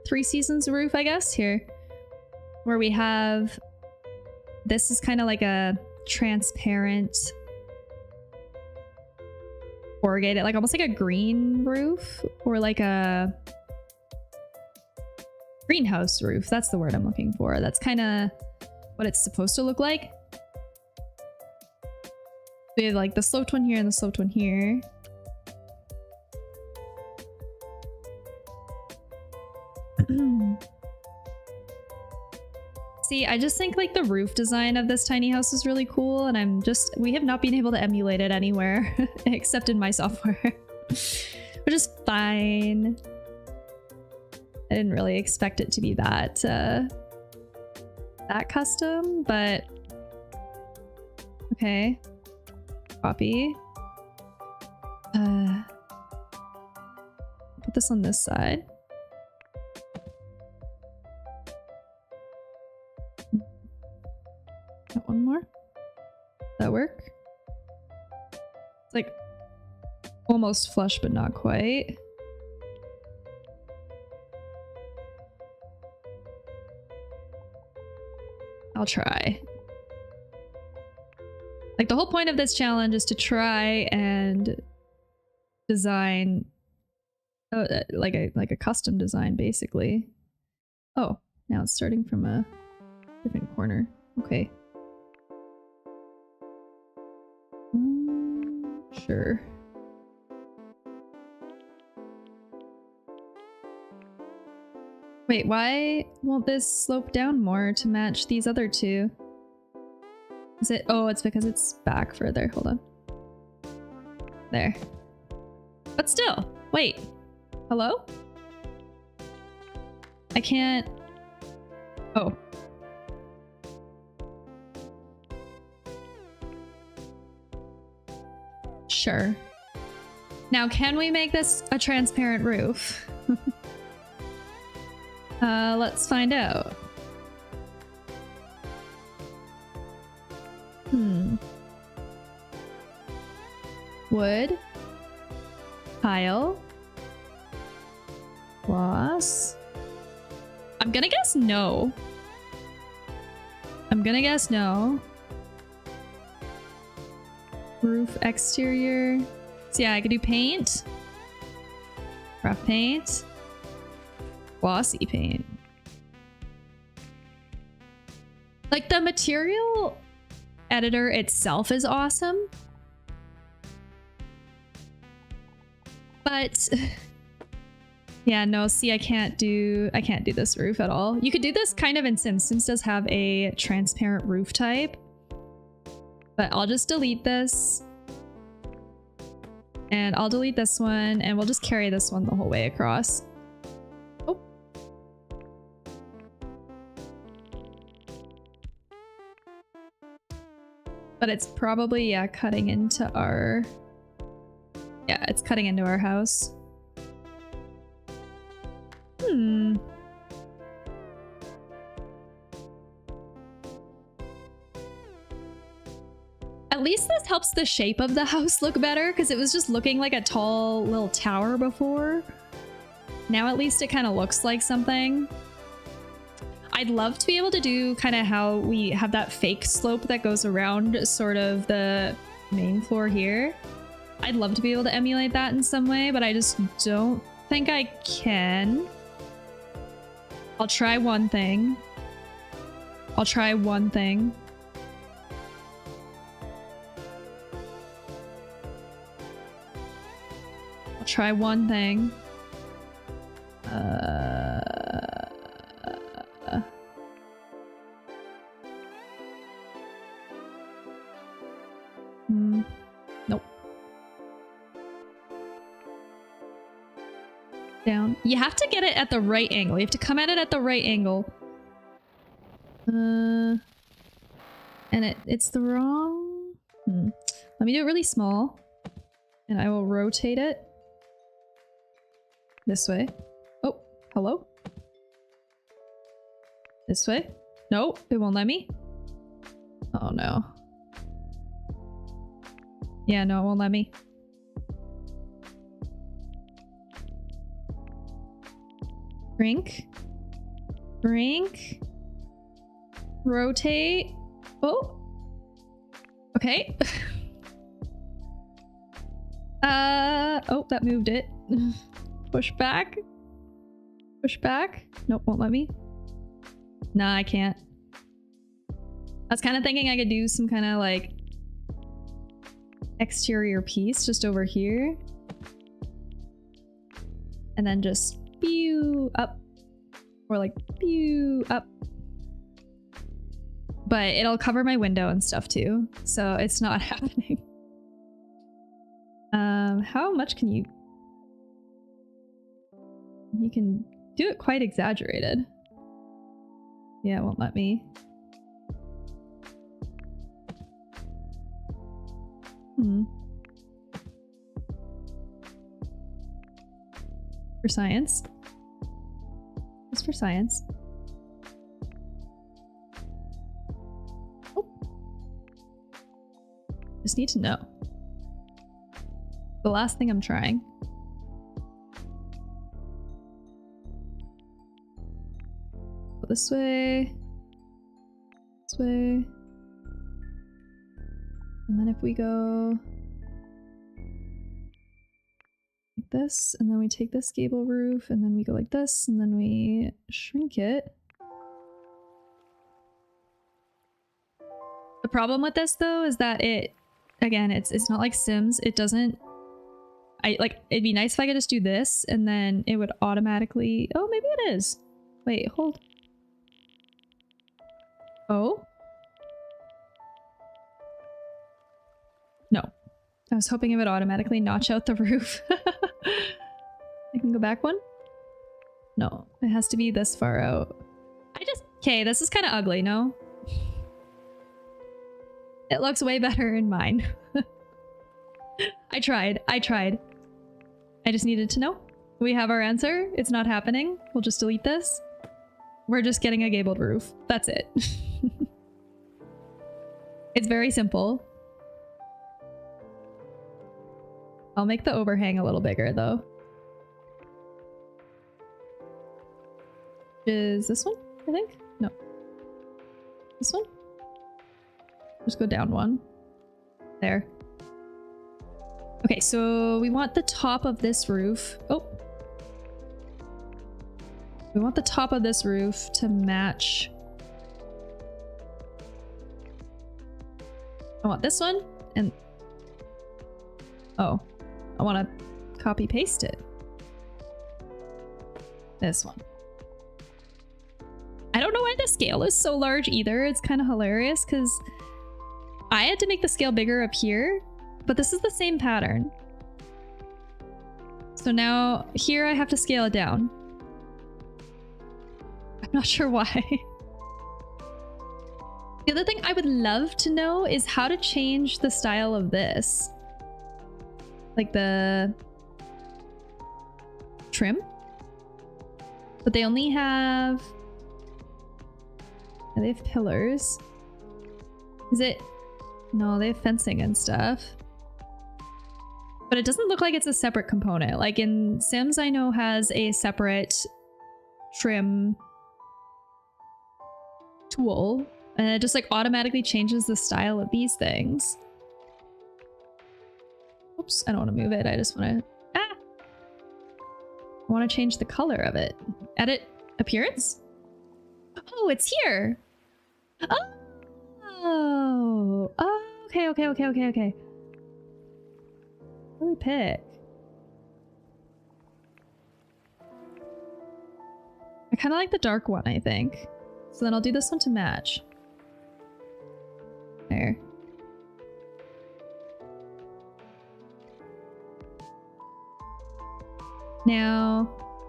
[SPEAKER 1] 3 seasons roof, I guess, here. Where we have... This is kind of like a transparent corrugated, like almost like a green roof or like a greenhouse roof. That's the word I'm looking for. That's kind of what it's supposed to look like. We have like the sloped one here and the sloped one here. See, I just think like the roof design of this tiny house is really cool, and we have not been able to emulate it anywhere except in my software, which is fine. I didn't really expect it to be that custom, but okay. Copy. Put this on this side. One more. That work? It's like almost flush, but not quite. I'll try. Like the whole point of this challenge is to try and design like a custom design, basically. Oh, now it's starting from a different corner. Okay. Sure. Wait, why won't this slope down more to match these other two? Is it? Oh, it's because it's back further. Hold on. There. But still, wait. Hello? I can't... Oh. Sure. Now, can we make this a transparent roof? Let's find out. Wood. Tile. Gloss. I'm gonna guess no. I'm gonna guess no. Roof exterior. So yeah, I could do paint. Rough paint. Glossy paint. Like the material editor itself is awesome. But yeah, no, see, I can't do this roof at all. You could do this kind of in Sims. Sims does have a transparent roof type. But I'll just delete this. And I'll delete this one, and we'll just carry this one the whole way across. Oh. But it's probably, yeah, cutting into our... Yeah, it's cutting into our house. At least this helps the shape of the house look better, because it was just looking like a tall little tower before. Now at least it kind of looks like something. I'd love to be able to do kind of how we have that fake slope that goes around sort of the main floor here. I'd love to be able to emulate that in some way, but I just don't think I can. I'll try one thing. I'll try one thing. I'll try one thing. Nope. Down. You have to get it at the right angle. You have to come at it at the right angle. And it's the wrong... Let me do it really small. And I will rotate it. This way. Oh, hello? This way? No, it won't let me. Oh no. Yeah, no, it won't let me. Shrink. Shrink. Rotate. Oh. Okay. Oh, that moved it. Push back. Push back. Nope, won't let me. Nah, I can't. I was kind of thinking I could do some kind of like exterior piece just over here. And then just pew up. Or like pew up. But it'll cover my window and stuff too. So it's not happening. How much can you... You can do it quite exaggerated. Yeah, it won't let me. For science. Just for science. Oh. Just need to know. The last thing I'm trying. Go this way. This way. And then if we go like this, and then we take this gable roof, and then we go like this, and then we shrink it. The problem with this though is that it, again, it's not like Sims. It doesn't, it'd be nice if I could just do this and then it would automatically, oh, maybe it is. Wait, hold. Oh. No. I was hoping it would automatically notch out the roof. I can go back one? No, it has to be this far out. Okay, this is kind of ugly, no? It looks way better in mine. I tried. I just needed to know. We have our answer. It's not happening. We'll just delete this. We're just getting a gabled roof. That's it. It's very simple. I'll make the overhang a little bigger though. Is this one, I think? No. This one? Just go down one. There. Okay, so we want the top of this roof. Oh. We want the top of this roof to match. I want this one and... Oh. I want to copy paste it. This one. I don't know why the scale is so large either. It's kind of hilarious because I had to make the scale bigger up here, but this is the same pattern. So now here I have to scale it down. I'm not sure why. The other thing I would love to know is how to change the style of this. like the trim, but they only have, they have pillars. Is it? No, they have fencing and stuff. But it doesn't look like it's a separate component. Like in Sims, I know has a separate trim tool, and it just like automatically changes the style of these things. Oops, I don't want to move it. I just want to, I want to change the color of it. Edit appearance. Oh, it's here. Oh, okay. What do we pick? I kind of like the dark one, I think. So then I'll do this one to match. There. Now,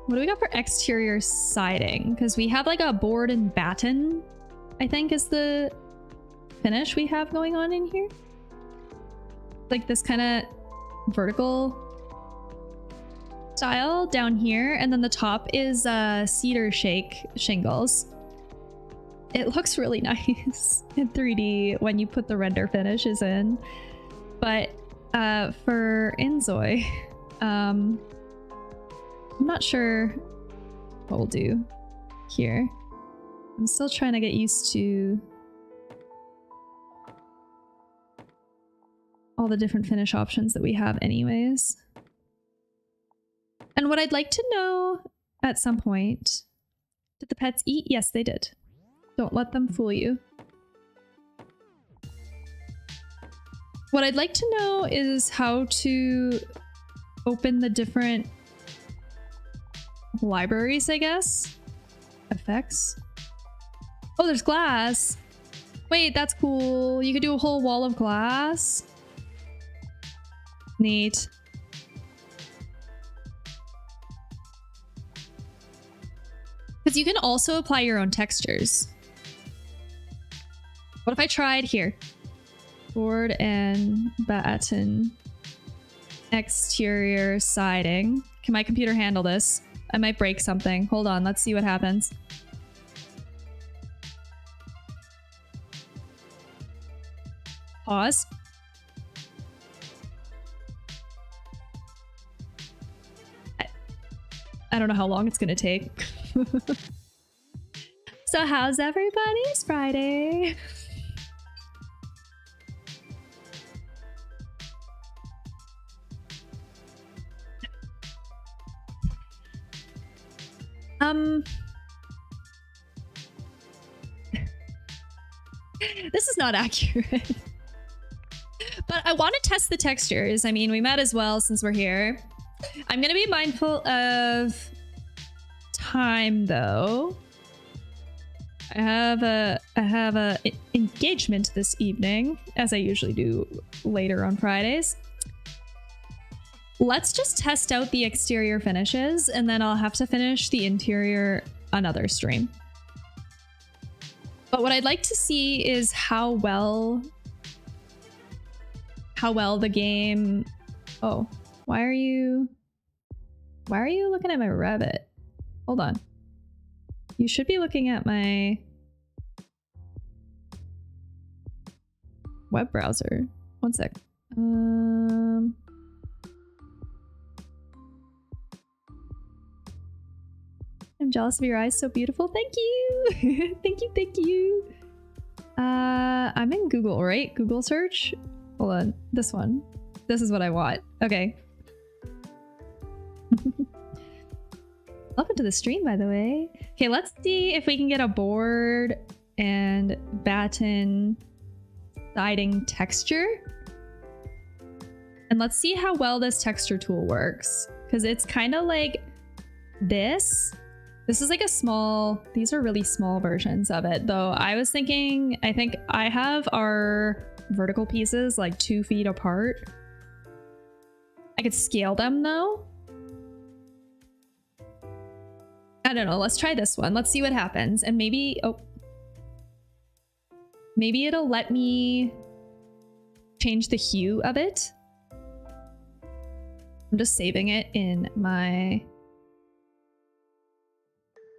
[SPEAKER 1] what do we got for exterior siding? Because we have like a board and batten, I think is the finish we have going on in here. Like this kind of vertical style down here, and then the top is cedar shake shingles. It looks really nice in 3D when you put the render finishes in, but for INZOI, I'm not sure what we'll do here. I'm still trying to get used to all the different finish options that we have anyways. And what I'd like to know at some point, did the pets eat? Yes, they did. Don't let them fool you. What I'd like to know is how to open the different libraries, I guess. Effects. Oh, there's glass. Wait, that's cool. You could do a whole wall of glass. Neat. Because you can also apply your own textures. What if I tried here? Board and batten. Exterior siding. Can my computer handle this? I might break something. Hold on, let's see what happens. Pause. I don't know how long it's gonna take. So how's everybody's Friday? This is not accurate. But I want to test the textures. I mean, we might as well since we're here. I'm gonna be mindful of time though. I have a engagement this evening, as I usually do later on Fridays. Let's just test out the exterior finishes, and then I'll have to finish the interior another stream. But what I'd like to see is how well the game... Oh, why are you looking at my rabbit? Hold on. You should be looking at my web browser. One sec. I'm jealous of your eyes, so beautiful. Thank you. Thank you. I'm in Google, right? Google search. Hold on. This one. This is what I want. Okay. Welcome to the stream, by the way. Okay, let's see if we can get a board and batten siding texture. And let's see how well this texture tool works. Because it's kind of like this. This is like a small, these are really small versions of it. Though I was thinking, I think I have our vertical pieces like 2 feet apart. I could scale them though. I don't know. Let's try this one. Let's see what happens. And maybe, oh, maybe it'll let me change the hue of it. I'm just saving it in my...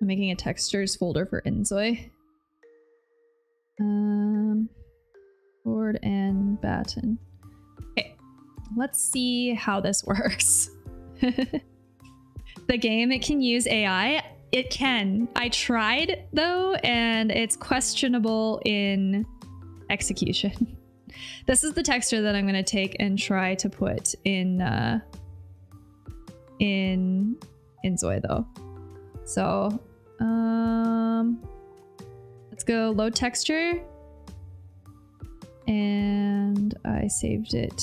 [SPEAKER 1] I'm making a textures folder for INZOI. Board and batten. Okay, let's see how this works. The game, it can use AI. It can. I tried though, and it's questionable in execution. This is the texture that I'm going to take and try to put in INZOI though. So let's go load texture, and I saved it.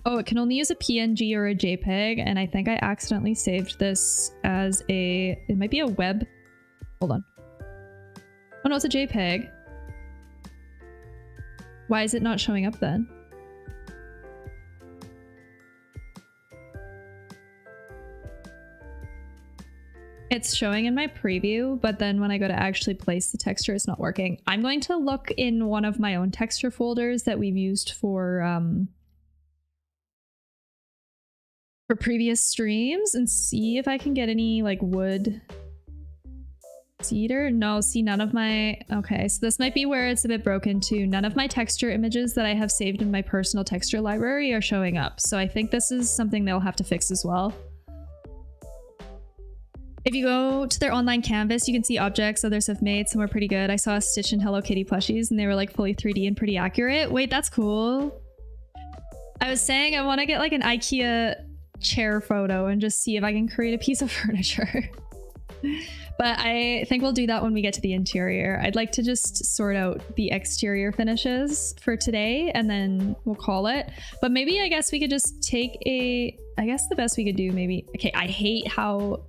[SPEAKER 1] Oh, it can only use a PNG or a JPEG, and I think I accidentally saved this as a... It might be a web... Hold on. Oh no, it's a JPEG. Why is it not showing up then? It's showing in my preview, but then when I go to actually place the texture, it's not working. I'm going to look in one of my own texture folders that we've used for previous streams and see if I can get any like wood cedar. No, see, none of my... Okay, so this might be where it's a bit broken too. None of my texture images that I have saved in my personal texture library are showing up. So I think this is something they'll have to fix as well. If you go to their online canvas, you can see objects others have made. Some are pretty good. I saw a Stitch and Hello Kitty plushies and they were like fully 3D and pretty accurate. Wait, that's cool. I was saying I want to get like an IKEA chair photo and just see if I can create a piece of furniture. But I think we'll do that when we get to the interior. I'd like to just sort out the exterior finishes for today and then we'll call it. But maybe I guess we could just take a... I guess the best we could do maybe... Okay, I hate how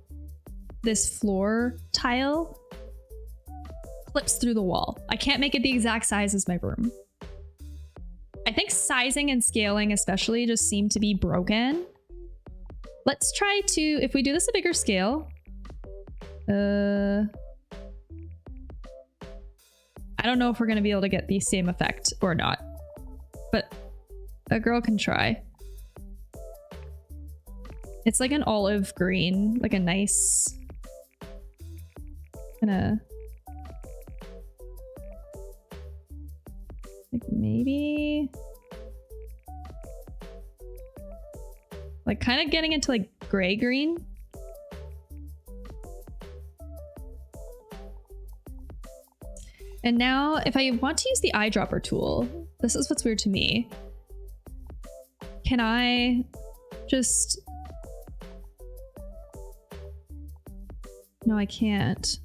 [SPEAKER 1] this floor tile clips through the wall. I can't make it the exact size as my room. I think sizing and scaling especially just seem to be broken. Let's try to... If we do this a bigger scale... I don't know if we're gonna be able to get the same effect or not, but a girl can try. It's like an olive green, like a nice kinda like maybe like kind of getting into like gray green. And now if I want to use the eyedropper tool, this is what's weird to me. Can I just... No, I can't.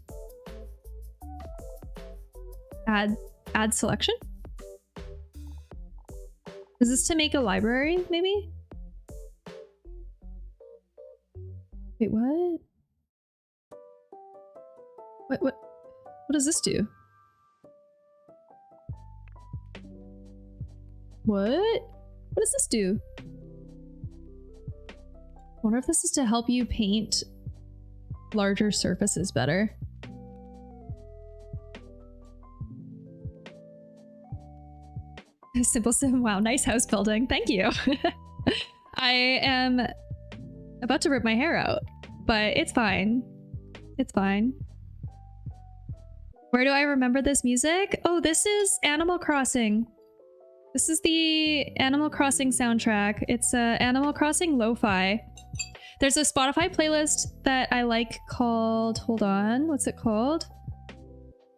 [SPEAKER 1] Add selection? Is this to make a library, maybe? Wait, what? What does this do? What does this do? I wonder if this is to help you paint larger surfaces better. Simple sim, wow, nice house building. Thank you. I am about to rip my hair out, but it's fine. It's fine. Where do I remember this music? Oh, this is Animal Crossing. This is the Animal Crossing soundtrack. It's Animal Crossing Lo-Fi. There's a Spotify playlist that I like called... Hold on, what's it called?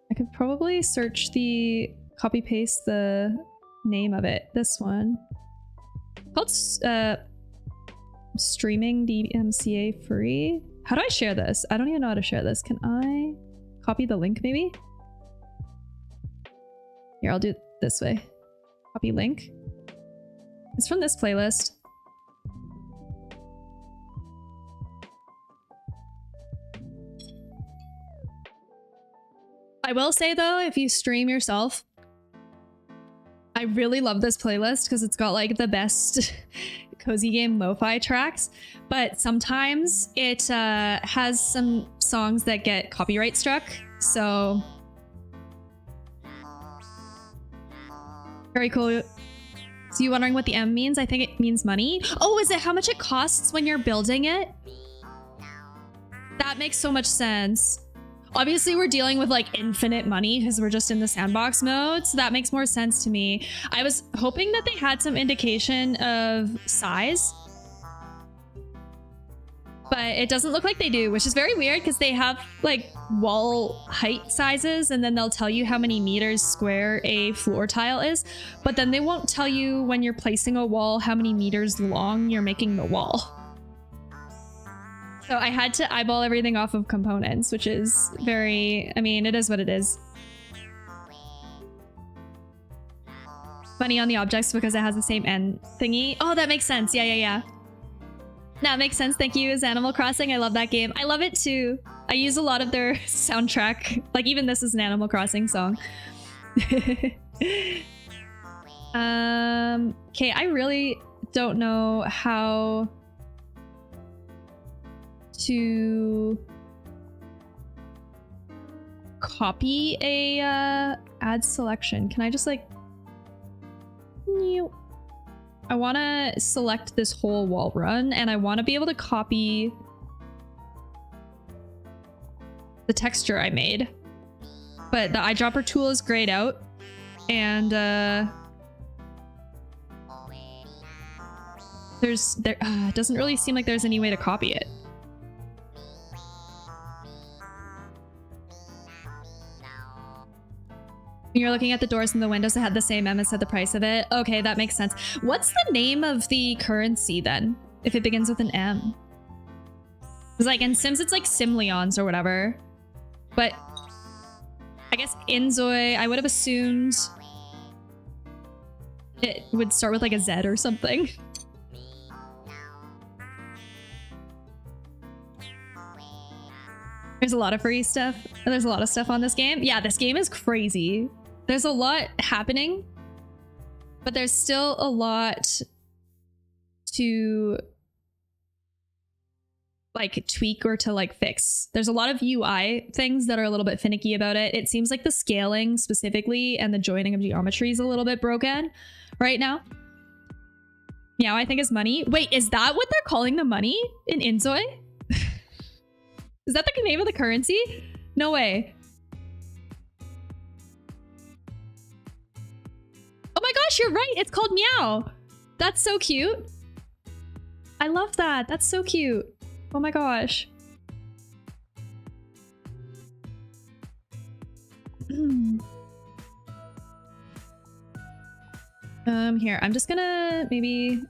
[SPEAKER 1] I could probably search the... Copy paste the name of it. This one. Called Streaming DMCA Free. How do I share this? I don't even know how to share this. Can I copy the link maybe? Here, I'll do it this way. Copy link. It's from this playlist. I will say though, if you stream yourself, I really love this playlist because it's got like the best cozy game lo-fi tracks, but sometimes it has some songs that get copyright struck, so very cool. So you wondering what the M means? I think it means money. Oh, is it how much it costs when you're building it? That makes so much sense. Obviously, we're dealing with like infinite money because we're just in the sandbox mode. So that makes more sense to me. I was hoping that they had some indication of size. But it doesn't look like they do, which is very weird because they have like wall height sizes and then they'll tell you how many meters square a floor tile is. But then they won't tell you when you're placing a wall how many meters long you're making the wall. So I had to eyeball everything off of components, which is very, I mean, it is what it is. Money on the objects because it has the same end thingy. Oh, that makes sense. Yeah. That makes sense. Thank you, is Animal Crossing. I love that game. I love it too. I use a lot of their soundtrack. Like even this is an Animal Crossing song. Okay, I really don't know how to copy a add selection. Can I just like... I want to select this whole wall run and I want to be able to copy the texture I made. But the eyedropper tool is grayed out and it doesn't really seem like there's any way to copy it. You're looking at the doors and the windows that had the same M as said the price of it. Okay, that makes sense. What's the name of the currency then? If it begins with an M? Because like in Sims, it's like Simleons or whatever. But I guess INZOI, I would have assumed it would start with like a Z or something. There's a lot of free stuff. And there's a lot of stuff on this game. Yeah, this game is crazy. There's a lot happening, but there's still a lot to like tweak or to like fix. There's a lot of UI things that are a little bit finicky about it. It seems like the scaling specifically and the joining of geometry is a little bit broken right now. Meow, I think is money. Wait, is that what they're calling the money in INZOI? Is that the name of the currency? No way. Oh my gosh, you're right. It's called Meow. That's so cute. I love that. That's so cute. Oh my gosh. Here, I'm just gonna maybe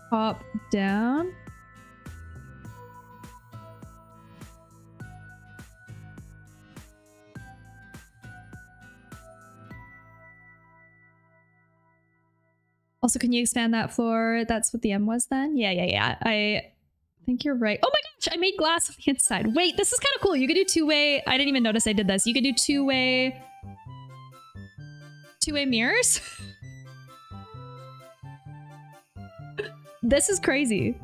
[SPEAKER 1] pop down. Also, can you expand that floor? That's what the M was then? Yeah. I think you're right. Oh my gosh, I made glass on the inside. Wait, this is kind of cool. You could do two-way. I didn't even notice I did this. You could do two-way mirrors. This is crazy.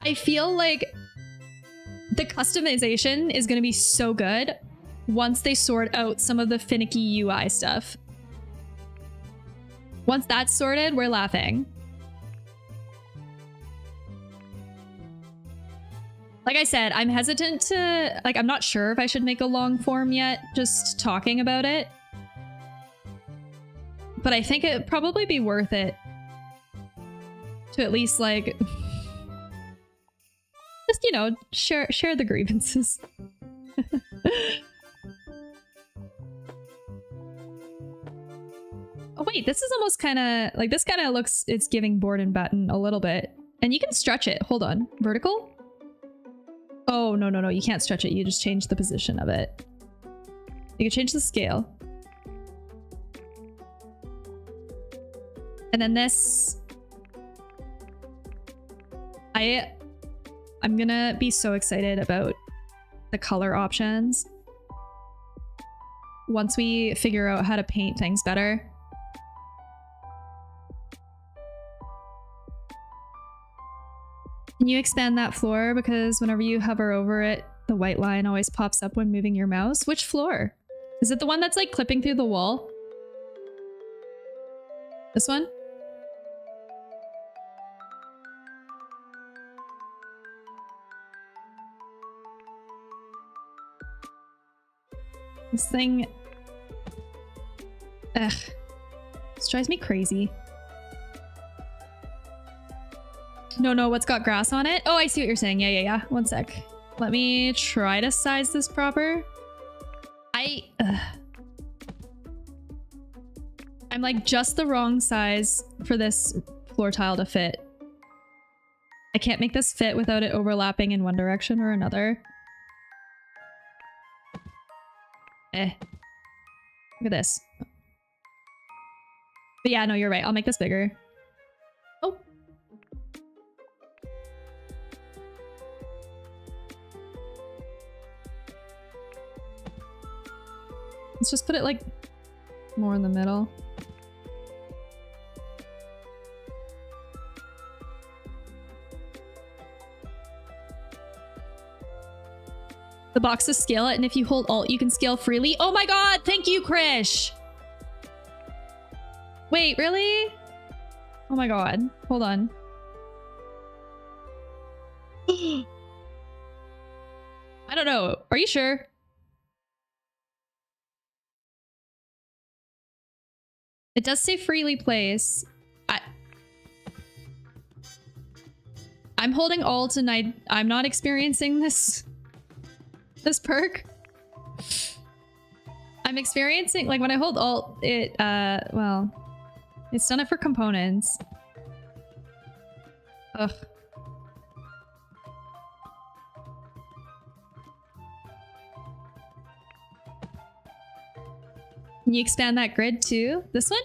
[SPEAKER 1] I feel like the customization is going to be so good once they sort out some of the finicky UI stuff. Once that's sorted, we're laughing. Like I said, I'm hesitant to, like, I'm not sure if I should make a long form yet, just talking about it. But I think it'd probably be worth it to at least, like, just, you know, share the grievances. Oh wait, this is almost kind of like, this kind of looks, it's giving board and batten a little bit. And you can stretch it. Hold on. Vertical? Oh, no. You can't stretch it. You just change the position of it. You can change the scale. And then this. I'm gonna be so excited about the color options once we figure out how to paint things better. Can you expand that floor? Because whenever you hover over it, the white line always pops up when moving your mouse. Which floor? Is it the one that's like clipping through the wall? This one? This thing... Ugh. This drives me crazy. No, what's got grass on it? Oh, I see what you're saying. Yeah. One sec. Let me try to size this proper. I'm like just the wrong size for this floor tile to fit. I can't make this fit without it overlapping in one direction or another. Look at this. But yeah, no, you're right. I'll make this bigger. Oh. Let's just put it like more in the middle. The boxes scale it, and if you hold Alt, you can scale freely. Oh my god! Thank you, Krish! Wait, really? Oh my god. Hold on. I don't know. Are you sure? It does say freely place. I'm holding Alt and I'm not experiencing this perk. I'm experiencing, like, when I hold Alt, it, well, it's done it for components. Ugh. Can you expand that grid too? This one?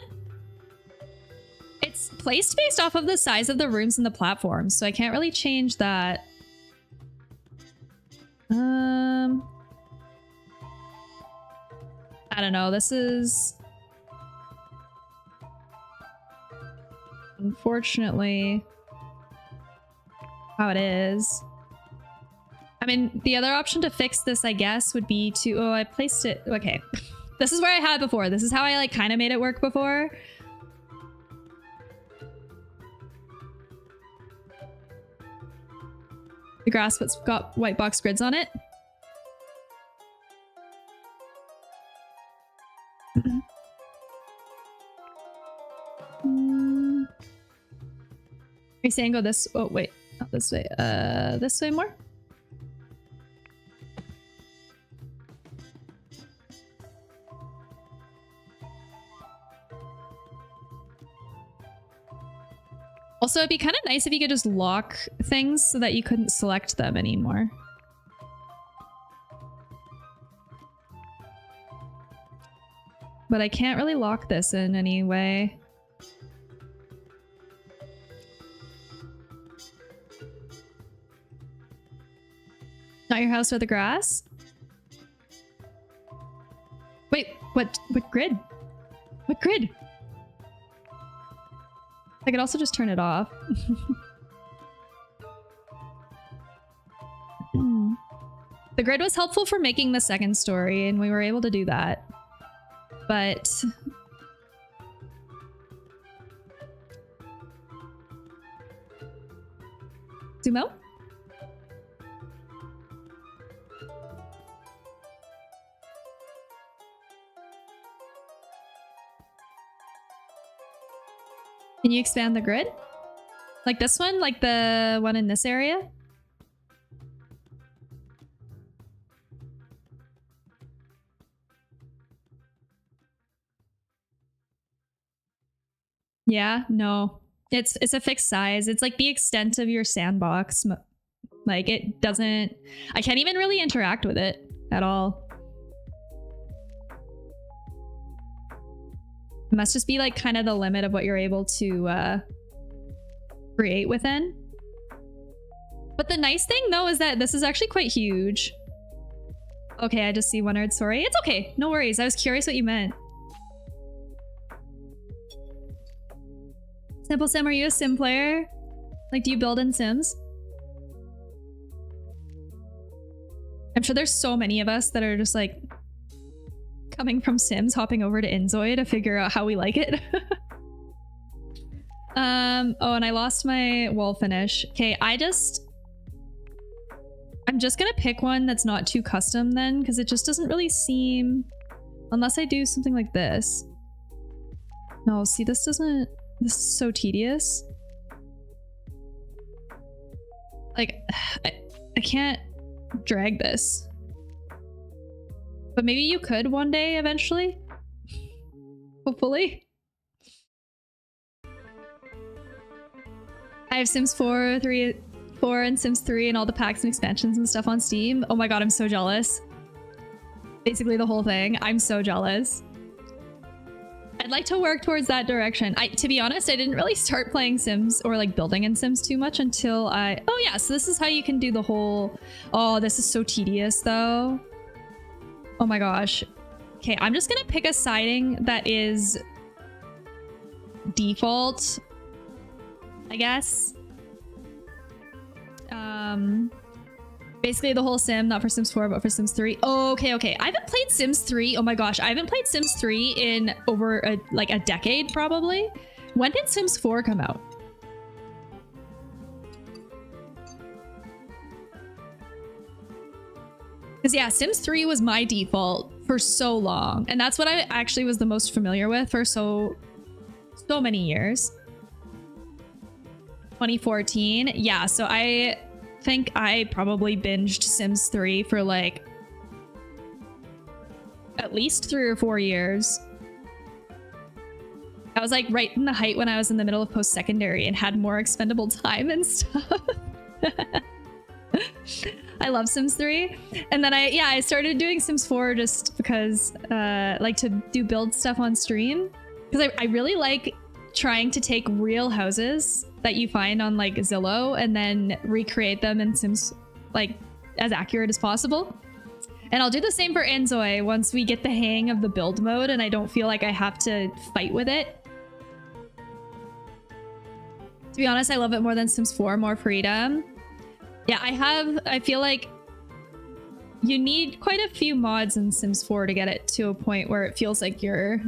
[SPEAKER 1] It's placed based off of the size of the rooms and the platforms, so I can't really change that. I don't know. This is unfortunately how it is. I mean, the other option to fix this, I guess, would be to... Oh, I placed it... Okay. This is where I had it before. This is how I, like, kind of made it work before. The grass that's got white box grids on it. Are you saying go this? Oh wait, not this way. This way more. Also, it'd be kind of nice if you could just lock things so that you couldn't select them anymore. But I can't really lock this in any way. Not your house or the grass? Wait, what grid? What grid? I could also just turn it off. The grid was helpful for making the second story, and we were able to do that. But... zoom out? Can you expand the grid? Like this one? Like the one in this area? Yeah, no. It's a fixed size. It's like the extent of your sandbox. Like it doesn't... I can't even really interact with it at all. It must just be like kind of the limit of what you're able to create within. But the nice thing though is that this is actually quite huge. Okay, I just see one word, sorry. It's okay, no worries. I was curious what you meant. Simple Sim, are you a sim player? Like, do you build in Sims? I'm sure there's so many of us that are just like coming from Sims, hopping over to INZOI to figure out how we like it. Oh, and I lost my wall finish. Okay, I'm just gonna pick one that's not too custom then, because it just doesn't really seem, unless I do something like this. No, see, this is so tedious. Like, I can't drag this. But maybe you could one day eventually. Hopefully. I have Sims 4, 4 and Sims 3 and all the packs and expansions and stuff on Steam. Oh my god, I'm so jealous. Basically the whole thing. I'm so jealous. I'd like to work towards that direction. To be honest, I didn't really start playing Sims or like building in Sims too much until oh yeah, so this is how you can do the whole... Oh, this is so tedious though. Oh my gosh. Okay, I'm just gonna pick a siding that is default, I guess. Basically the whole sim, not for Sims 4, but for Sims 3. Oh, okay. I haven't played Sims 3. Oh my gosh, I haven't played Sims 3 in over like a decade, probably. When did Sims 4 come out? Because yeah, Sims 3 was my default for so long. And that's what I actually was the most familiar with for so many years. 2014. Yeah, so I think I probably binged Sims 3 for like at least 3 or 4 years. I was like right in the height when I was in the middle of post-secondary and had more expendable time and stuff. I love Sims 3. And then I started doing Sims 4 just because like to do build stuff on stream. Because I really like trying to take real houses that you find on like Zillow and then recreate them in Sims like as accurate as possible. And I'll do the same for INZOI once we get the hang of the build mode and I don't feel like I have to fight with it. To be honest, I love it more than Sims 4, more freedom. Yeah, I feel like you need quite a few mods in Sims 4 to get it to a point where it feels like you're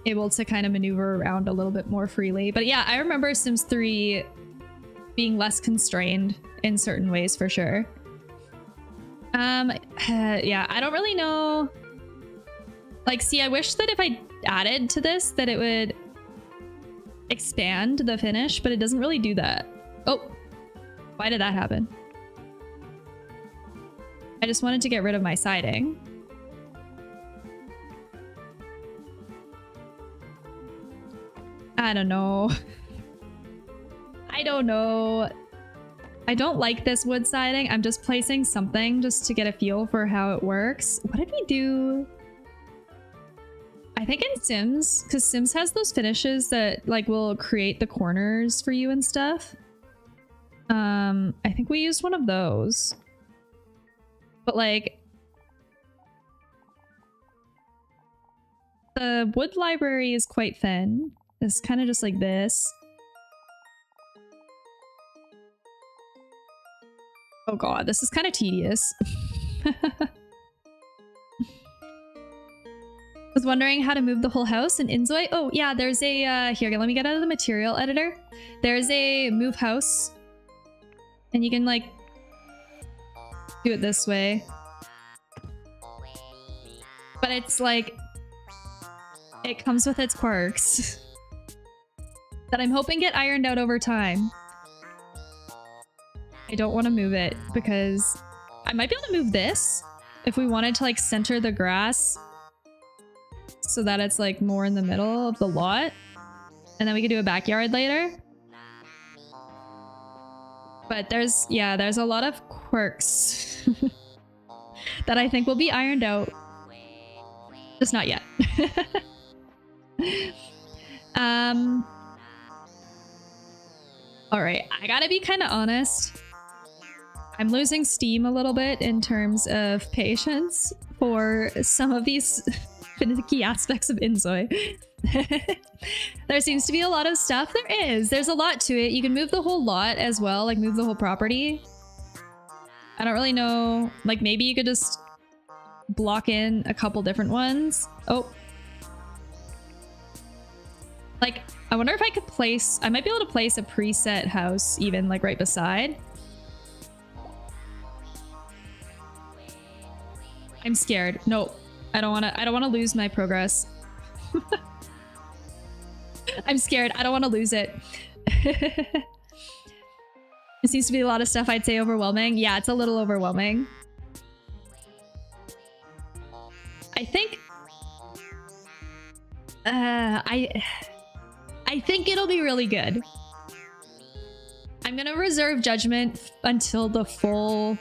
[SPEAKER 1] able to kind of maneuver around a little bit more freely. But yeah, I remember Sims 3 being less constrained in certain ways for sure. Yeah, I don't really know. Like, see, I wish that if I added to this that it would expand the finish, but it doesn't really do that. Oh, why did that happen? I just wanted to get rid of my siding. I don't know. I don't know. I don't like this wood siding. I'm just placing something just to get a feel for how it works. What did we do? I think in Sims, because Sims has those finishes that like will create the corners for you and stuff. I think we used one of those. But like the wood library is quite thin. It's kind of just like this. Oh god, this is kind of tedious. I was wondering how to move the whole house in INZOI. Oh yeah, there's a here, let me get out of the material editor. There's a move house. And you can like do it this way. But it's like it comes with its quirks that I'm hoping get ironed out over time. I don't want to move it because I might be able to move this if we wanted to like center the grass so that it's like more in the middle of the lot. And then we could do a backyard later. But there's a lot of quirks that I think will be ironed out. Just not yet. All right, I gotta be kind of honest. I'm losing steam a little bit in terms of patience for some of these finicky aspects of INZOI. There seems to be a lot of stuff. There is. There's a lot to it. You can move the whole lot as well, like move the whole property. I don't really know. Like maybe you could just block in a couple different ones. Oh. Like, I wonder if I could place, I might be able to place a preset house even like right beside. I'm scared. No, I don't want to lose my progress. I'm scared. I don't want to lose it. It seems to be a lot of stuff. I'd say overwhelming. Yeah, it's a little overwhelming. I think I think it'll be really good. I'm gonna reserve judgment until the full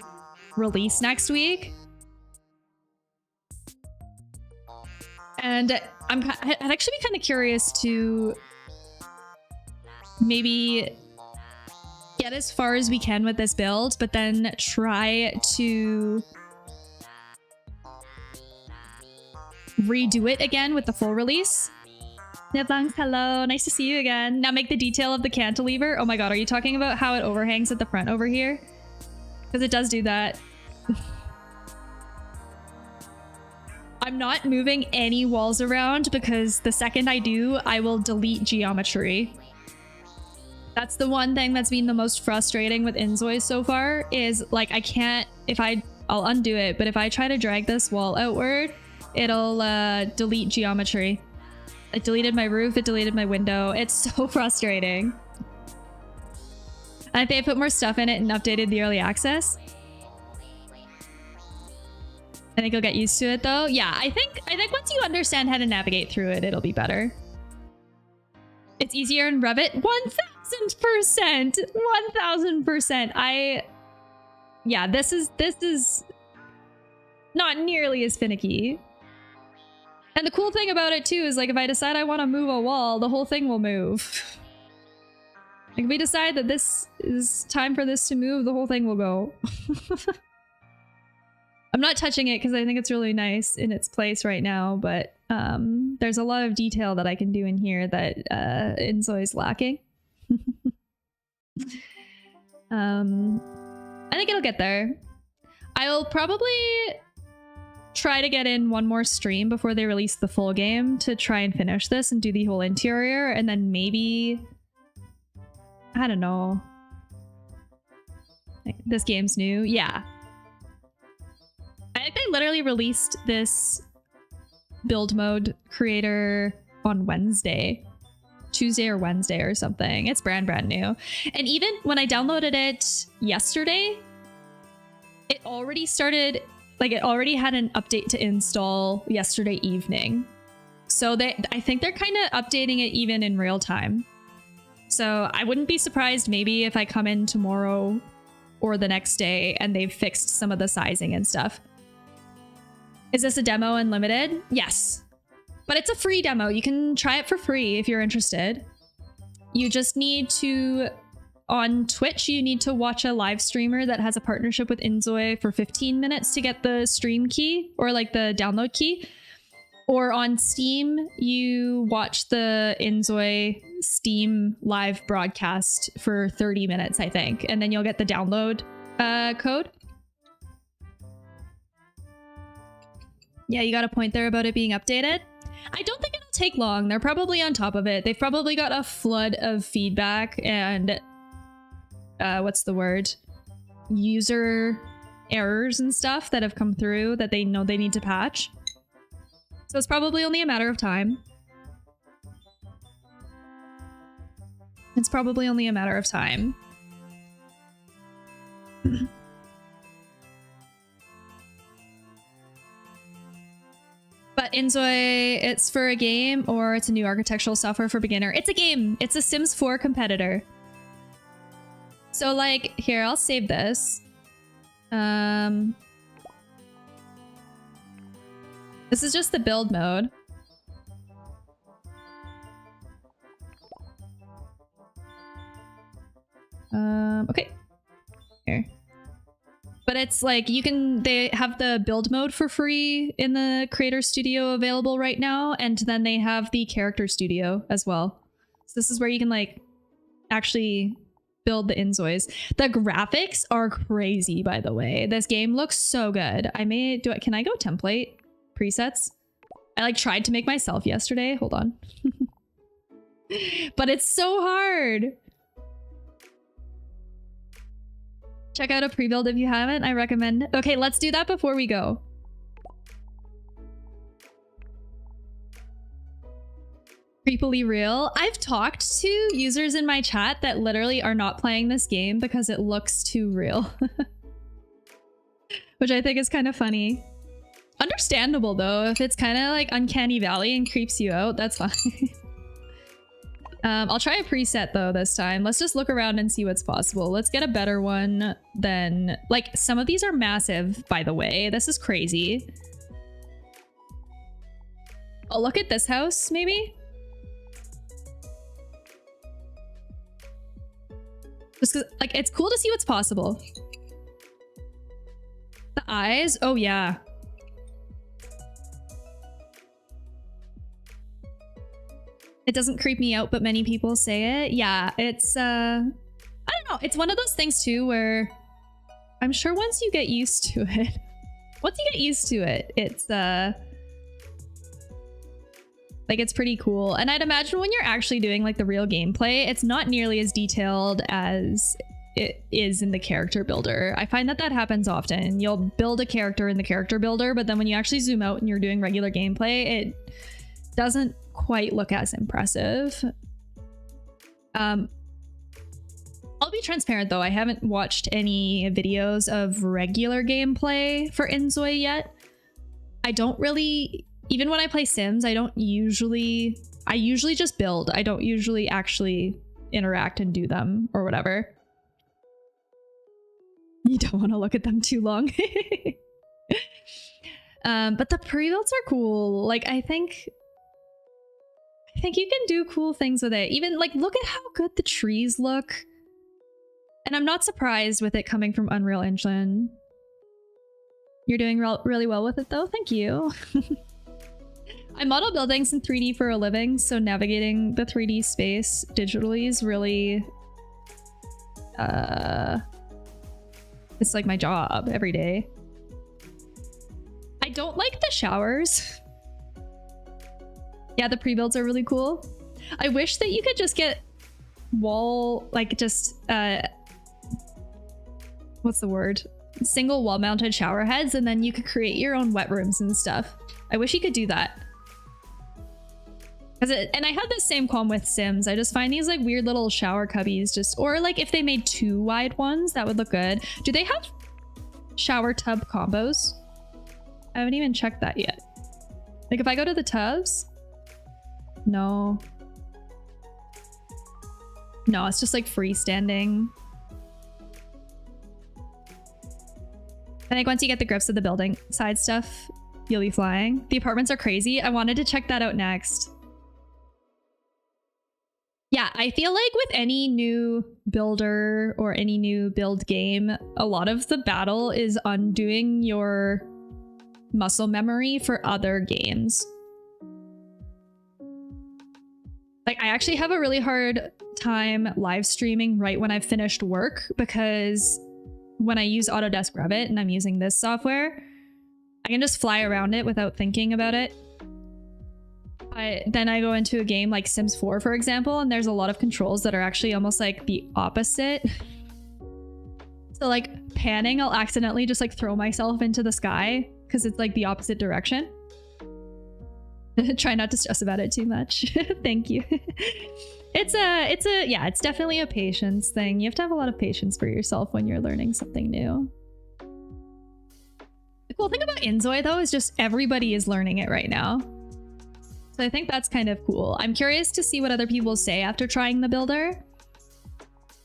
[SPEAKER 1] release next week. And I'd actually be kind of curious to maybe get as far as we can with this build, but then try to redo it again with the full release. Neblangs, hello, nice to see you again. Now make the detail of the cantilever. Oh my god, are you talking about how it overhangs at the front over here? Because it does do that. I'm not moving any walls around because the second I do, I will delete geometry. That's the one thing that's been the most frustrating with INZOI so far is like I can't, I'll undo it, but if I try to drag this wall outward, it'll delete geometry. It deleted my roof, it deleted my window. It's so frustrating. I think I put more stuff in it and updated the early access. I think you'll get used to it though. Yeah, I think once you understand how to navigate through it, it'll be better. It's easier in Revit. 1000%! 1000%! Yeah, this is not nearly as finicky. And the cool thing about it too is like if I decide I want to move a wall, the whole thing will move. Like if we decide that this is time for this to move, the whole thing will go. I'm not touching it because I think it's really nice in its place right now, but there's a lot of detail that I can do in here that INZOI is lacking. I think it'll get there. I'll probably try to get in one more stream before they release the full game to try and finish this and do the whole interior, and then maybe, I don't know. Like, this game's new. Yeah. I think they literally released this build mode creator on Wednesday. Tuesday or Wednesday or something. It's brand new. And even when I downloaded it yesterday, it already started, like it already had an update to install yesterday evening. So I think they're kind of updating it even in real time. So I wouldn't be surprised maybe if I come in tomorrow or the next day and they've fixed some of the sizing and stuff. Is this a demo unlimited? Yes. But it's a free demo. You can try it for free if you're interested. You just need to, on Twitch, you need to watch a live streamer that has a partnership with INZOI for 15 minutes to get the stream key or like the download key. Or on Steam, you watch the INZOI Steam live broadcast for 30 minutes, I think. And then you'll get the download code. Yeah, you got a point there about it being updated. I don't think it'll take long. They're probably on top of it. They've probably got a flood of feedback and what's the word? User errors and stuff that have come through that they know they need to patch. So it's probably only a matter of time. It's probably only a matter of time. But INZOI, it's for a game or it's a new architectural software for beginner. It's a game. It's a Sims 4 competitor. So like, here, I'll save this. This is just the build mode. Okay. Here. But it's like they have the build mode for free in the Creator Studio available right now, and then they have the Character Studio as well. So this is where you can like actually build the INZOIs. The graphics are crazy, by the way. This game looks so good. Can I go template presets? I like tried to make myself yesterday. Hold on. But it's so hard. Check out a pre-build if you haven't. I recommend. Okay, let's do that before we go. Creepily real. I've talked to users in my chat that literally are not playing this game because it looks too real. Which I think is kind of funny. Understandable though, if it's kind of like uncanny valley and creeps you out, that's fine. I'll try a preset though this time. Let's just look around and see what's possible. Let's get a better one than... Like, some of these are massive, by the way. This is crazy. Oh, look at this house, maybe? Just 'cause, like, it's cool to see what's possible. The eyes? Oh, yeah. It doesn't creep me out, but many people say it. Yeah, it's, I don't know. It's one of those things, too, where I'm sure once you get used to it, it's, like, it's pretty cool. And I'd imagine when you're actually doing, like, the real gameplay, it's not nearly as detailed as it is in the character builder. I find that that happens often. You'll build a character in the character builder, but then when you actually zoom out and you're doing regular gameplay, it doesn't quite look as impressive. I'll be transparent though, I haven't watched any videos of regular gameplay for INZOI yet. I don't really, even when I play Sims, I usually just build. I don't usually actually interact and do them or whatever. You don't want to look at them too long. But the pre-builds are cool. Like, I think you can do cool things with it. Even, like, look at how good the trees look. And I'm not surprised with it coming from Unreal Engine. You're doing really well with it, though. Thank you. I model buildings in 3D for a living, so navigating the 3D space digitally is really... it's like my job every day. I don't like the showers. Yeah, the pre-builds are really cool. I wish that you could just get wall, like, just, what's the word? Single wall-mounted shower heads, and then you could create your own wet rooms and stuff. I wish you could do that. And I had the same qualm with Sims. I just find these, like, weird little shower cubbies just... Or, like, if they made 2 wide ones, that would look good. Do they have shower tub combos? I haven't even checked that yet. Like, if I go to the tubs... No. No, it's just like freestanding. I think once you get the grips of the building side stuff, you'll be flying. The apartments are crazy. I wanted to check that out next. Yeah, I feel like with any new builder or any new build game, a lot of the battle is undoing your muscle memory for other games. Like, I actually have a really hard time live streaming right when I've finished work, because when I use Autodesk Revit and I'm using this software, I can just fly around it without thinking about it. But then I go into a game like Sims 4, for example, and there's a lot of controls that are actually almost like the opposite. So, like, panning, I'll accidentally just, like, throw myself into the sky because it's, like, the opposite direction. Try not to stress about it too much. Thank you. Yeah, it's definitely a patience thing. You have to have a lot of patience for yourself when you're learning something new. The cool thing about INZOI, though, is just everybody is learning it right now. So I think that's kind of cool. I'm curious to see what other people say after trying the builder.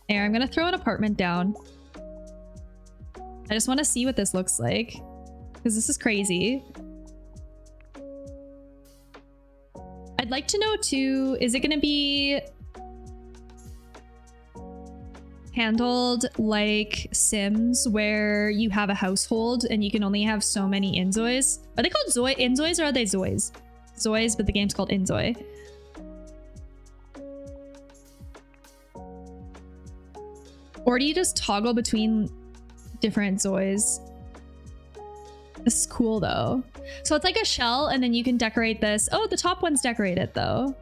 [SPEAKER 1] Here, I'm gonna throw an apartment down. I just want to see what this looks like, because this is crazy. I'd like to know too, is it going to be handled like Sims, where you have a household and you can only have so many INZOIs? Are they called INZOIs or are they ZOIs? ZOIs, but the game's called INZOI. Or do you just toggle between different ZOIs? This is cool though. So it's like a shell and then you can decorate this. Oh, the top one's decorated though.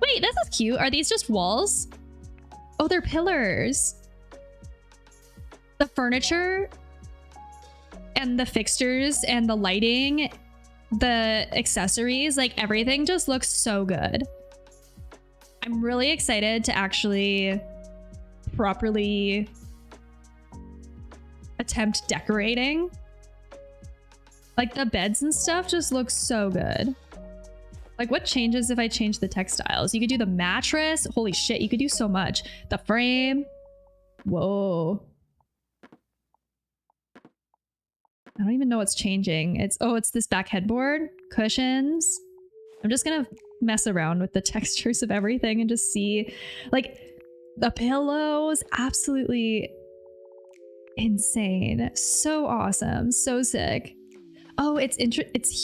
[SPEAKER 1] Wait, this cute. Are these just walls? Oh, they're pillars. The furniture and the fixtures and the lighting, the accessories, like everything just looks so good. I'm really excited to actually properly attempt decorating. Like the beds and stuff just look so good. Like what changes if I change the textiles? You could do the mattress. Holy shit, you could do so much. The frame. Whoa. I don't even know what's changing. It's this back headboard, cushions. I'm just gonna mess around with the textures of everything and just see, like, the pillows, absolutely insane. So awesome, so sick. Oh, it's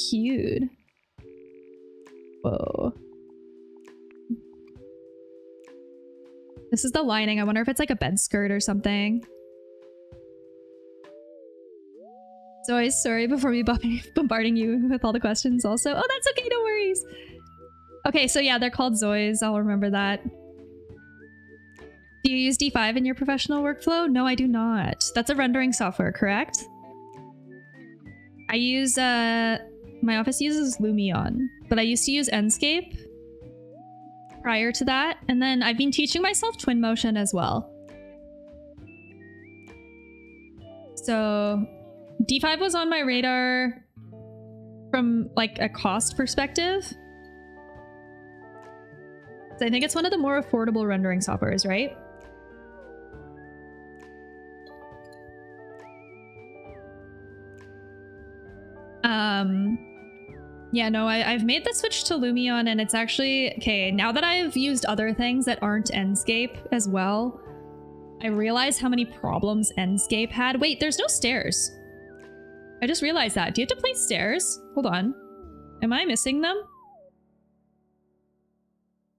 [SPEAKER 1] hued. Whoa. This is the lining. I wonder if it's like a bed skirt or something. So sorry before me bombarding you with all the questions also. Oh, that's okay, no worries. Okay, so yeah, they're called ZOIs. I'll remember that. Do you use D5 in your professional workflow? No, I do not. That's a rendering software, correct? I use, my office uses Lumion, but I used to use Enscape prior to that. And then I've been teaching myself Twinmotion as well. So D5 was on my radar from like a cost perspective. So I think it's one of the more affordable rendering softwares, right? Yeah, no, I've made the switch to Lumion, and it's actually okay. Now that I've used other things that aren't Enscape as well, I realize how many problems Enscape had. Wait, there's no stairs. I just realized that. Do you have to place stairs? Hold on. Am I missing them?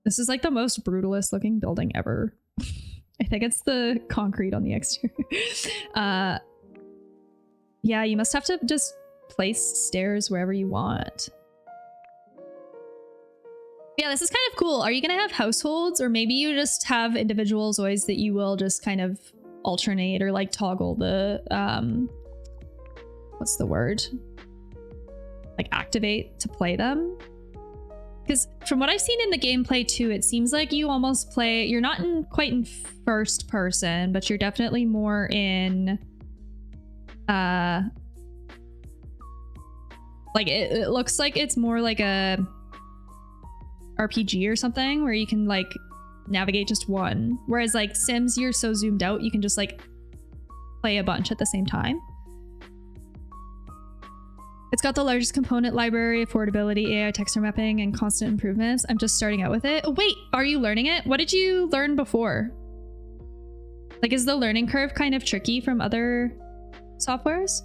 [SPEAKER 1] This is like the most brutalist looking building ever. I think it's the concrete on the exterior. Yeah, you must have to just place stairs wherever you want. Yeah, this is kind of cool. Are you gonna have households, or maybe you just have individual ZOIs that you will just kind of alternate or like toggle the what's the word? Like activate to play them? Because from what I've seen in the gameplay too, it seems like you almost play, you're not quite in first person, but you're definitely more in like it looks like it's more like a RPG or something where you can like navigate just one, whereas like Sims, you're so zoomed out you can just like play a bunch at the same time. It's got the largest component library, affordability, AI texture mapping, and constant improvements. I'm just starting out with it. Oh, wait, are you learning it? What did you learn before? Like, is the learning curve kind of tricky from other softwares?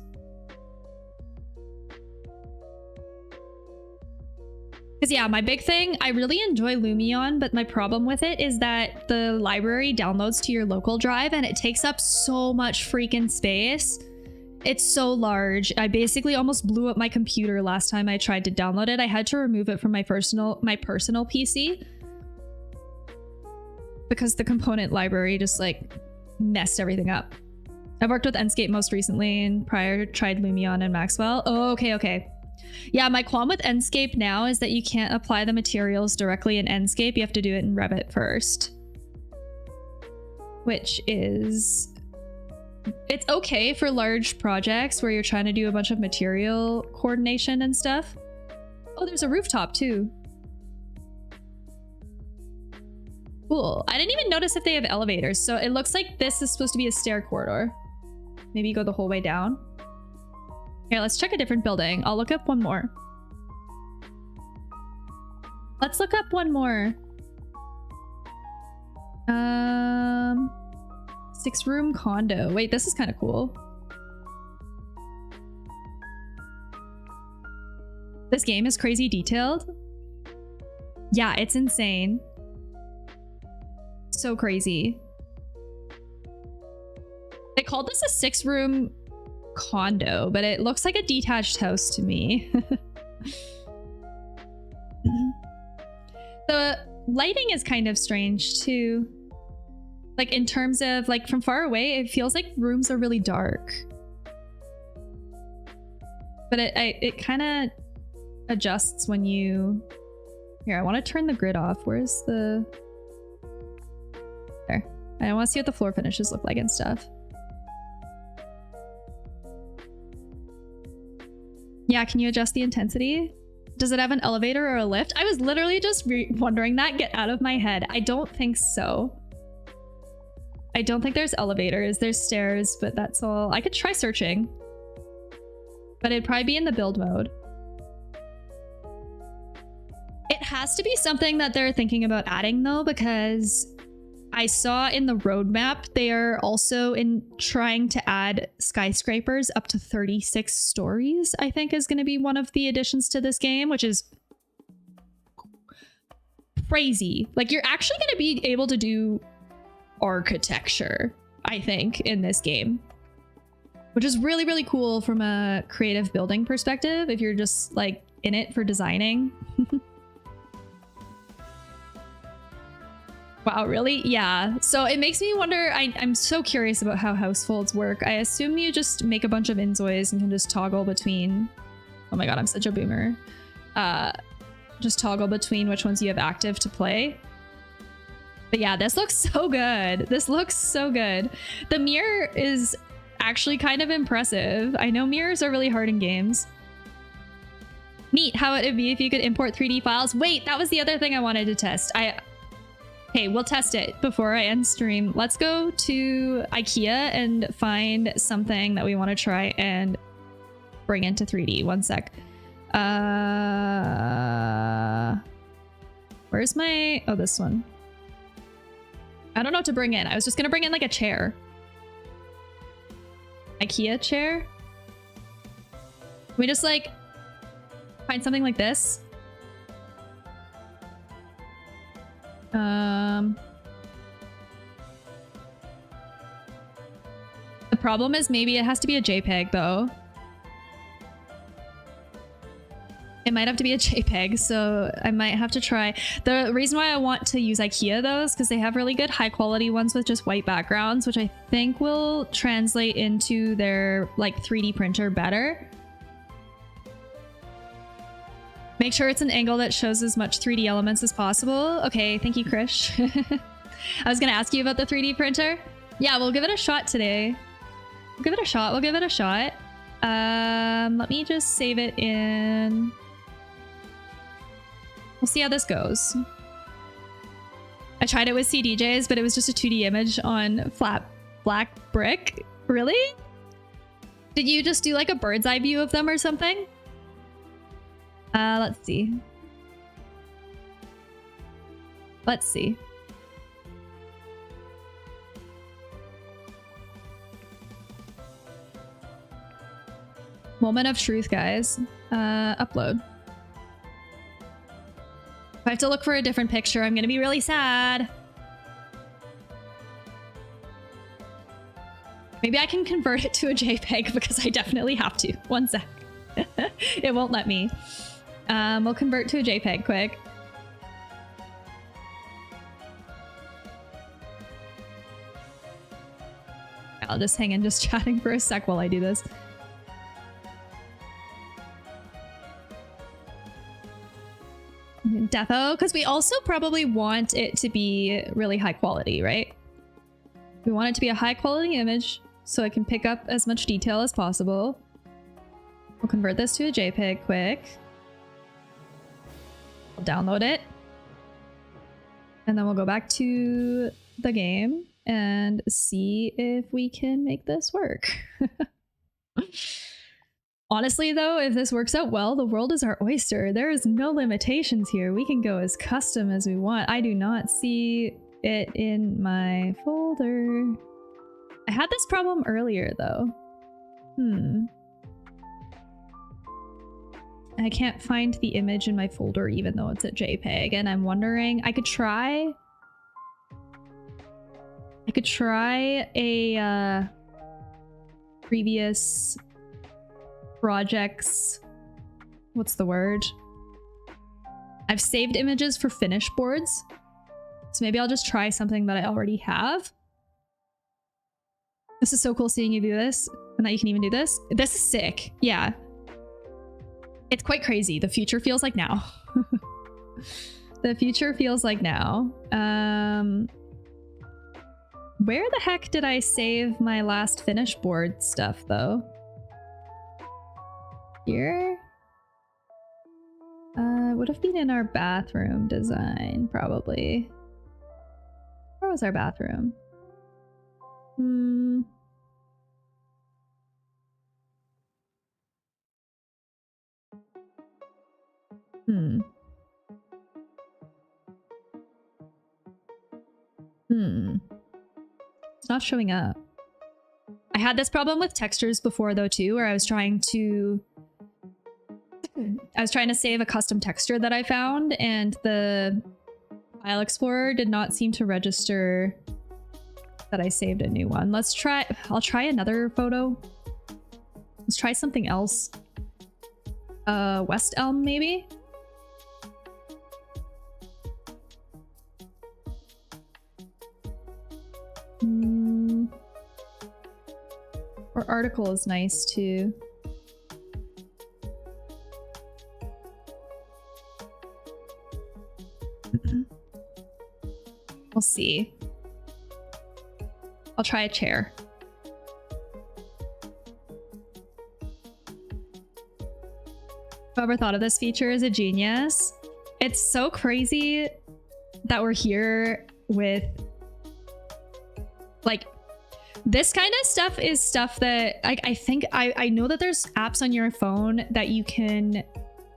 [SPEAKER 1] Because yeah, my big thing, I really enjoy Lumion, but my problem with it is that the library downloads to your local drive and it takes up so much freaking space. It's so large. I basically almost blew up my computer last time I tried to download it. I had to remove it from my personal PC because the component library just like messed everything up. I've worked with Enscape most recently, and prior tried Lumion and Maxwell. Oh, okay. Yeah, my qualm with Enscape now is that you can't apply the materials directly in Enscape. You have to do it in Revit first. Which is... it's okay for large projects where you're trying to do a bunch of material coordination and stuff. Oh, there's a rooftop too. Cool. I didn't even notice if they have elevators. So it looks like this is supposed to be a stair corridor. Maybe go the whole way down. Here, let's check a different building. I'll look up one more. Let's look up one more. 6-room condo. Wait, this is kind of cool. This game is crazy detailed. Yeah, it's insane. So crazy. They called this a 6-room condo, but it looks like a detached house to me. lighting is kind of strange too. Like in terms of like from far away, it feels like rooms are really dark. But it kind of adjusts when you... Here, I want to turn the grid off. Where's the... There. I want to see what the floor finishes look like and stuff. Yeah, can you adjust the intensity? Does it have an elevator or a lift? I was literally just wondering that. Get out of my head. I don't think so. I don't think there's elevators. There's stairs, but that's all. I could try searching. But it'd probably be in the build mode. It has to be something that they're thinking about adding though, because I saw in the roadmap they are also trying to add skyscrapers up to 36 stories, I think is going to be one of the additions to this game, which is crazy. Like you're actually going to be able to do architecture, I think, in this game, which is really, really cool from a creative building perspective if you're just like in it for designing. Wow, really? Yeah. So it makes me wonder, I'm so curious about how households work. I assume you just make a bunch of INZOIs and can just toggle between... Oh my god, I'm such a boomer. Just toggle between which ones you have active to play. But yeah, this looks so good. This looks so good. The mirror is actually kind of impressive. I know mirrors are really hard in games. Neat how it would be if you could import 3D files. Wait, that was the other thing I wanted to test. Okay, we'll test it before I end stream. Let's go to IKEA and find something that we want to try and bring into 3D. One sec. Where's my... Oh, this one. I don't know what to bring in. I was just gonna bring in like a chair. IKEA chair? Can we just like find something like this? The problem is maybe it has to be a JPEG though. It might have to be a JPEG, so I might have to try. The reason why I want to use IKEA though is because they have really good high quality ones with just white backgrounds, which I think will translate into their like 3D printer better. Make sure it's an angle that shows as much 3D elements as possible. Okay, thank you, Krish. I was gonna ask you about the 3D printer. Yeah, we'll give it a shot today. We'll give it a shot. We'll give it a shot. Let me just save it in... We'll see how this goes. I tried it with CDJs, but it was just a 2D image on flat black brick. Really? Did you just do like a bird's eye view of them or something? Let's see. Let's see. Moment of truth, guys. Upload. If I have to look for a different picture, I'm gonna be really sad. Maybe I can convert it to a JPEG because I definitely have to. One sec. It won't let me. We'll convert to a JPEG quick. I'll just hang in just chatting for a sec while I do this. Defo, because we also probably want it to be really high quality, right? We want it to be a high quality image so I can pick up as much detail as possible. We'll convert this to a JPEG quick. I'll download it. And then we'll go back to the game and see if we can make this work. Honestly, though, if this works out well, the world is our oyster. There is no limitations here. We can go as custom as we want. I do not see it in my folder. I had this problem earlier, though. I can't find the image in my folder even though it's a JPEG, and I'm wondering, I could try a previous project's, what's the word? I've saved images for finish boards. So maybe I'll just try something that I already have. This is so cool seeing you do this and that you can even do this. This is sick. Yeah. It's quite crazy. The future feels like now. The future feels like now. Where the heck did I save my last finish board stuff though? Here? Would have been in our bathroom design, probably. Where was our bathroom? It's not showing up. I had this problem with textures before though too, where I was trying to save a custom texture that I found, and the File Explorer did not seem to register that I saved a new one. I'll try another photo. Let's try something else. West Elm maybe? Or article is nice too. We'll see. I'll try a chair. Whoever thought of this feature is a genius. It's so crazy that we're here with like this kind of stuff is stuff that I think I know that there's apps on your phone that you can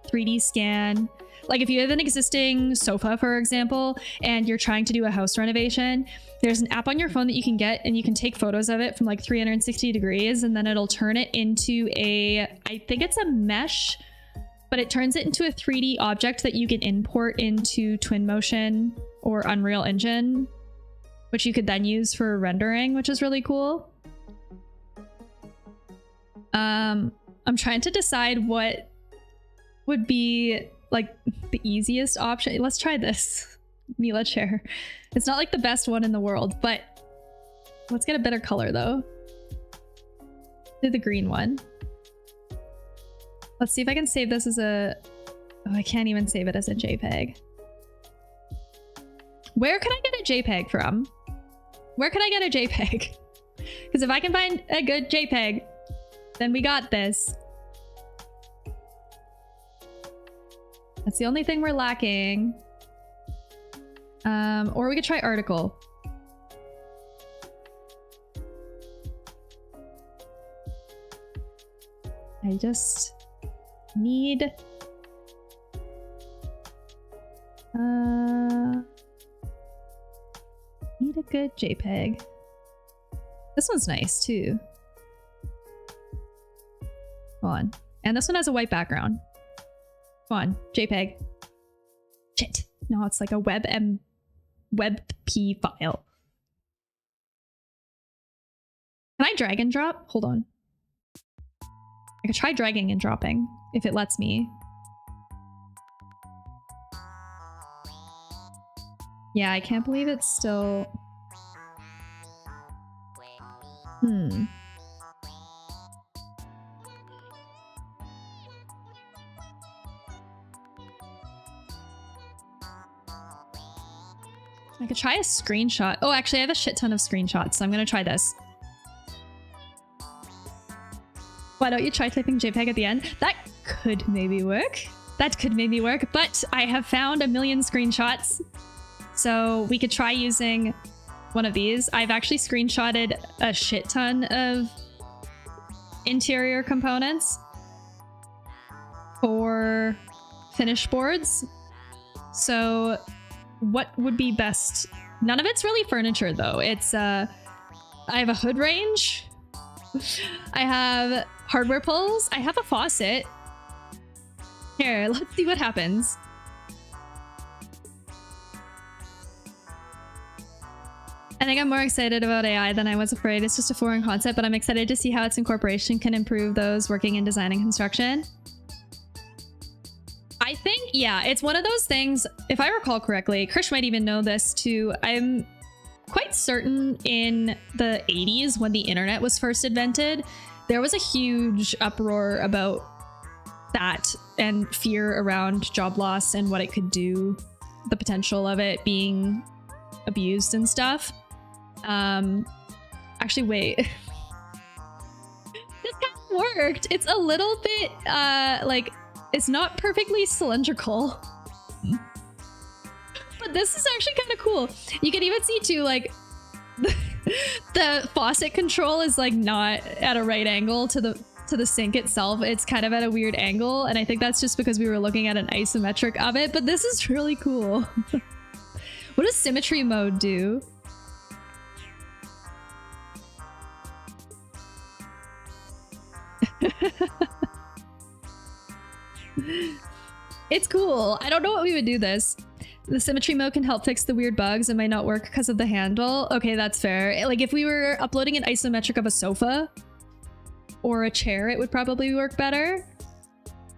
[SPEAKER 1] 3D scan. Like if you have an existing sofa, for example, and you're trying to do a house renovation, there's an app on your phone that you can get and you can take photos of it from like 360 degrees and then it'll turn it into I think it's a mesh, but it turns it into a 3D object that you can import into Twinmotion or Unreal Engine, which you could then use for rendering, which is really cool. I'm trying to decide what would be like the easiest option. Let's try this Mila chair. It's not like the best one in the world, but let's get a better color though. Do the green one. Let's see if I can save this as a... Oh, I can't even save it as a JPEG. Where can I get a JPEG from? Where can I get a JPEG? Because if I can find a good JPEG, then we got this. That's the only thing we're lacking. Or we could try article. I just need... need a good JPEG. This one's nice too. Come on. And this one has a white background. Come on, JPEG. Shit. No, it's like a WebP file. Can I drag and drop? Hold on. I could try dragging and dropping if it lets me. Yeah, I can't believe it's still... I could try a screenshot. Oh, actually, I have a shit ton of screenshots, so I'm gonna try this. Why don't you try typing JPEG at the end? That could maybe work. That could maybe work, but I have found a million screenshots. So we could try using one of these. I've actually screenshotted a shit ton of interior components for finish boards. So what would be best? None of it's really furniture though. It's I have a hood range. I have hardware pulls. I have a faucet. Here, let's see what happens. I think I'm more excited about AI than I was afraid. It's just a foreign concept, but I'm excited to see how its incorporation can improve those working in design and construction. I think yeah, it's one of those things, if I recall correctly, Krish might even know this too. I'm quite certain in the 80s when the internet was first invented, there was a huge uproar about that and fear around job loss and what it could do, the potential of it being abused and stuff. Actually, wait. This kind of worked. It's a little bit, like, it's not perfectly cylindrical. But this is actually kind of cool. You can even see too, like, the faucet control is like not at a right angle to the sink itself. It's kind of at a weird angle, and I think that's just because we were looking at an isometric of it, but this is really cool. What does symmetry mode do? It's cool. I don't know what we would do this. The symmetry mode can help fix the weird bugs and might not work because of the handle. Okay, that's fair. Like if we were uploading an isometric of a sofa or a chair, it would probably work better.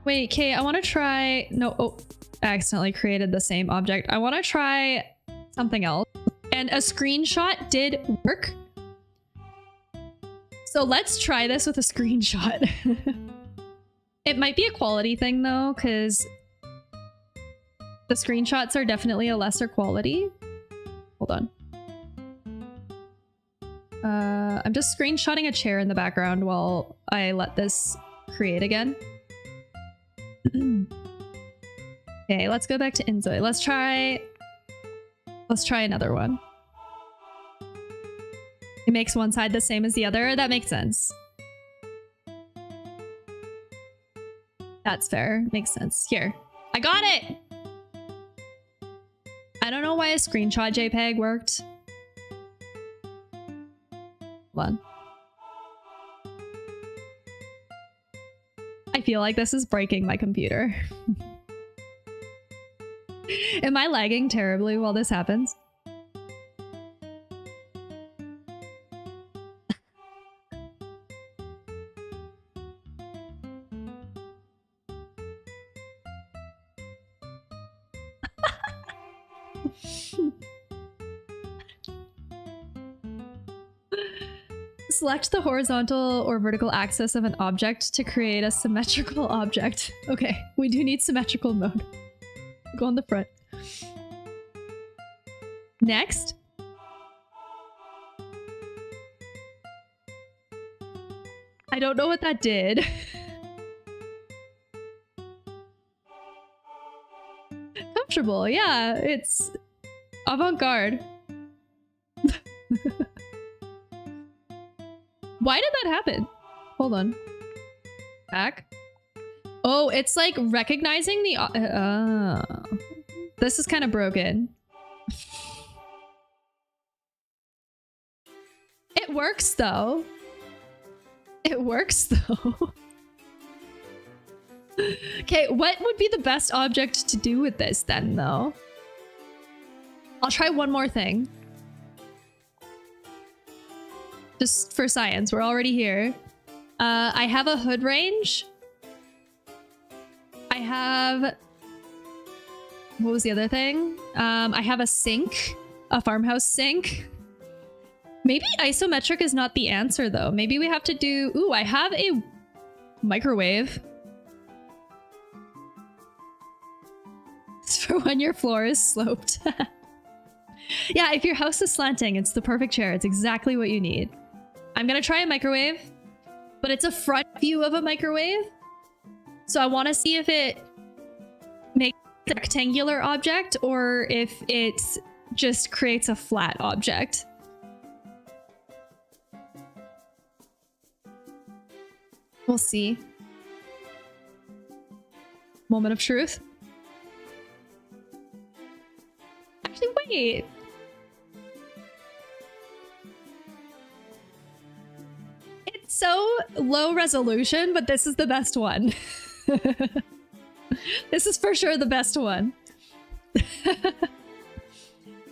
[SPEAKER 1] Wait, Kay, I want to try... No, oh, I accidentally created the same object. I want to try something else. And a screenshot did work. So let's try this with a screenshot. It might be a quality thing though, because the screenshots are definitely a lesser quality. Hold on. I'm just screenshotting a chair in the background while I let this create again. Okay, let's go back to INZOI. Let's try another one. It makes one side the same as the other. That makes sense. That's fair. Makes sense. Here. I got it! I don't know why a screenshot JPEG worked. Hold on. I feel like this is breaking my computer. Am I lagging terribly while this happens? Select the horizontal or vertical axis of an object to create a symmetrical object. Okay, we do need symmetrical mode. Go on the front. Next. I don't know what that did. Comfortable, yeah, it's avant-garde. Why did that happen? Hold on. Back. Oh, it's like recognizing the... this is kind of broken. It works though. It works though. Okay, what would be the best object to do with this then though? I'll try one more thing. Just for science, we're already here. I have a hood range. I have... What was the other thing? I have a sink. A farmhouse sink. Maybe isometric is not the answer though. Maybe we have to do... Ooh, I have a microwave. It's for when your floor is sloped. Yeah, if your house is slanting, it's the perfect chair. It's exactly what you need. I'm gonna try a microwave, but it's a front view of a microwave. So I want to see if it makes a rectangular object or if it just creates a flat object. We'll see. Moment of truth. Actually, wait. So low resolution, but this is the best one. This is for sure the best one.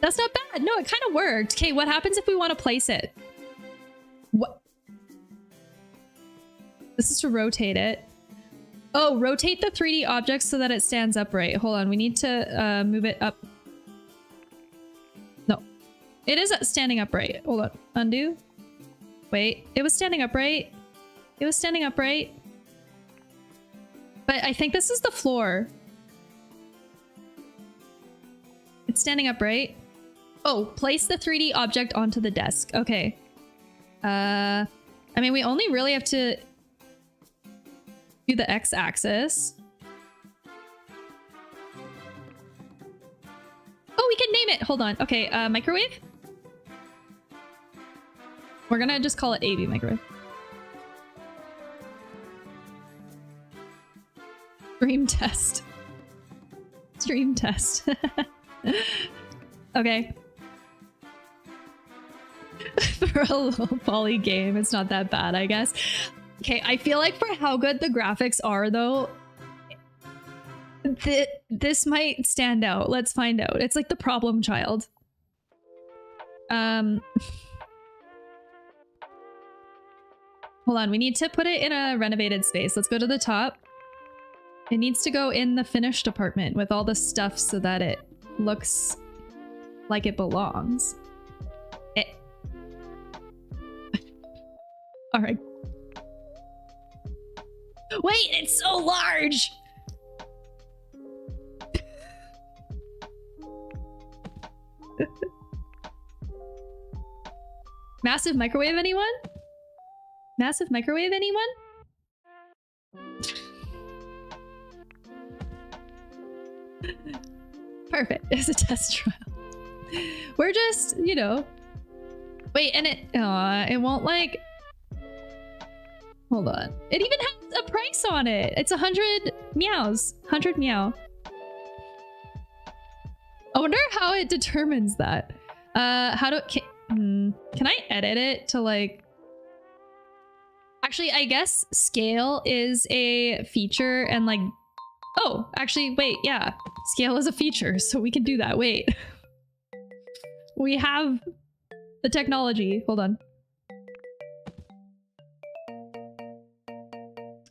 [SPEAKER 1] That's not bad. No, it kind of worked. Okay, what happens if we want to place it? What? This is to rotate it. Oh, rotate the 3D object so that it stands upright. Hold on, we need to move it up. No, it is standing upright. Hold on, undo. Wait, it was standing upright. It was standing upright. But I think this is the floor. It's standing upright. Oh, place the 3D object onto the desk. Okay. I mean, we only really have to do the x-axis. Oh, we can name it. Hold on. Okay, microwave? We're gonna just call it AV microwave. Stream test. Stream test. Okay. For a little poly game, it's not that bad, I guess. Okay, I feel like for how good the graphics are, though, this might stand out. Let's find out. It's like the problem child. Hold on, we need to put it in a renovated space. Let's go to the top. It needs to go in the finished apartment with all the stuff so that it looks like it belongs. All right. Wait, it's so large! Massive microwave, anyone? Massive microwave, anyone? Perfect. It's a test trial. We're just, you know. Wait, and it won't like. Hold on. It even has a price on it. It's 100 meows. 100 meow. I wonder how it determines that. Can I edit it to like... Actually, I guess scale is a feature and like... Oh, actually, wait, yeah. Scale is a feature, so we can do that. Wait. We have the technology. Hold on.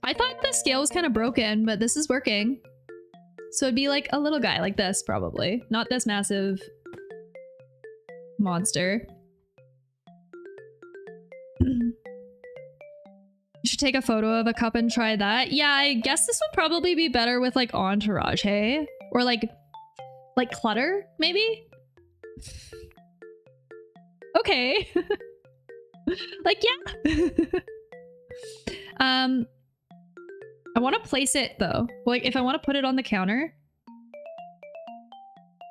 [SPEAKER 1] I thought the scale was kind of broken, but this is working. So it'd be like a little guy like this, probably. Not this massive monster. You should take a photo of a cup and try that. Yeah, I guess this would probably be better with like entourage, hey? Or like clutter, maybe? Okay. Like, yeah. I want to place it though. Like, if I want to put it on the counter.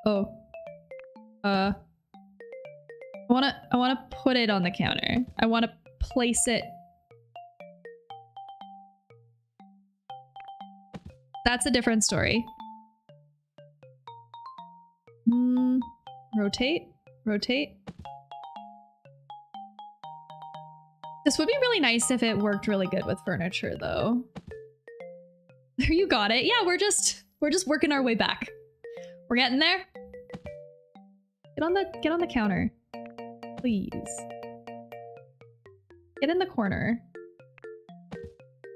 [SPEAKER 1] Oh. I want to put it on the counter. I want to place it. That's a different story. Rotate. Rotate. This would be really nice if it worked really good with furniture, though. There, you got it. Yeah, we're just working our way back. We're getting there. Get on the counter, please. Get in the corner.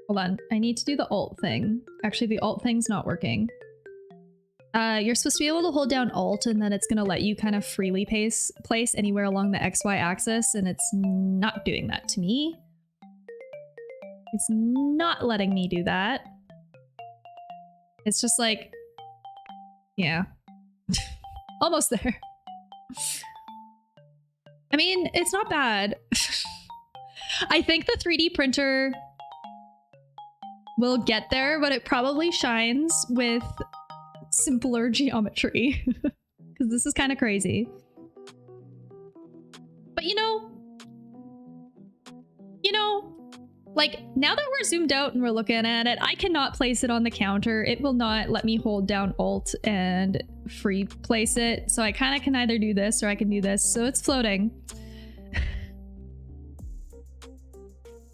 [SPEAKER 1] Hold on, I need to do the alt thing. Actually, the alt thing's not working. You're supposed to be able to hold down alt and then it's gonna let you kind of freely place anywhere along the XY axis, and it's not doing that to me. It's not letting me do that. It's just like, yeah. Almost there. I mean, it's not bad. I think the 3D printer will get there, but it probably shines with simpler geometry. Because this is kind of crazy. But you know, like, now that we're zoomed out and we're looking at it, I cannot place it on the counter. It will not let me hold down alt and free place it. So I kind of can either do this or I can do this. So it's floating.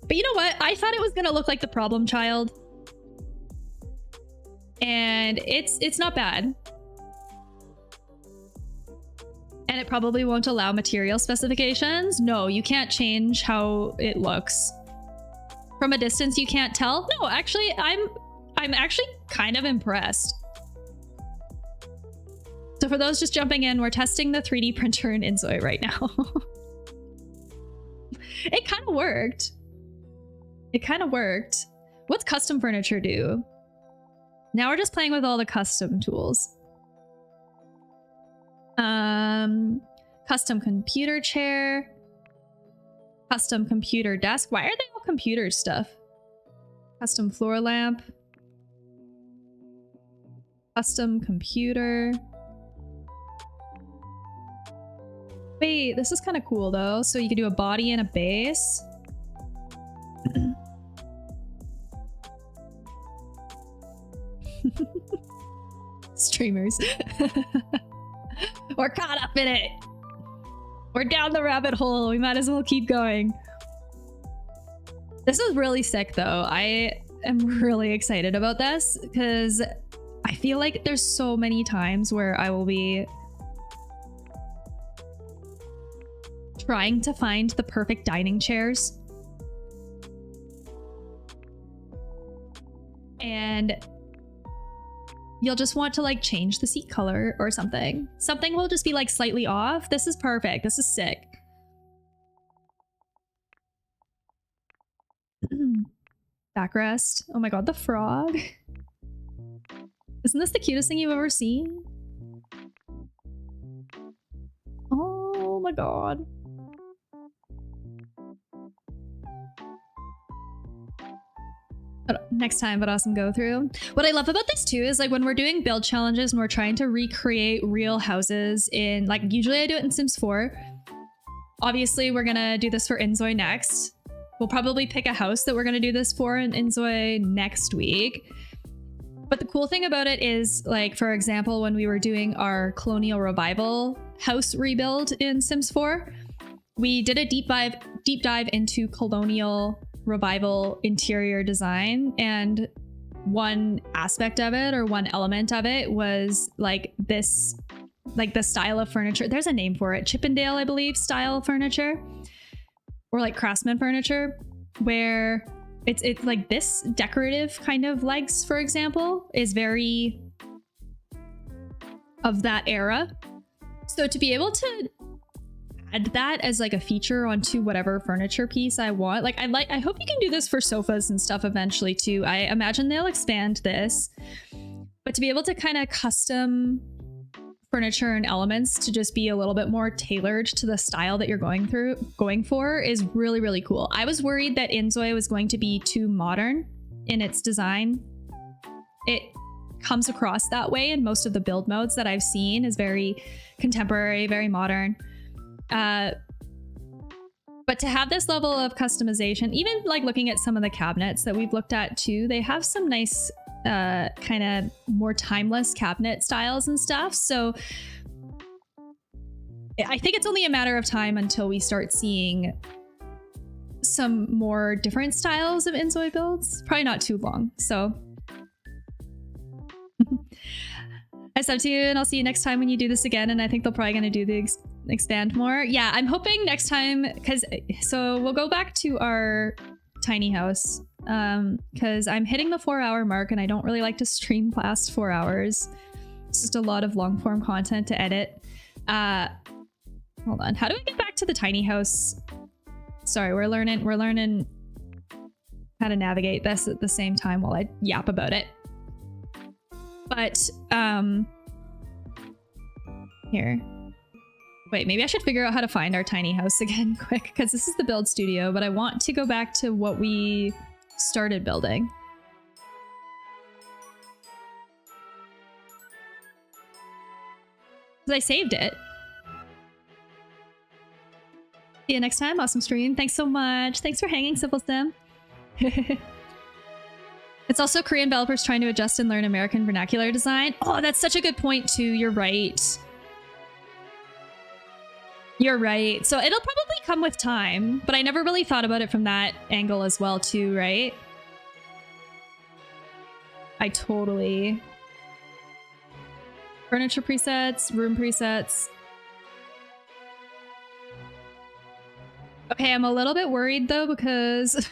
[SPEAKER 1] But you know what? I thought it was gonna look like the problem child. And it's not bad. And it probably won't allow material specifications. No, you can't change how it looks. From a distance, you can't tell. No, actually, I'm I'm actually kind of impressed. So for those just jumping in, we're testing the 3D printer in INZOI right now. It kind of worked. It kind of worked. What's custom furniture do? Now we're just playing with all the custom tools. Custom computer chair. Custom computer desk. Why are they all computer stuff? Custom floor lamp. Custom computer. Wait, this is kind of cool though. So you can do a body and a base. Streamers. We're caught up in it. We're down the rabbit hole. We might as well keep going. This is really sick though. I am really excited about this because I feel like there's so many times where I will be trying to find the perfect dining chairs. And you'll just want to like change the seat color or something. Something will just be like slightly off. This is perfect. This is sick. Backrest. Oh my god, the frog. Isn't this the cutest thing you've ever seen? Oh my god. Next time, but awesome go through. What I love about this too is like when we're doing build challenges and we're trying to recreate real houses in, like usually I do it in Sims 4. Obviously we're gonna do this for INZOI next. We'll probably pick a house that we're gonna do this for in INZOI next week. But the cool thing about it is, like, for example, when we were doing our colonial revival house rebuild in Sims 4, we did a deep dive into colonial revival interior design, and one aspect of it or one element of it was like this, like the style of furniture. There's a name for it, Chippendale, I believe, style furniture, or like craftsman furniture, where it's like this decorative kind of legs, for example, is very of that era. So to be able to add that as like a feature onto whatever furniture piece I want, like I hope you can do this for sofas and stuff eventually too. I imagine they'll expand this, but to be able to kind of custom furniture and elements to just be a little bit more tailored to the style that you're going for is really, really cool. I was worried that INZOI was going to be too modern in its design. It comes across that way in most of the build modes that I've seen, is very contemporary, very modern. But to have this level of customization, even like looking at some of the cabinets that we've looked at too, they have some nice kind of more timeless cabinet styles and stuff. So I think it's only a matter of time until we start seeing some more different styles of INZOI builds. Probably not too long. So I sub to you, and I'll see you next time when you do this again. And I think they're probably going to do the expand more. Yeah, I'm hoping next time, because so we'll go back to our tiny house, because I'm hitting the 4-hour mark and I don't really like to stream past 4 hours. It's just a lot of long form content to edit. Hold on, how do I get back to the tiny house? Sorry, we're learning how to navigate this at the same time while I yap about it. But here, wait, maybe I should figure out how to find our tiny house again quick, because this is the build studio, but I want to go back to what we started building. Because I saved it. See you next time. Awesome stream. Thanks so much. Thanks for hanging, Simple Sim. It's also Korean developers trying to adjust and learn American vernacular design. Oh, that's such a good point too. You're right. You're right. So it'll probably come with time, but I never really thought about it from that angle as well too, right? I totally... Furniture presets, room presets. Okay, I'm a little bit worried though, because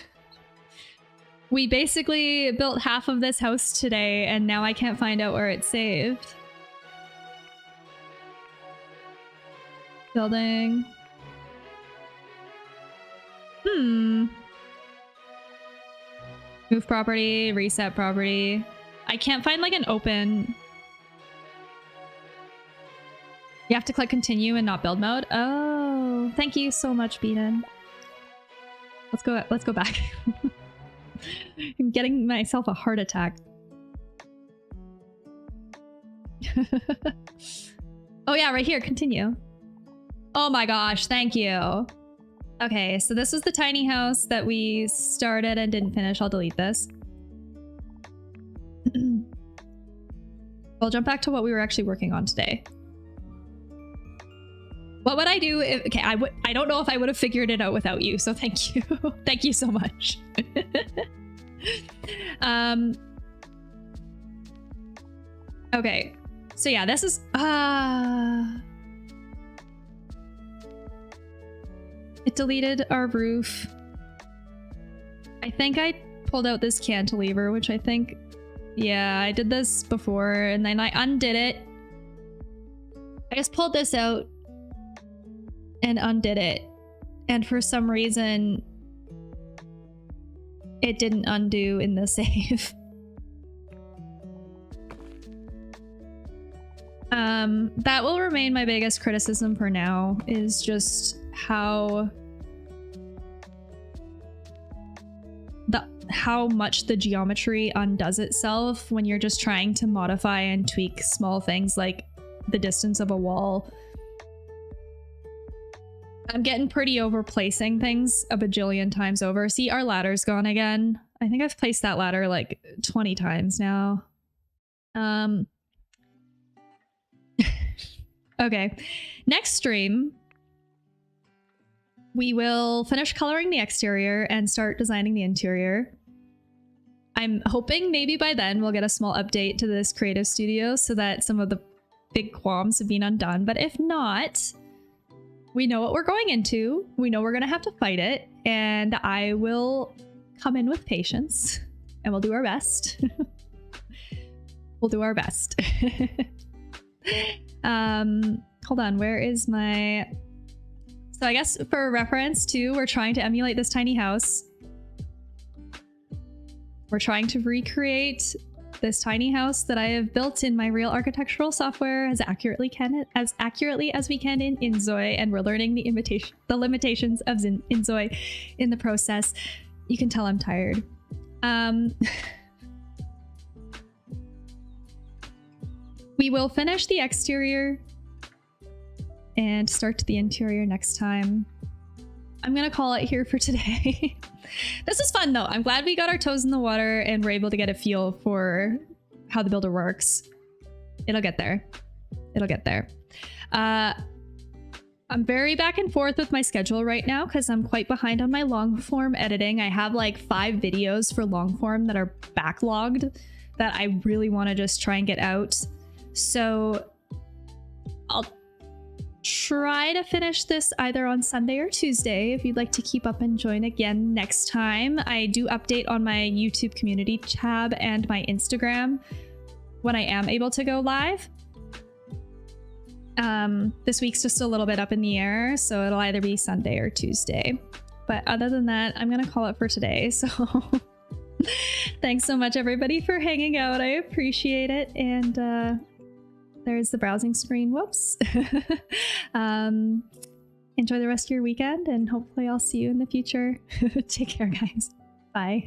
[SPEAKER 1] We basically built half of this house today, and now I can't find out where it's saved. Building. Move property, reset property. I can't find like an open... You have to click continue and not build mode. Oh, thank you so much, Beaton. Let's go back. I'm getting myself a heart attack. Oh yeah, right here, continue. Oh my gosh, thank you. Okay, so this was the tiny house that we started and didn't finish. I'll delete this. I'll jump back to what we were actually working on today. What would I do if... Okay, I don't know if I would have figured it out without you, so thank you. Thank you so much. Okay, so yeah, this is... It deleted our roof. I think I pulled out this cantilever, which I think... Yeah, I did this before, and then I undid it. I just pulled this out and undid it. And for some reason, it didn't undo in the save. That will remain my biggest criticism for now, is just how much the geometry undoes itself when you're just trying to modify and tweak small things like the distance of a wall. I'm getting pretty over placing things a bajillion times over. See, our ladder's gone again. I think I've placed that ladder like 20 times now. Okay, next stream, we will finish coloring the exterior and start designing the interior. I'm hoping maybe by then we'll get a small update to this creative studio so that some of the big qualms have been undone. But if not, we know what we're going into. We know we're going to have to fight it. And I will come in with patience and we'll do our best. We'll do our best. Hold on, where is my... So I guess for reference too, we're trying to emulate this tiny house. We're trying to recreate this tiny house that I have built in my real architectural software as accurately as we can in INZOI, and we're learning the limitations of INZOI in the process. You can tell I'm tired. We will finish the exterior and start the interior next time. I'm gonna call it here for today. This is fun though. I'm glad we got our toes in the water and we're able to get a feel for how the builder works. It'll get there. It'll get there. I'm very back and forth with my schedule right now because I'm quite behind on my long form editing. I have like 5 videos for long form that are backlogged that I really want to just try and get out. So I'll try to finish this either on Sunday or Tuesday if you'd like to keep up and join again next time. I do update on my YouTube community tab and my Instagram when I am able to go live. This week's just a little bit up in the air, so it'll either be Sunday or Tuesday. But other than that, I'm gonna call it for today. So thanks so much everybody for hanging out. I appreciate it. And there's the browsing screen. Whoops. Enjoy the rest of your weekend and hopefully I'll see you in the future. Take care, guys. Bye.